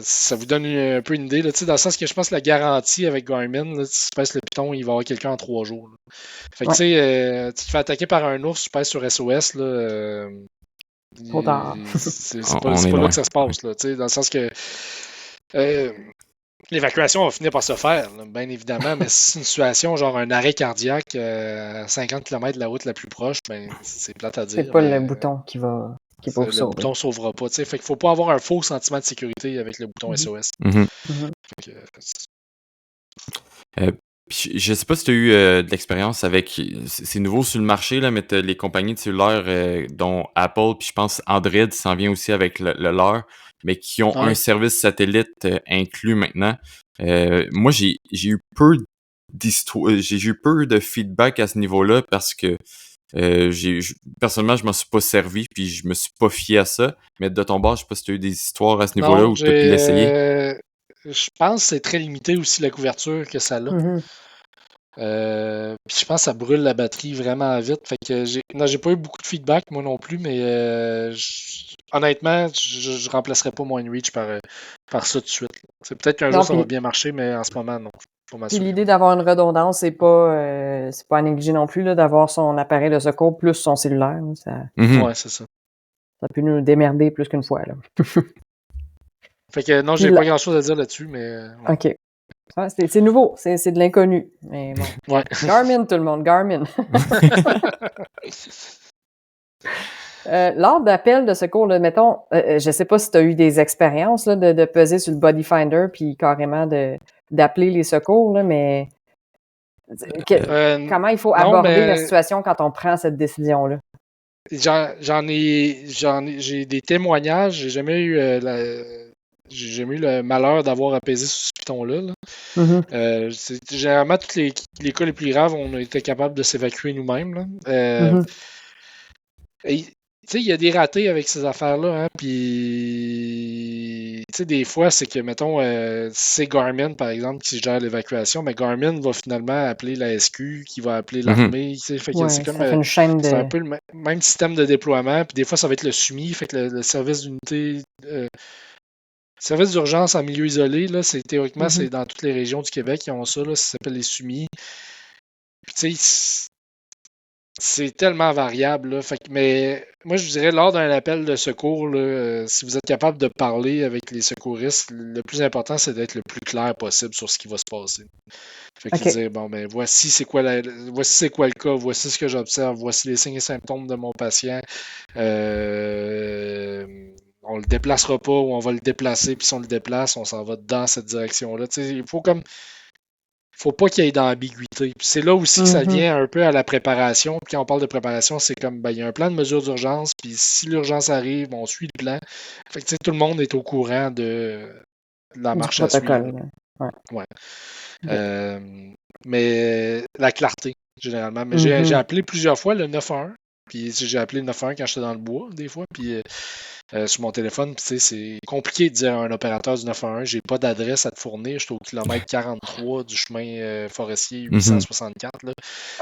ça vous donne un peu une idée. Là, dans le sens que je pense que la garantie avec Garmin, là, si tu pèses le Python, il va y avoir quelqu'un en 3 jours. Là. Fait que tu te fais attaquer par un ours, tu pèses sur SOS. Là, trop tard. C'est pas là que ça se passe. Là, dans le sens que l'évacuation va finir par se faire, là, bien évidemment, mais si c'est une situation genre un arrêt cardiaque à 50 km de la route la plus proche, ben c'est plate à dire. C'est pas le bouton qui va sauver. Le bouton ne sauvera pas. Fait qu'il ne faut pas avoir un faux sentiment de sécurité avec le bouton SOS. Je sais pas si tu as eu de l'expérience avec... C'est nouveau sur le marché, là, mais les compagnies de cellulaires dont Apple, puis je pense Android s'en vient aussi avec le leur, mais qui ont un service satellite inclus maintenant. Moi, j'ai eu peu de feedback à ce niveau-là parce que personnellement, je m'en suis pas servi puis je me suis pas fié à ça. Mais de ton bord, je sais pas si tu as eu des histoires à ce niveau-là où tu as pu l'essayer. Je pense que c'est très limité aussi la couverture que ça a. Puis je pense que ça brûle la batterie vraiment vite. Fait que j'ai pas eu beaucoup de feedback, moi non plus, mais honnêtement, je remplacerais pas mon InReach par ça tout de suite. C'est peut-être qu'un jour Non, ça va puis bien marcher, mais en ce moment, non. Faut m'assurer. l'idée d'avoir une redondance, c'est pas à négliger non plus, là, d'avoir son appareil de secours plus son cellulaire. Ça Ouais, c'est ça. peut nous démerder plus qu'une fois, là. Fait que non, Puis j'ai là- pas grand-chose à dire là-dessus, mais ouais. OK. Ah, c'est nouveau, c'est de l'inconnu. Mais bon. Ouais. Garmin, tout le monde, Garmin. Lors d'appels de secours, là, mettons, je sais pas si tu as eu des expériences là, de peser sur le Body Finder puis carrément d'appeler les secours, là, mais comment il faut non, aborder la mais situation quand on prend cette décision-là? j'ai des témoignages. J'ai jamais eu le malheur d'avoir apaisé sur ce piton-là. Là. Mm-hmm. Généralement, tous les cas les plus graves, on a été capable de s'évacuer nous-mêmes. Là. Mm-hmm. Et, tu sais, il y a des ratés avec ces affaires-là, hein, puis, tu sais, des fois, c'est que, mettons, c'est Garmin, par exemple, qui gère l'évacuation, mais Garmin va finalement appeler la SQ, qui va appeler l'armée, tu sais, fait que Ouais, c'est comme, ça fait une chaîne c'est un de... peu le même système de déploiement, puis des fois, ça va être le SUMI, fait que le service d'unité, service d'urgence en milieu isolé, là, théoriquement, Mm-hmm. c'est dans toutes les régions du Québec qui ont ça, là, ça s'appelle les SUMI, puis, tu sais, c'est tellement variable, là. Fait que, mais moi, je vous dirais, lors d'un appel de secours, là, si vous êtes capable de parler avec les secouristes, le plus important, c'est d'être le plus clair possible sur ce qui va se passer. Fait que OK. dire, bon, ben, voici c'est quoi le cas, voici ce que j'observe, voici les signes et symptômes de mon patient. On le déplacera pas ou on va le déplacer, puis si on le déplace, on s'en va dans cette direction-là. Tu sais, il faut pas qu'il y ait d'ambiguïté. Puis c'est là aussi que ça Mm-hmm. vient un peu à la préparation. Puis quand on parle de préparation, c'est comme ben, il y a un plan de mesure d'urgence, puis si l'urgence arrive, on suit le plan. Fait que tu sais, tout le monde est au courant de la Du marche à suivre. protocole. Ouais. Ouais. OK. Mais la clarté, généralement. Mais j'ai appelé plusieurs fois le 911. Puis j'ai appelé le 911 quand j'étais dans le bois, des fois. Puis sur mon téléphone, tu sais, c'est compliqué de dire à un opérateur du 911, j'ai pas d'adresse à te fournir, je suis au kilomètre 43 du chemin forestier 864. Là.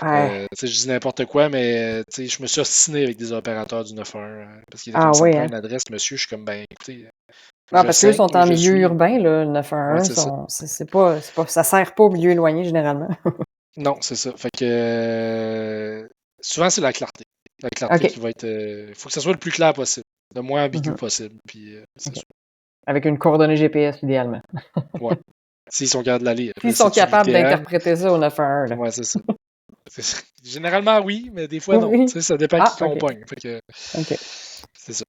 Ouais. Tu sais, je dis n'importe quoi, mais tu sais, je me suis obstiné avec des opérateurs du 911 parce qu'il était Ah comme ça me oui, prend hein? une adresse, monsieur. Je suis comme ben écoutez, Ah, je parce qu'eux saigne sont ou en je milieu suis. urbain, là, le Ouais, 911, c'est ça. ça sert pas au milieu éloigné, généralement. Non, c'est ça. Fait que souvent c'est la clarté. La clarté OK. qui va être. Il faut que ça soit le plus clair possible, le moins ambigu possible. Puis c'est OK. ça. Avec une coordonnée GPS, idéalement. Ouais. S'ils sont capables de la lire. S'ils Là, sont c'est-tu capables l'ITM? d'interpréter ça au 911, là. Ouais, c'est ça. Généralement, oui, mais des fois, non. Tu Oui. sais, ça dépend Ah, qui qu'on OK. pogne. Fait que OK. c'est ça.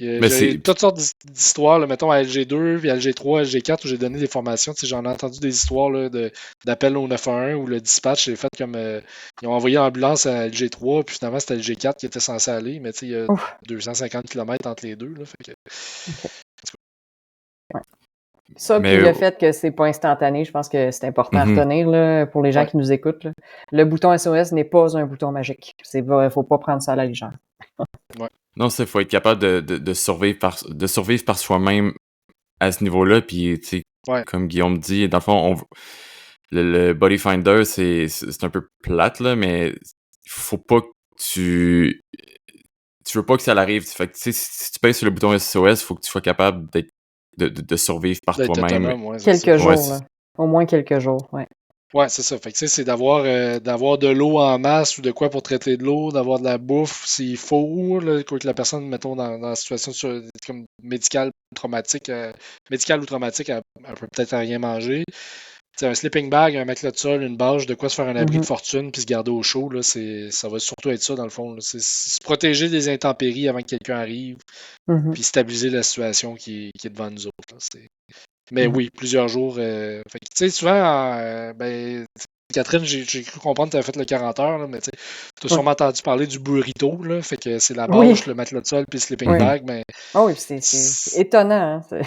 Mais J'ai c'est. toutes sortes d'histoires, là, mettons à LG2, puis à LG3, LG4, où j'ai donné des formations. Tu sais, j'en ai entendu des histoires là, d'appels au 911 où le dispatch est fait comme. Ils ont envoyé l'ambulance à LG3, puis finalement, c'était LG4 qui était censé aller, mais tu sais, il y a Ouf. 250 km entre les deux. Là, fait que... OK. Ouais. Ça, puis Mais. le fait que c'est pas instantané, je pense que c'est important à retenir là, pour les gens Ouais. qui nous écoutent, là. Le bouton SOS n'est pas un bouton magique. Faut pas prendre ça à la légère. Ouais. Non, il faut être capable de survivre par soi-même à ce niveau-là. Puis, tu sais, Ouais. comme Guillaume dit, dans le fond, le Body Finder, c'est un peu plate, là, mais il faut pas que tu veux pas que ça l'arrive. Fait que, tu sais, si tu pèses sur le bouton SOS, il faut que tu sois capable de survivre par D'être toi-même. autonome, ouais, c'est ça. Quelques Ouais, jours, là. Au moins quelques jours, ouais. Ouais, c'est ça. Fait que, tu sais, c'est d'avoir de l'eau en masse ou de quoi pour traiter de l'eau, d'avoir de la bouffe s'il faut, là, que la personne, mettons, dans la situation comme médicale ou traumatique, elle peut peut-être rien manger. T'sais, un sleeping bag, un matelas de sol, une bâche, de quoi se faire un abri de fortune puis se garder au chaud, là, ça va surtout être ça dans le fond. Là. C'est se protéger des intempéries avant que quelqu'un arrive, puis stabiliser la situation qui est devant nous autres. Là. Mais oui, plusieurs jours. Fait que, tu sais, souvent, ben, Catherine, j'ai cru comprendre que tu avais fait le 40 heures, là, mais tu as sûrement entendu parler du burrito, là, fait que c'est la bâche, le matelas de sol puis le sleeping bag. Mais, oh oui, c'est étonnant. Hein?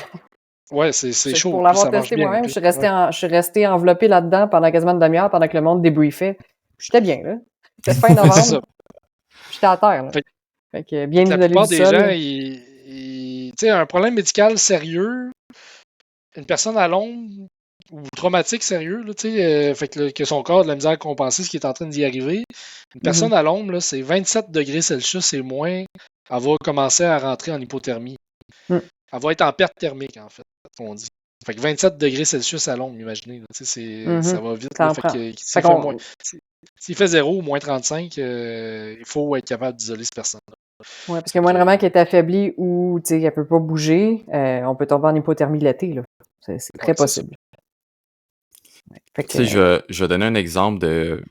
Ouais, c'est chaud, Pour puis l'avoir ça marche testé bien. moi-même, Puis, je suis restée enveloppée là-dedans pendant quasiment une demi-heure pendant que le monde débriefait. J'étais bien, là. C'était fin c'est ça. novembre. J'étais à terre, là. Fait que bien la isolé plupart du des sol. gens, tu sais, un problème médical sérieux, une personne à Londres ou traumatique sérieux, là, fait que son corps a de la misère à compenser ce qui est en train d'y arriver. Une personne à l'ombre, là, c'est 27 degrés Celsius et moins, elle va commencer à rentrer en hypothermie. Mm. Elle va être en perte thermique, en fait, on dit. Fait que 27 degrés Celsius à l'ombre, imaginez. Ça va vite. Ça Là, en prend. s'il fait moins, s'il fait 0 ou moins 35, il faut être capable d'isoler cette personne-là. Ouais, parce que moindrement qu'elle est affaiblie ou qu'elle ne peut pas bouger, on peut tomber en hypothermie l'été. Là. C'est très possible. Je vais donner un exemple de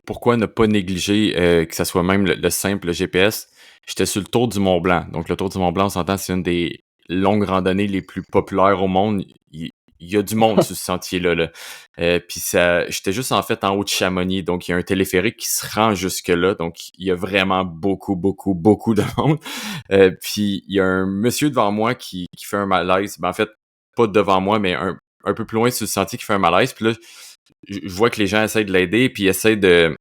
pourquoi ne pas négliger que ce soit même le simple GPS. J'étais sur le Tour du Mont-Blanc. Donc, le Tour du Mont-Blanc, on s'entend, c'est une des longues randonnées les plus populaires au monde. Il y a du monde sur ce sentier-là. Là. Puis j'étais juste en fait en haut de Chamonix. Donc, il y a un téléphérique qui se rend jusque-là. Donc, il y a vraiment beaucoup de monde. Puis, il y a un monsieur devant moi qui fait un malaise. Ben, en fait, pas devant moi, mais un peu plus loin sur le sentier qui fait un malaise. Puis là, je vois que les gens essayent de l'aider, puis essayent de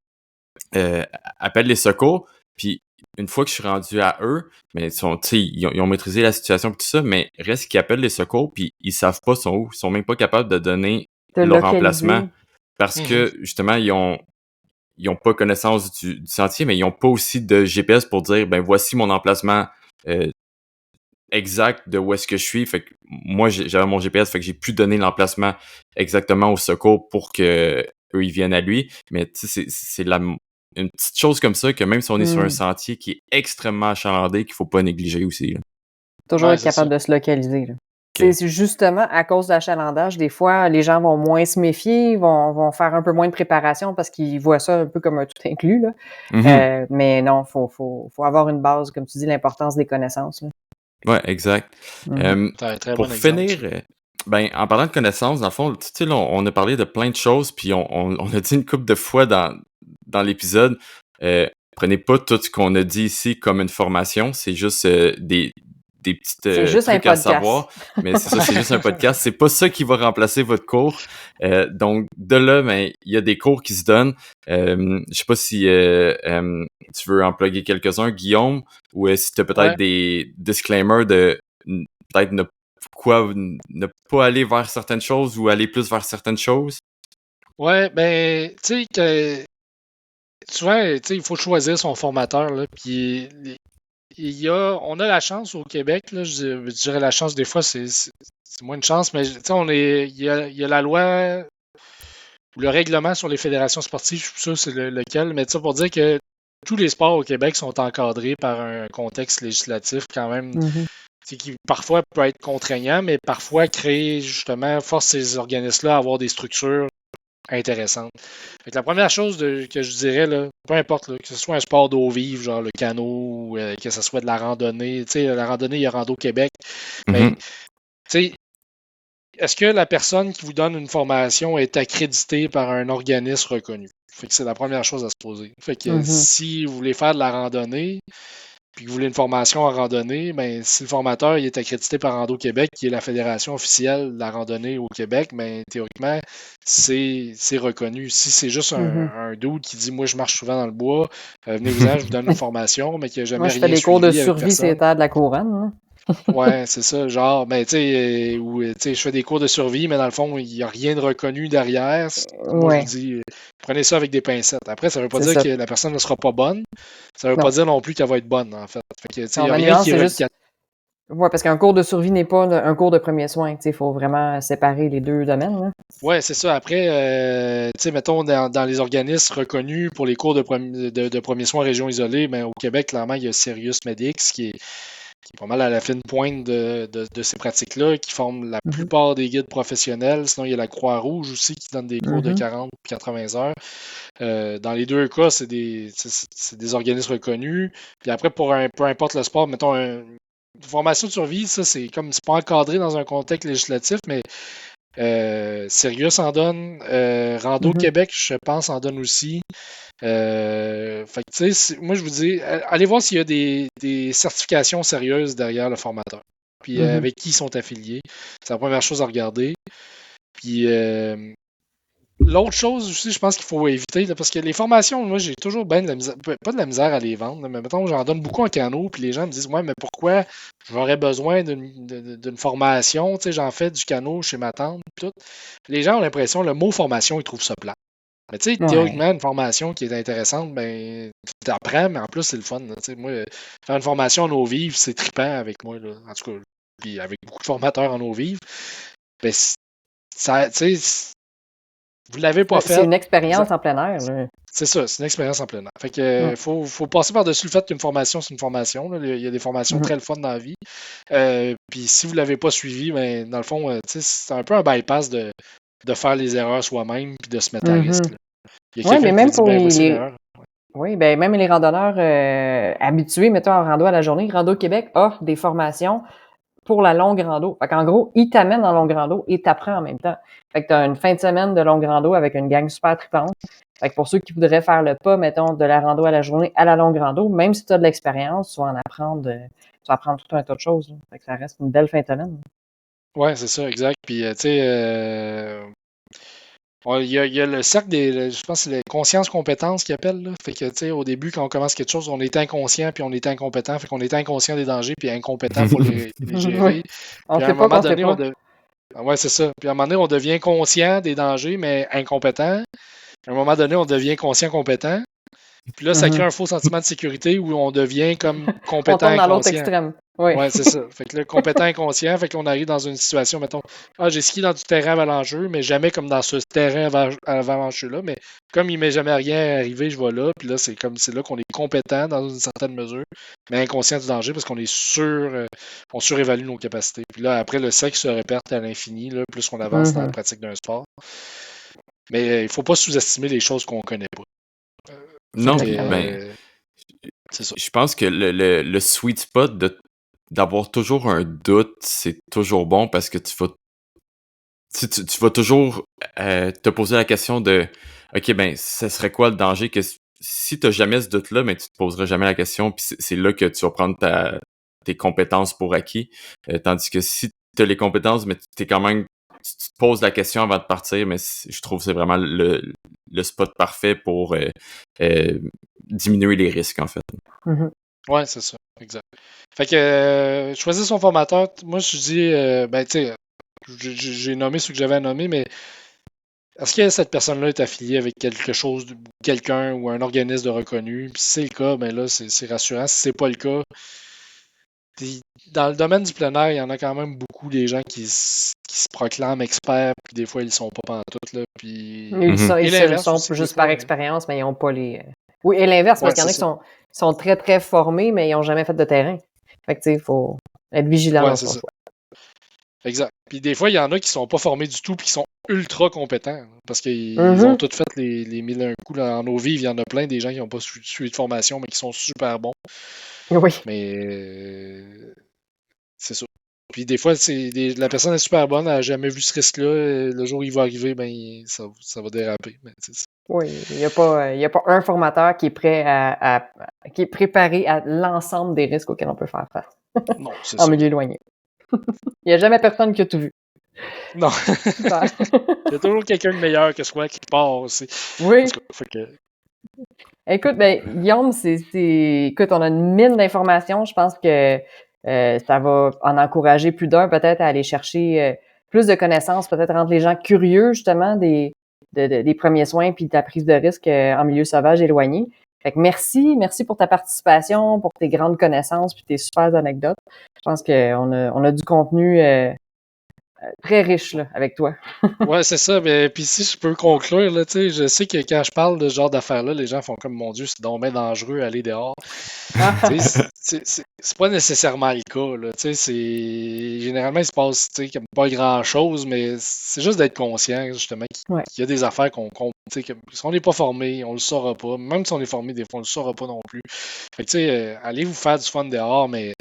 appeler les secours. Puis une fois que je suis rendu à eux, mais ils ont maîtrisé la situation et tout ça, mais reste qu'ils appellent les secours, puis ils savent pas sont où. Ils sont même pas capables de donner leur emplacement parce que justement, ils ont pas connaissance du sentier, mais ils ont pas aussi de GPS pour dire ben voici mon emplacement exact de où est-ce que je suis. Fait que moi, j'avais mon GPS, fait que j'ai pu donner l'emplacement exactement au secours pour que eux ils viennent à lui. Mais tu sais, c'est une petite chose comme ça que même si on est sur un sentier qui est extrêmement achalandé, qu'il faut pas négliger aussi. Là. Toujours être capable de se localiser. Là. Okay. C'est justement à cause de l'achalandage, des fois, les gens vont moins se méfier, vont faire un peu moins de préparation parce qu'ils voient ça un peu comme un tout inclus. Là. Mais non, faut avoir une base, comme tu dis, l'importance des connaissances. Là. Ouais, exact. Pour finir, en parlant de connaissances, dans le fond, tu sais, là, on a parlé de plein de choses, puis on a dit une couple de fois dans l'épisode, prenez pas tout ce qu'on a dit ici comme une formation, c'est juste des petites trucs à savoir. Mais c'est ça, c'est juste un podcast. C'est pas ça qui va remplacer votre cours. Donc, de là, il y a des cours qui se donnent. Je sais pas si tu veux en plugger quelques-uns, Guillaume, ou si tu as peut-être des disclaimers de peut-être ne pas aller vers certaines choses ou aller plus vers certaines choses. Ouais, ben, tu sais que souvent, il faut choisir son formateur, là, puis on a la chance au Québec, là, je dirais la chance des fois, c'est moins une chance, mais il y a la loi ou le règlement sur les fédérations sportives, je suis sûr c'est lequel, mais ça pour dire que tous les sports au Québec sont encadrés par un contexte législatif quand même qui parfois peut être contraignant, mais parfois force ces organismes-là à avoir des structures intéressantes. Fait que la première chose que je dirais, là, peu importe, là, que ce soit un sport d'eau vive, genre le canot, ou que ce soit de la randonnée, la randonnée, il y a Rando Québec, mais est-ce que la personne qui vous donne une formation est accréditée par un organisme reconnu? Fait que c'est la première chose à se poser. Fait que si vous voulez faire de la randonnée, puis que vous voulez une formation en randonnée, ben, si le formateur il est accrédité par Rando Québec, qui est la fédération officielle de la randonnée au Québec, ben, théoriquement, c'est reconnu. Si c'est juste un dude qui dit « Moi, je marche souvent dans le bois, venez-vous-en, je vous donne une formation », mais qui n'a jamais rien suivi. Moi, je fais des cours de survie sur les terres de la couronne. Hein? Ouais, c'est ça, genre, ben, je fais des cours de survie, mais dans le fond, il n'y a rien de reconnu derrière. Moi, je vous dis, prenez ça avec des pincettes. Après, ça ne veut pas dire que la personne ne sera pas bonne. Ça ne veut pas dire non plus qu'elle va être bonne, en fait. Il n'y a rien qui est juste... Oui, parce qu'un cours de survie n'est pas un cours de premiers soins. Il faut vraiment séparer les deux domaines. Oui, c'est ça. Après, mettons, dans les organismes reconnus pour les cours de premiers soins en région isolée, ben, au Québec, clairement, il y a Sirius Medix qui est pas mal à la fine pointe de ces pratiques-là, qui forment la plupart des guides professionnels. Sinon, il y a la Croix-Rouge aussi qui donne des cours de 40 ou 80 heures. Dans les deux cas, c'est des organismes reconnus. Puis après, peu importe le sport, mettons une formation de survie, ça, c'est pas encadré dans un contexte législatif, mais Sirius en donne. Rando Québec, je pense, en donne aussi. Fait que, moi, je vous dis, allez voir s'il y a des certifications sérieuses derrière le formateur. Puis avec qui ils sont affiliés. C'est la première chose à regarder. Puis l'autre chose aussi, je pense qu'il faut éviter, là, parce que les formations, moi, j'ai toujours bien de la misère, pas de la misère à les vendre, là, mais mettons, j'en donne beaucoup en canot, puis les gens me disent, ouais, mais pourquoi j'aurais besoin d'une formation, tu sais, j'en fais du canot chez ma tante, puis tout. Les gens ont l'impression, le mot formation, ils trouvent ça plat. Mais tu sais, Ouais. théoriquement, une formation qui est intéressante, ben, tu apprends, mais en plus, c'est le fun, là, tu sais. Moi, faire une formation en eau vive, c'est trippant avec moi, là, en tout cas, puis avec beaucoup de formateurs en eau vive. Ben, ça, tu sais, vous l'avez pas C'est fait. une expérience en plein air, là. C'est ça, c'est une expérience en plein air. Fait que faut passer par-dessus le fait qu'une formation, c'est une formation, là. Il y a des formations très le fun dans la vie. Puis si vous l'avez pas suivi, ben, dans le fond, tu sais, c'est un peu un bypass de faire les erreurs soi-même puis de se mettre à risque, là. Il y a Oui, mais quelqu'un qui vous même dit, pour ben voici l'erreur. oui, ben même les randonneurs habitués, mettons, en rando à la journée, Rando Québec offre des formations pour la longue rando. Fait qu'en gros, ils t'amènent en longue rando et t'apprends en même temps. Fait que t'as une fin de semaine de longue rando avec une gang super trippante. Fait que pour ceux qui voudraient faire le pas, mettons, de la rando à la journée à la longue rando, même si tu as de l'expérience, tu vas en apprendre, tu vas apprendre tout un tas de choses, là. Fait que ça reste une belle fin de semaine. Ouais, c'est ça, exact. Puis, tu sais, il y a le cercle je pense que c'est les conscience-compétence qu'ils appellent, là. Fait que, tu sais, au début, quand on commence quelque chose, on est inconscient puis on est incompétent. Fait qu'on est inconscient des dangers puis incompétent pour les Oui. gérer. On Puis à sait un pas moment qu'on sait donné, pas. ouais, c'est ça. Puis à un moment donné, on devient conscient des dangers, mais incompétent. À un moment donné, on devient conscient compétent. Puis là, ça crée un faux sentiment de sécurité où on devient comme On compétent tombe dans l'autre inconscient. extrême. Oui. Ouais, c'est ça. Fait que le compétent inconscient, fait qu'on arrive dans une situation, mettons, j'ai skié dans du terrain avalanceux, mais jamais comme dans ce terrain avalanceux-là. Mais comme il m'est jamais rien arrivé, je vais là. Puis là, c'est là qu'on est compétent dans une certaine mesure, mais inconscient du danger parce qu'on est on surévalue nos capacités. Puis là, après, le cercle se répète à l'infini, là, plus on avance dans la pratique d'un sport. Mais il faut pas sous-estimer les choses qu'on connaît pas. Non, Fait puis que, ben, c'est ça. je pense que le sweet spot d'avoir toujours un doute, c'est toujours bon parce que tu vas toujours te poser la question de OK, ben, ce serait quoi le danger que si tu jamais ce doute-là, mais tu te poseras jamais la question, puis c'est là que tu vas prendre tes compétences pour acquis. Tandis que si tu as les compétences, mais t'es quand même tu te poses la question avant de partir, mais je trouve que c'est vraiment le spot parfait pour diminuer les risques, en fait. Ouais, c'est ça, exact. Fait que choisir son formateur, moi je dis, ben tu sais, j'ai nommé ceux que j'avais à nommer, mais est-ce que cette personne-là est affiliée avec quelque chose, quelqu'un ou un organisme de reconnu? Puis si c'est le cas, ben là, c'est rassurant. Si c'est pas le cas, dans le domaine du plein air, il y en a quand même beaucoup des gens qui se proclament experts, puis des fois ils le sont pas pantoute, là. Puis... Ils Et le l'inverse sont aussi, des juste par fois. expérience, mais ils n'ont pas les. Oui, et l'inverse, parce Ouais, qu'il y en c'est a qui ça. sont très, très formés, mais ils n'ont jamais fait de terrain. Fait que, tu sais, il faut être vigilant Ouais, dans c'est son ça. choix. Exact. Puis des fois, il y en a qui sont pas formés du tout puis qui sont ultra compétents. Parce qu'ils ont tous fait les mille et un coups. Là. En eau vive, il y en a plein des gens qui n'ont pas suivi de formation, mais qui sont super bons. Oui. Mais c'est ça. Puis des fois, la personne est super bonne, elle n'a jamais vu ce risque-là. Le jour où il va arriver, ben, ça va déraper. Mais, Oui. Il n'y a pas un formateur qui est prêt qui est préparé à l'ensemble des risques auxquels on peut faire face non, c'est en ça. milieu éloigné. Il n'y a jamais personne qui a tout vu. Non. Super. Il y a toujours quelqu'un de meilleur que soi qui part aussi. Oui. En tout cas, fait que... Écoute, ben, Guillaume, écoute, on a une mine d'informations. Je pense que ça va en encourager plus d'un peut-être à aller chercher plus de connaissances, peut-être rendre les gens curieux justement des premiers soins puis de la prise de risque en milieu sauvage éloigné. Fait que merci pour ta participation, pour tes grandes connaissances puis tes super anecdotes. Je pense qu'on a du contenu très riche là, avec toi. Ouais, c'est ça. Mais puis si je peux conclure, là, tu sais, je sais que quand je parle de ce genre d'affaires-là, les gens font comme mon Dieu, c'est donc bien dangereux aller dehors. Tu sais, c'est pas nécessairement le cas, là. Tu sais, généralement, il se passe, tu sais, comme pas grand-chose, mais c'est juste d'être conscient, justement, Ouais. qu'il y a des affaires tu sais, si on n'est pas formé, on le saura pas. Même si on est formé, des fois, on le saura pas non plus. Fait que, tu sais, allez vous faire du fun dehors, mais,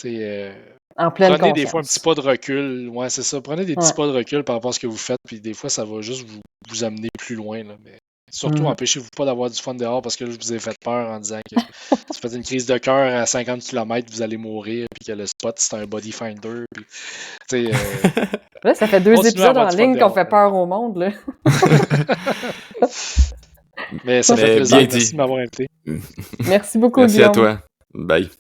tu sais, En pleine prenez des fois un petit conscience. pas de recul. Ouais, c'est ça. Prenez des petits Ouais. pas de recul par rapport à ce que vous faites, puis des fois, ça va juste vous amener plus loin, là. Mais Surtout, Mhm. empêchez-vous pas d'avoir du fun dehors parce que là, je vous ai fait peur en disant que si vous faites une crise de cœur à 50 km, vous allez mourir, puis que le spot, c'est un body finder. Puis, tu sais, Là, ça fait 2 continuez à épisodes avoir en du fun ligne qu'on dehors. fait peur au monde, là. Mais ça fait Mais plaisir. bien Merci dit. de m'avoir invité. Merci beaucoup, Merci à Guillaume. toi. Bye.